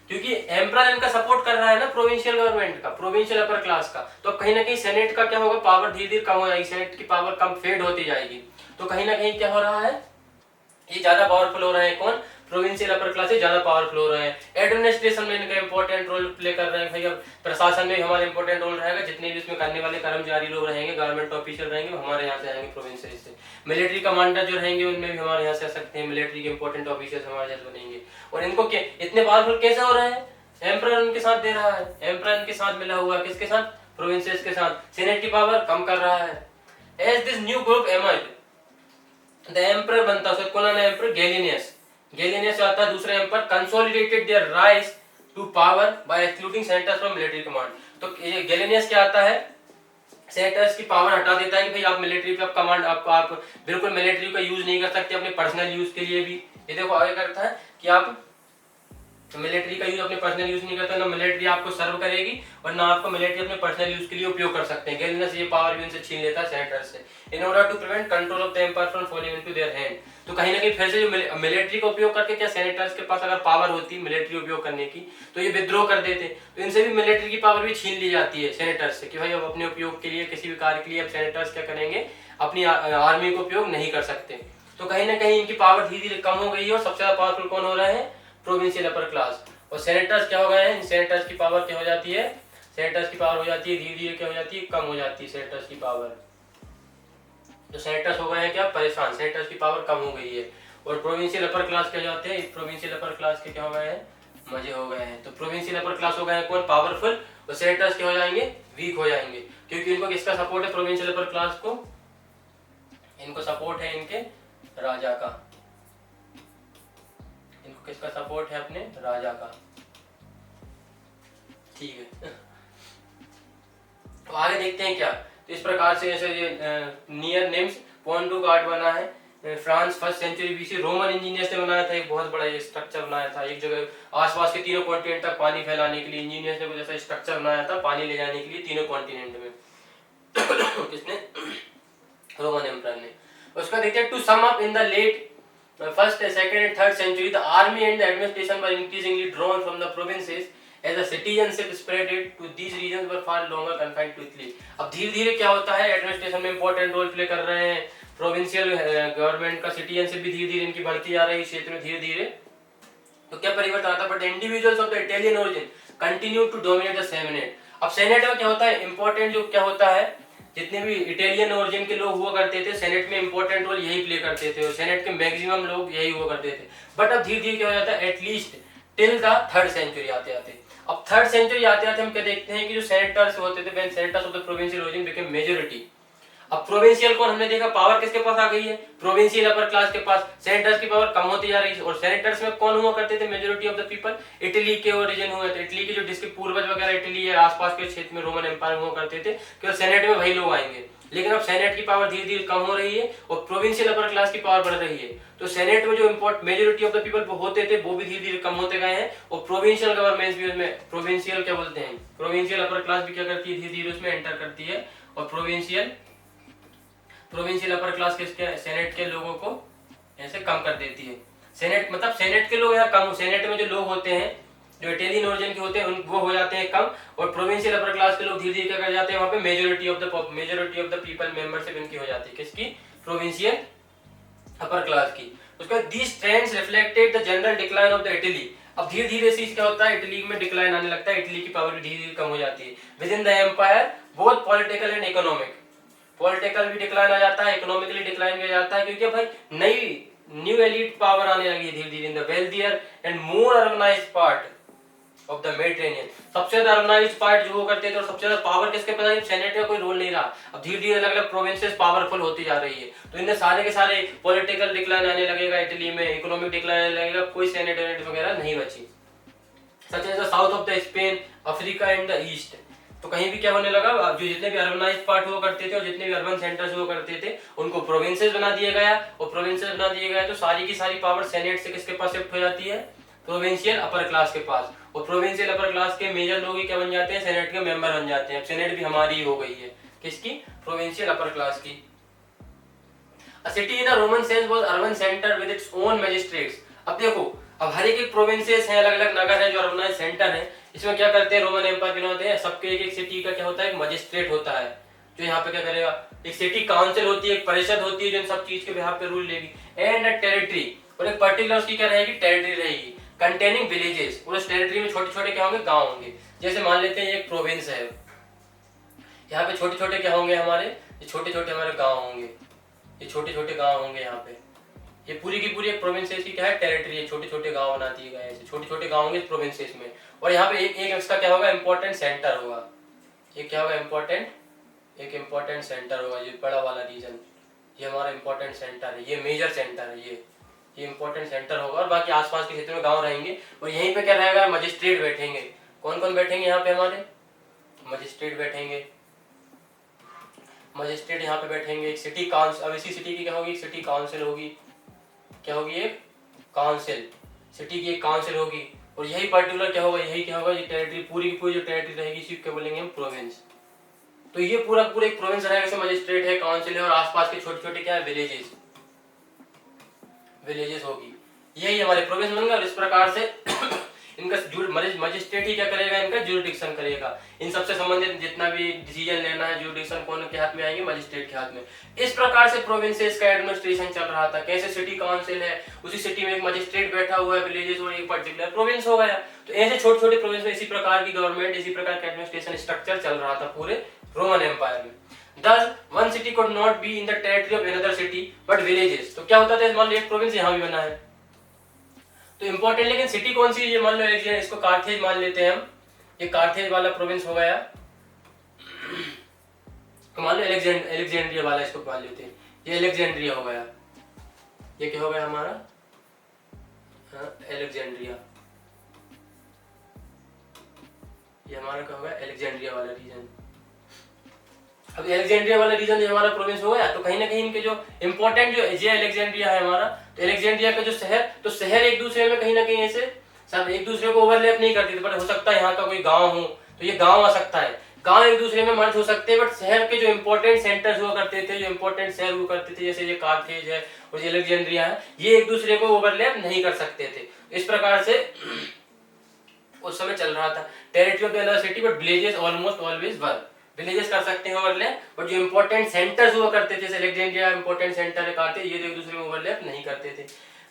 क्योंकि एम्परर इनका सपोर्ट कर रहा है ना, प्रोविंशियल गवर्नमेंट का, प्रोविंशियल अपर क्लास का। तो कहीं ना कहीं सेनेट का क्या होगा, पावर धीरे धीरे कम हो जाएगी, सेनेट की पावर कम फेड होती जाएगी। तो कहीं ना कहीं क्या हो रहा है, ये ज्यादा पावरफुल हो रहे हैं, कौन, प्रोविंशियल अपर क्लास से ज्यादा पावरफुल हो रहे हैं। एडमिनिस्ट्रेशन में इनका इंपॉर्टेंट रोल प्ले कर रहे हैं भाई। अब प्रशासन में हमारा इंपॉर्टेंट रोल रहेगा, जितने भी इसमें करने वाले कर्मचारी लोग रहेंगे, गवर्नमेंट ऑफिशियल रहेंगे, वो हमारे यहाँ से आएंगे प्रोविंस से। मिलिट्री कमांडर जो रहेंगे उनमें भी हमारे यहाँ से आ सकते हैं, मिलिट्री के इंपॉर्टेंट ऑफिसर्स हमारे यहाँ बनेंगे। और इनको इतने पावरफुल कैसे हो रहे हैं, एम्परर उनके साथ दे रहा है, एम्परर इनके साथ मिला हुआ, किसके साथ, प्रोविंसेस के साथ। सेनेट की पावर कम कर रहा है। As this new group emerge the emperor बनता है, कौन है एम्परर, गैलिनियस। गैलिनियस आता है दूसरा emperor, consolidated their rise to power by excluding senators from military command. तो ये गैलिनियस क्या आता है, सेनेटर्स की पावर हटा देता है कि भाई आप मिलिट्री पे आप कमांड, आप बिल्कुल मिलिट्री का यूज नहीं कर सकते अपने पर्सनल यूज के लिए भी। ये देखो आगे करता है कि आप मिलिट्री का यूज अपने पर्सनल यूज नहीं करते, ना मिलिट्री आपको सर्व करेगी और ना आपको मिलिट्री अपने पर्सनल यूज के लिए उपयोग कर सकते हैं। गैलिनियस ये पावर भी उनसे छीन लेता है सेनेटर से, in order to prevent control of the empire from falling into their hand. तो कहीं ना कहीं फिर से जो मिलिट्री का उपयोग करके, क्या सेनेटर्स के पास अगर पावर होती मिलिट्री उपयोग करने की, तो ये विद्रोह कर देते। तो इनसे भी मिलिट्री की पावर भी छीन ली जाती है सेनेटर्स से, कि भाई अब अपने उपयोग के लिए, किसी भी कार्य के लिए अब सेनेटर्स क्या करेंगे, अपनी आर्मी का उपयोग नहीं कर सकते। तो कहीं ना कहीं इनकी पावर धीरे धीरे कम हो गई है, और सबसे ज्यादा पावरफुल कौन हो रहे हैं, प्रोविंशियल अपर क्लास। और सेनेटर्स क्या हो गए हैं, सेनेटर्स की पावर क्या हो जाती है, सेनेटर्स की पावर हो जाती है धीरे धीरे क्या हो जाती है, कम हो जाती है सेनेटर्स की पावर। तो सेनेटर्स हो गए हैं क्या, परेशान, सेनेटर्स की पावर कम हो गई है। और प्रोविंशियल अपर क्लास क्या जाते हैं, प्रोविंशियल अपर क्लास के क्या हो गए हैं, मजे हो गए हैं। तो प्रोविंशियल अपर क्लास हो गए हैं कौन, पावरफुल, और सेनेटर्स क्या हो जाएंगे, वीक हो जाएंगे। क्योंकि इनको किसका सपोर्ट है, प्रोविंशियल अपर क्लास को, इनको सपोर्ट है इनके राजा का, इनको किसका सपोर्ट है, अपने राजा का। ठीक है, तो आगे देखते हैं क्या। तो इस प्रकार से जैसे ये नियर नेम्स पोंटू कार्ड बना है, France first century BC, Roman engineers ने बनाया था, एक बहुत बड़ा ये स्ट्रक्चर बनाया था, एक जगह आसपास के तीनों कॉन्टिनेंट तक पानी फैलाने के लिए इंजीनियर्स ने कुछ ऐसा स्ट्रक्चर बनाया था, पानी ले जाने के लिए तीनों कॉन्टिनेंट में। किसने, रोमन एम्परर ने। उसका देखते हैं, to sum up in the late first second and third century the army and the administration were increasingly drawn from the provinces as the citizenship spreaded to these regions were far longer confined to Italy। अब धीरे धीरे क्या होता है, administration में important role play कर रहे हैं, प्रोविंशियल गवर्नमेंट का सिटीजनशिप भी धीरे धीरे इनकी बढ़ती जा रही है क्षेत्र में धीरे धीरे। तो क्या परिवर्तन आता है, but individuals of the Italian origin continue to dominate the senate. अब सेनेट में क्या होता है, इंपॉर्टेंट जो क्या होता है, जितने भी इटालियन ओरिजिन के लोग हुआ करते थे सेनेट में इंपॉर्टेंट रोल यही प्ले करते थे, और सेनेट के मैक्सिमम लोग यही हुआ करते थे। बट अब धीरे धीरे क्या हो जाता है, at least till the third century आते आते, अब थर्ड सेंचुरी आते आते हम क्या देखते हैं कि जो सेनेटर्स होते थे, when senators of the provincial origin became majority. अब प्रोविंशियल को हमने देखा पावर किसके पास आ गई है, प्रोविंशियल अपर क्लास के पास, सेनेटर्स की पावर कम होती जा रही है। और सेनेटर्स में कौन हुआ करते थे, majority of the people Italy के ओरिजिन हुए थे, इटली के जो जिसके पूर्वज वगैरह इटली है आसपास के क्षेत्र में रोमन एम्पायर हुआ करते थे, क्योंकि सेनेट में वही लोग आएंगे। लेकिन अब सेनेट की पावर धीरे धीरे कम हो रही है और प्रोविंशियल अपर क्लास की पावर बढ़ रही है। तो सेनेट में जो मेजॉरिटी ऑफ द पीपल होते थे वो भी धीरे धीरे कम होते गए हैं, और प्रोविंशियल गवर्नमेंट्स भी उसमें, प्रोविंशियल क्या बोलते हैं, प्रोविंशियल अपर क्लास भी क्या करती है, धीरे धीरे उसमें एंटर करती है। और प्रोविंशियल प्रोविंशियल अपर क्लास किसके, सेनेट के लोगों को ऐसे कम कर देती है। सेनेट मतलब सेनेट के लोग यहाँ कम, सेनेट में जो लोग होते हैं जो इटालियन ओरिजिन के होते हैं वो हो जाते हैं कम, और प्रोविंशियल अपर क्लास के लोग धीरे धीरे क्या कर जाते हैं, वहाँ पे majority of the people membership इनकी हो जाती है, किसकी, प्रोविंशियल अपर क्लास की। उसके बाद these trends reflected the general decline of the Italy. अब धीरे धीरे से क्या होता है, इटली में डिक्लाइन आने लगता है, इटली की पावर धीरे धीरे कम हो जाती है। Within the empire both political and economic, political भी डिक्लाइन आ जाता है, इकोनॉमिकली डिक्लाइन भी आ जाता है, क्योंकि भाई नई न्यू एलिट पावर आने लगी धीरे धीरे in the wealthier and more urbanised part of the Mediterranean. सबसे ज्यादा अर्बनाइज्ड पार्ट जो वो करते थे, और सबसे ज्यादा पावर किसके पास है, सेनेट का कोई रोल नहीं रहा। अब धीरे धीरे अलग अलग प्रोविंसेस पावरफुल होती जा रही है, तो इनमें सारे के सारे पॉलिटिकल डिक्लाइन आने लगेगा इटली में, इकोनॉमिक डिक्लाइन आने लगेगा, कोई सेनेट वगैरह नहीं बची। Such as the south of the Spain, Africa and the east, तो कहीं भी क्या होने लगा, जो जितने भी अर्बनाइज्ड पार्ट हुआ करते थे और जितने भी अर्बन सेंटर्स हुआ करते थे उनको प्रोविंसेस बना दिया गया, और प्रोविंसेस बना दिए गए तो सारी की सारी पावर सेनेट से किसके पास शिफ्ट हो जाती है, प्रोविंशियल अपर क्लास के पास, और प्रोविंशियल अपर क्लास के मेजर लोग ही क्या बन जाते हैं, सेनेट के मेंबर बन जाते हैं। अब सेनेट भी हमारी हो गई है, किसकी, प्रोविंशियल अपर क्लास की। A city in a Roman sense was urban center with its own magistrates। अब देखो, अब हर एक प्रोविंसेस हैं, अलग अलग नगर है जो अर्बनाइज सेंटर है, इसमें क्या करते हैं, रोमन एम्पायर के होते हैं, सबके एक एक सिटी का क्या होता है, एक मजिस्ट्रेट होता है जो यहाँ पे क्या करेगा, एक सिटी काउंसिल होती है, एक परिषद होती है जो इन सब चीज के बिहाफ पे रूल लेगी, एंड अ टेरिटरी, और एक पर्टिकुलर उसकी क्या रहेगी, टेरिटरी रहेगी, कंटेनिंग विलेजेस, और उस टेरिटरी में छोटे छोटे क्या होंगे, गाँव होंगे। जैसे मान लेते हैं ये एक प्रोविंस है, यहाँ पे छोटे छोटे क्या होंगे हमारे, ये छोटे छोटे हमारे गाँव होंगे, ये छोटे छोटे गाँव होंगे यहाँ पे, ये पूरी की पूरी एक प्रोविंसेस की क्या है, टेरिटरी है, छोटे छोटे गांव बना दिए गए हैं, छोटे छोटे गांव होंगे प्रोविंसेस में, और यहाँ पे एक इसका क्या होगा, इंपॉर्टेंट सेंटर होगा, ये क्या होगा, एक इंपॉर्टेंट सेंटर होगा, ये बड़ा वाला रीजन, ये हमारा इंपॉर्टेंट सेंटर है, ये मेजर सेंटर है, ये इंपॉर्टेंट सेंटर होगा, और बाकी आसपास के क्षेत्र में गाँव रहेंगे, और यहीं पे क्या रहेगा, मजिस्ट्रेट बैठेंगे। कौन कौन बैठेंगे यहाँ पे, हमारे मजिस्ट्रेट बैठेंगे, मजिस्ट्रेट यहाँ पे बैठेंगे, एक सिटी काउंसिल, अब इसी सिटी की क्या होगी, सिटी काउंसिल होगी, क्या होगी, एक काउंसिल, सिटी की एक काउंसिल होगी, और यही पर्टिकुलर क्या होगा, यही क्या होगा, ये टेरिटरी पूरी की पूरी जो टेरिटरी रहेगी इसी क्या बोलेंगे हम, प्रोविंस। तो ये पूरा पूरा एक प्रोविंस रहेगा, जैसे मजिस्ट्रेट है, काउंसिल है, और आसपास के छोटे छोटे क्या है, विलेजेस होगी, यही हमारे प्रोविंस बन गए। और इस प्रकार से इनका मजिस्ट्रेट ही क्या करेगा, इनका ज्यूरिडिक्शन करेगा, इन सबसे संबंधित जितना भी डिसीजन लेना है ज्यूरिडिक्शन कौन के हाथ में आएंगे, मजिस्ट्रेट के हाथ में। इस प्रकार से प्रोविंसेस का एडमिनिस्ट्रेशन चल रहा था। कैसे, सिटी काउंसिल है, उसी सिटी में एक मजिस्ट्रेट बैठा हुआ है, विलेजेस और एक पर्टिकुलर प्रोविंस हो गया। तो ऐसे छोटे छोटे प्रोविंस में इसी प्रकार की गवर्नमेंट, इसी प्रकार का एडमिनिस्ट्रेशन स्ट्रक्चर चल रहा था पूरे रोमन एम्पायर में। Thus, one city could not be in the territory of another city, but villages। तो क्या होता था, मान लो एक प्रोविंस यहाँ भी बना है तो इम्पोर्टेंट, लेकिन सिटी कौन सी है, ये मान लो इसको कार्थेज मान लेते हैं हम, ये कार्थेज वाला प्रोविंस हो गया, मान लो एलेक्जेंड्रिया वाला इसको मान लेते हैं, ये एलेक्जेंड्रिया हो गया, ये क्या हो गया हमारा, एलेक्जेंड्रिया, ये हमारा क्या होगा, एलेक्जेंड्रिया वाला रीजन। अब एलेक्जेंड्रिया वाला रीजन जो हमारा प्रोविंस हो गया, तो कहीं ना कहीं इनके जो इंपॉर्टेंट जो एलेक्जेंड्रिया है हमारा, तो एलेक्जेंड्रिया का जो शहर, तो शहर एक दूसरे में कहीं ना कहीं ऐसे सब एक दूसरे को ओवरलैप नहीं करते थे, बट हो सकता है यहाँ का कोई गांव हो तो ये गांव आ सकता है, गांव एक दूसरे में मर्ज हो सकते हैं, बट शहर के जो इंपॉर्टेंट सेंटर्स हुआ करते थे, जो इंपॉर्टेंट शहर हुआ करते थे, जैसे ये कार्थेज है और ये एलेक्जेंड्रिया है, ये एक दूसरे को ओवरलैप नहीं कर सकते थे। इस प्रकार से उस समय चल रहा था। Territory of the other city but villages almost always were, villages कर सकते हैं ओवरलैप, बट जो इंपॉर्टेंट सेंटर्स हुआ करते थे, जैसे एलेक्जेंड्रिया इंपॉर्टेंट सेंटर है, कार्थेज, ये एक दूसरे में ओवरलैप नहीं करते थे।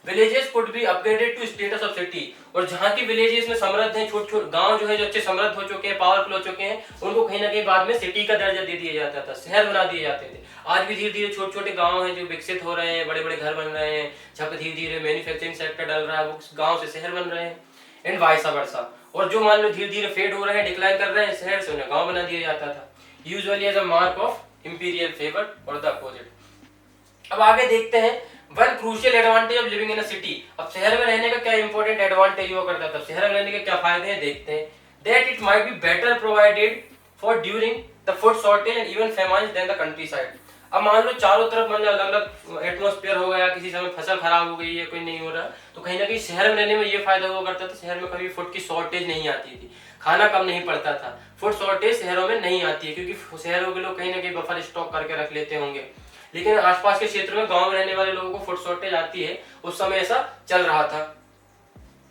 Villages could be upgraded to status of city, और जहाँ की विलेजेस में समृद्ध हैं, छोटे छोटे गांव जो है जो अच्छे समृद्ध हो चुके हैं, पावरफुल हो चुके हैं, उनको कहीं ना कहीं बाद में सिटी का दर्जा दे दिया जाता था, शहर बना दिए जाते थे। आज भी धीरे धीरे छोटे छोटे गांव हैं जो विकसित हो रहे हैं, बड़े बड़े घर बन रहे हैं, जहाँ पे धीरे धीरे मैन्युफैक्चरिंग सेक्टर डल रहा है, वो गाँव से शहर बन रहे हैं, एंड वाइस वर्सा। और जो मान लो धीरे धीरे फेड हो रहे हैं, डिक्लाइन कर रहे हैं, शहर से उन्हें गाँव बना दिया जाता था, usually as a mark of imperial favour और द अपोजिट। अब आगे देखते हैं one crucial advantage of living in a city. अब शहर में रहने का क्या इंपॉर्टेंट एडवांटेज हुआ करता था, शहर में रहने के क्या फायदे हैं देखते हैं। That it might be better provided for during the food shortage and even famine than the countryside. अब मान लो चारों तरफ मतलब अलग अलग एटमोस्फेयर हो गया, किसी समय फसल खराब हो गई है, कोई नहीं हो रहा, तो कहीं ना कहीं शहर में रहने में ये फायदा हुआ करता था, शहर में कभी फूड की शॉर्टेज नहीं आती थी, खाना कम नहीं पड़ता था। फूड शॉर्टेज शहरों में नहीं आती है, क्योंकि शहरों के लोग कहीं ना कहीं बफर स्टॉक करके रख लेते होंगे। लेकिन आसपास के क्षेत्र में गांव में रहने वाले लोगों को फूड शॉर्टेज आती है, उस समय ऐसा चल रहा था,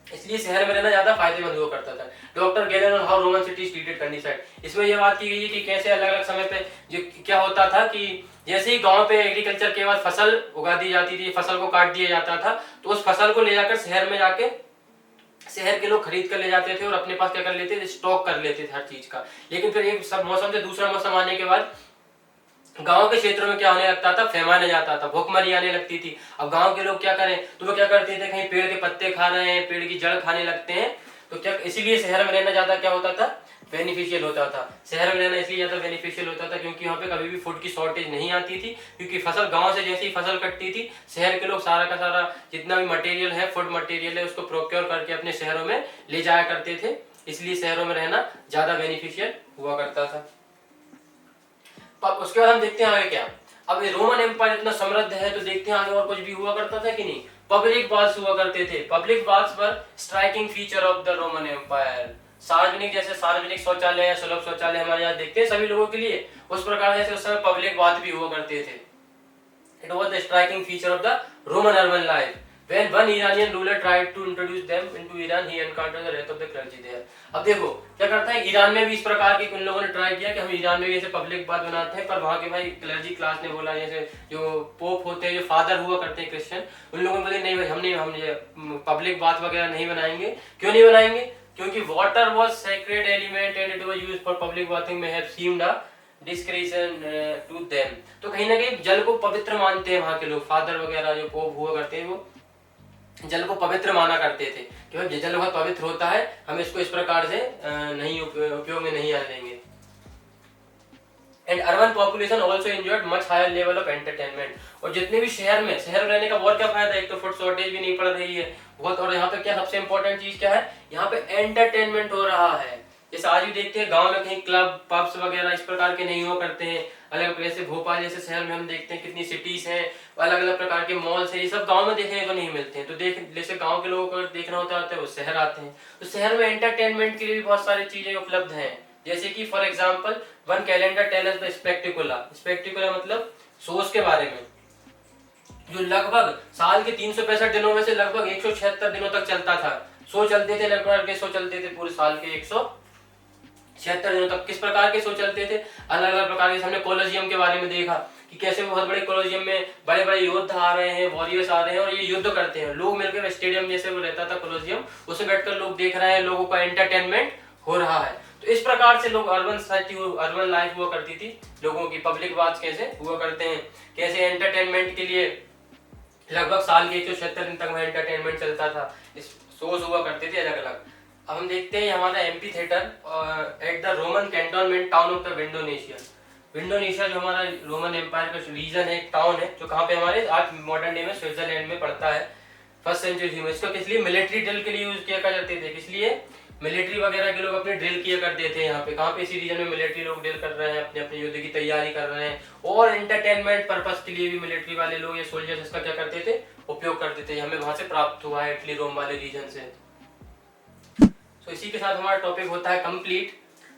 इसलिए शहर में रहना ज्यादा फायदेमंद हुआ करता था। डॉक्टर गैलन और how Roman cities treated countryside, इसमें यह बात की गई है कि कैसे अलग अलग समय पे जो क्या होता था कि जैसे ही गांव पे एग्रीकल्चर के बाद फसल उगा दी जाती थी, फसल को काट दिया जाता था, तो उस फसल को ले जाकर शहर में जाके शहर के लोग खरीद कर ले जाते थे और अपने पास क्या कर लेते थे, स्टॉक कर लेते थे हर चीज का। लेकिन फिर एक सब मौसम से दूसरा मौसम आने के बाद गांव के क्षेत्रों में क्या होने लगता था, फैमान आ जाता था, भूखमरी आने लगती थी। अब गांव के लोग क्या करें, तो वो क्या करते थे, कहीं पेड़ के पत्ते खा रहे हैं, पेड़ की जड़ खाने लगते हैं, तो क्या इसीलिए शहर में रहना ज्यादा क्या होता था, बेनिफिशियल होता था। शहर में रहना इसलिए ज्यादा बेनिफिशियल होता था क्योंकि यहाँ पे कभी भी फूड की शॉर्टेज नहीं आती थी, क्योंकि फसल गांव से जैसी फसल कटती थी, शहर के लोग सारा का सारा जितना भी मटेरियल है, फूड मटेरियल है, उसको प्रोक्योर करके अपने शहरों में ले जाया करते थे, इसलिए शहरों में रहना ज्यादा बेनिफिशियल हुआ करता था। उसके बाद हम देखते हैं आगे क्या। अब ये रोमन एम्पायर इतना समृद्ध है, तो देखते हैं आगे और कुछ भी हुआ करता था कि नहीं। पब्लिक बाथ्स हुआ करते थे। पब्लिक बाथ्स पर striking feature of the Roman empire. सार्वजनिक, जैसे सार्वजनिक शौचालय या सुलभ शौचालय हमारे यहाँ देखते हैं सभी लोगों के लिए, उस प्रकार जैसे उस समय पब्लिक बाथ भी हुआ करते थे। It was the striking feature of the Roman urban life. When one Iranian ruler tried to introduce them into Iran, he encountered the wrath of the clergy there. अब देखो क्या करता है, ईरान में भी इस प्रकार की उन लोगों ने ट्राई किया कि हम ईरान में भी ऐसे पब्लिक बात बनाते हैं, पर वहाँ के भाई क्लर्जी क्लास ने बोला, जैसे जो पोप होते हैं, जो फादर हुआ करते हैं क्रिश्चियन, उन लोगों ने बोले नहीं भाई हम ये पब्लिक बात वगैरह नहीं बनाएंगे। क्यों नहीं बनाएंगे, क्योंकि water was sacred element and it was used for public bathing may have seemed a discretion to them. तो कहीं ना कहीं जल को पवित्र मानते हैं वहाँ के लोग, फादर वगैरह जो पोप हुआ करते हैं, वो जल को पवित्र माना करते थे कि भाई जल बहुत पवित्र होता है, हम इसको इस प्रकार से नहीं उपयोग में नहीं आने देंगे। And urban population also enjoyed much higher level of entertainment. और जितने भी शहर में रहने का और क्या फायदा है, एक तो फूड शॉर्टेज भी नहीं पड़ रही है बहुत, और यहाँ पे क्या सबसे इंपॉर्टेंट चीज क्या है, यहाँ पे एंटरटेनमेंट हो रहा है। जैसे आज भी देखते हैं गांव में कहीं क्लब पब्स वगैरह इस प्रकार के नहीं हुआ करते हैं, अलग जैसे भोपाल जैसे शहर में हम देखते हैं कितनी सिटीज हैं, अलग अलग प्रकार के मॉल्स हैं, ये सब गांव में देखने को नहीं मिलते हैं। तो जैसे गांव के लोगों को देखना होता है वो शहर आते हैं, तो शहर में एंटरटेनमेंट के लिए भी बहुत सारी चीजें उपलब्ध हैं। जैसे कि for example one calendar tell us the spectacular मतलब शोज के बारे में, जो लगभग साल के 365 दिनों में से लगभग 176 दिनों तक चलता था। शो चलते थे, लगभग शो चलते थे पूरे साल के 176 दिनों तक। किस प्रकार के शो चलते थे, अलग अलग प्रकार के। हमने कोलोजियम के बारे में देखा कि कैसे बहुत बड़े कोलोजियम में बड़े बड़े योद्धा आ रहे हैं, वॉरियर्स आ रहे हैं और ये युद्ध करते हैं, लोग मिलकर स्टेडियम जैसे वो रहता था कोलोजियम, उसमें बैठकर लोग देख रहे हैं, लोगों का एंटरटेनमेंट हो रहा है। तो इस प्रकार से लोग अर्बन सोसाइटी, अर्बन लाइफ हुआ करती थी, लोगों की पब्लिक बात कैसे हुआ करते हैं, कैसे एंटरटेनमेंट के लिए लगभग साल के 176 दिन तक वह एंटरटेनमेंट चलता था, इस शोज हुआ करते थे अलग अलग। अब हम देखते हैं हमारा amphitheatre at the Roman cantonment town of the Vindonissa. Vindonissa जो हमारा रोमन एम्पायर का रीजन है, एक टाउन है जो कहाँ पे हमारे आज मॉडर्न डे में स्विट्जरलैंड में पड़ता है, फर्स्ट सेंचुरी में। इसको किस लिए, मिलिट्री ड्रिल के लिए यूज किया करते थे। किस लिए, मिलिट्री वगैरह के लोग अपने ड्रिल किया करते थे यहाँ पे। कहाँ पे, इसी रीजन में मिलिट्री लोग ड्रिल कर रहे हैं, अपने अपने युद्ध की तैयारी कर रहे हैं, और एंटरटेनमेंट पर्पस के लिए भी मिलिट्री वाले लोग या सोल्जर्स इसका क्या करते थे, उपयोग करते थे। हमें वहां से प्राप्त हुआ है, इटली रोम वाले रीजन से। तो इसी के साथ हमारा टॉपिक होता है कंप्लीट।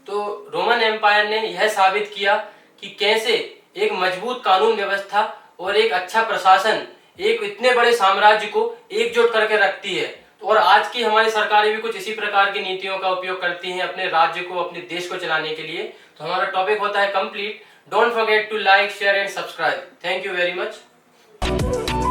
तो रोमन एम्पायर ने यह साबित किया कि कैसे एक मजबूत कानून व्यवस्था और एक अच्छा प्रशासन एक इतने बड़े साम्राज्य को एकजुट करके रखती है। और आज की हमारी सरकारें भी कुछ इसी प्रकार की नीतियों का उपयोग करती हैं अपने राज्य को, अपने देश को चलाने के लिए। तो हमारा टॉपिक होता है complete. Don't forget to like, share and subscribe. Thank you very much.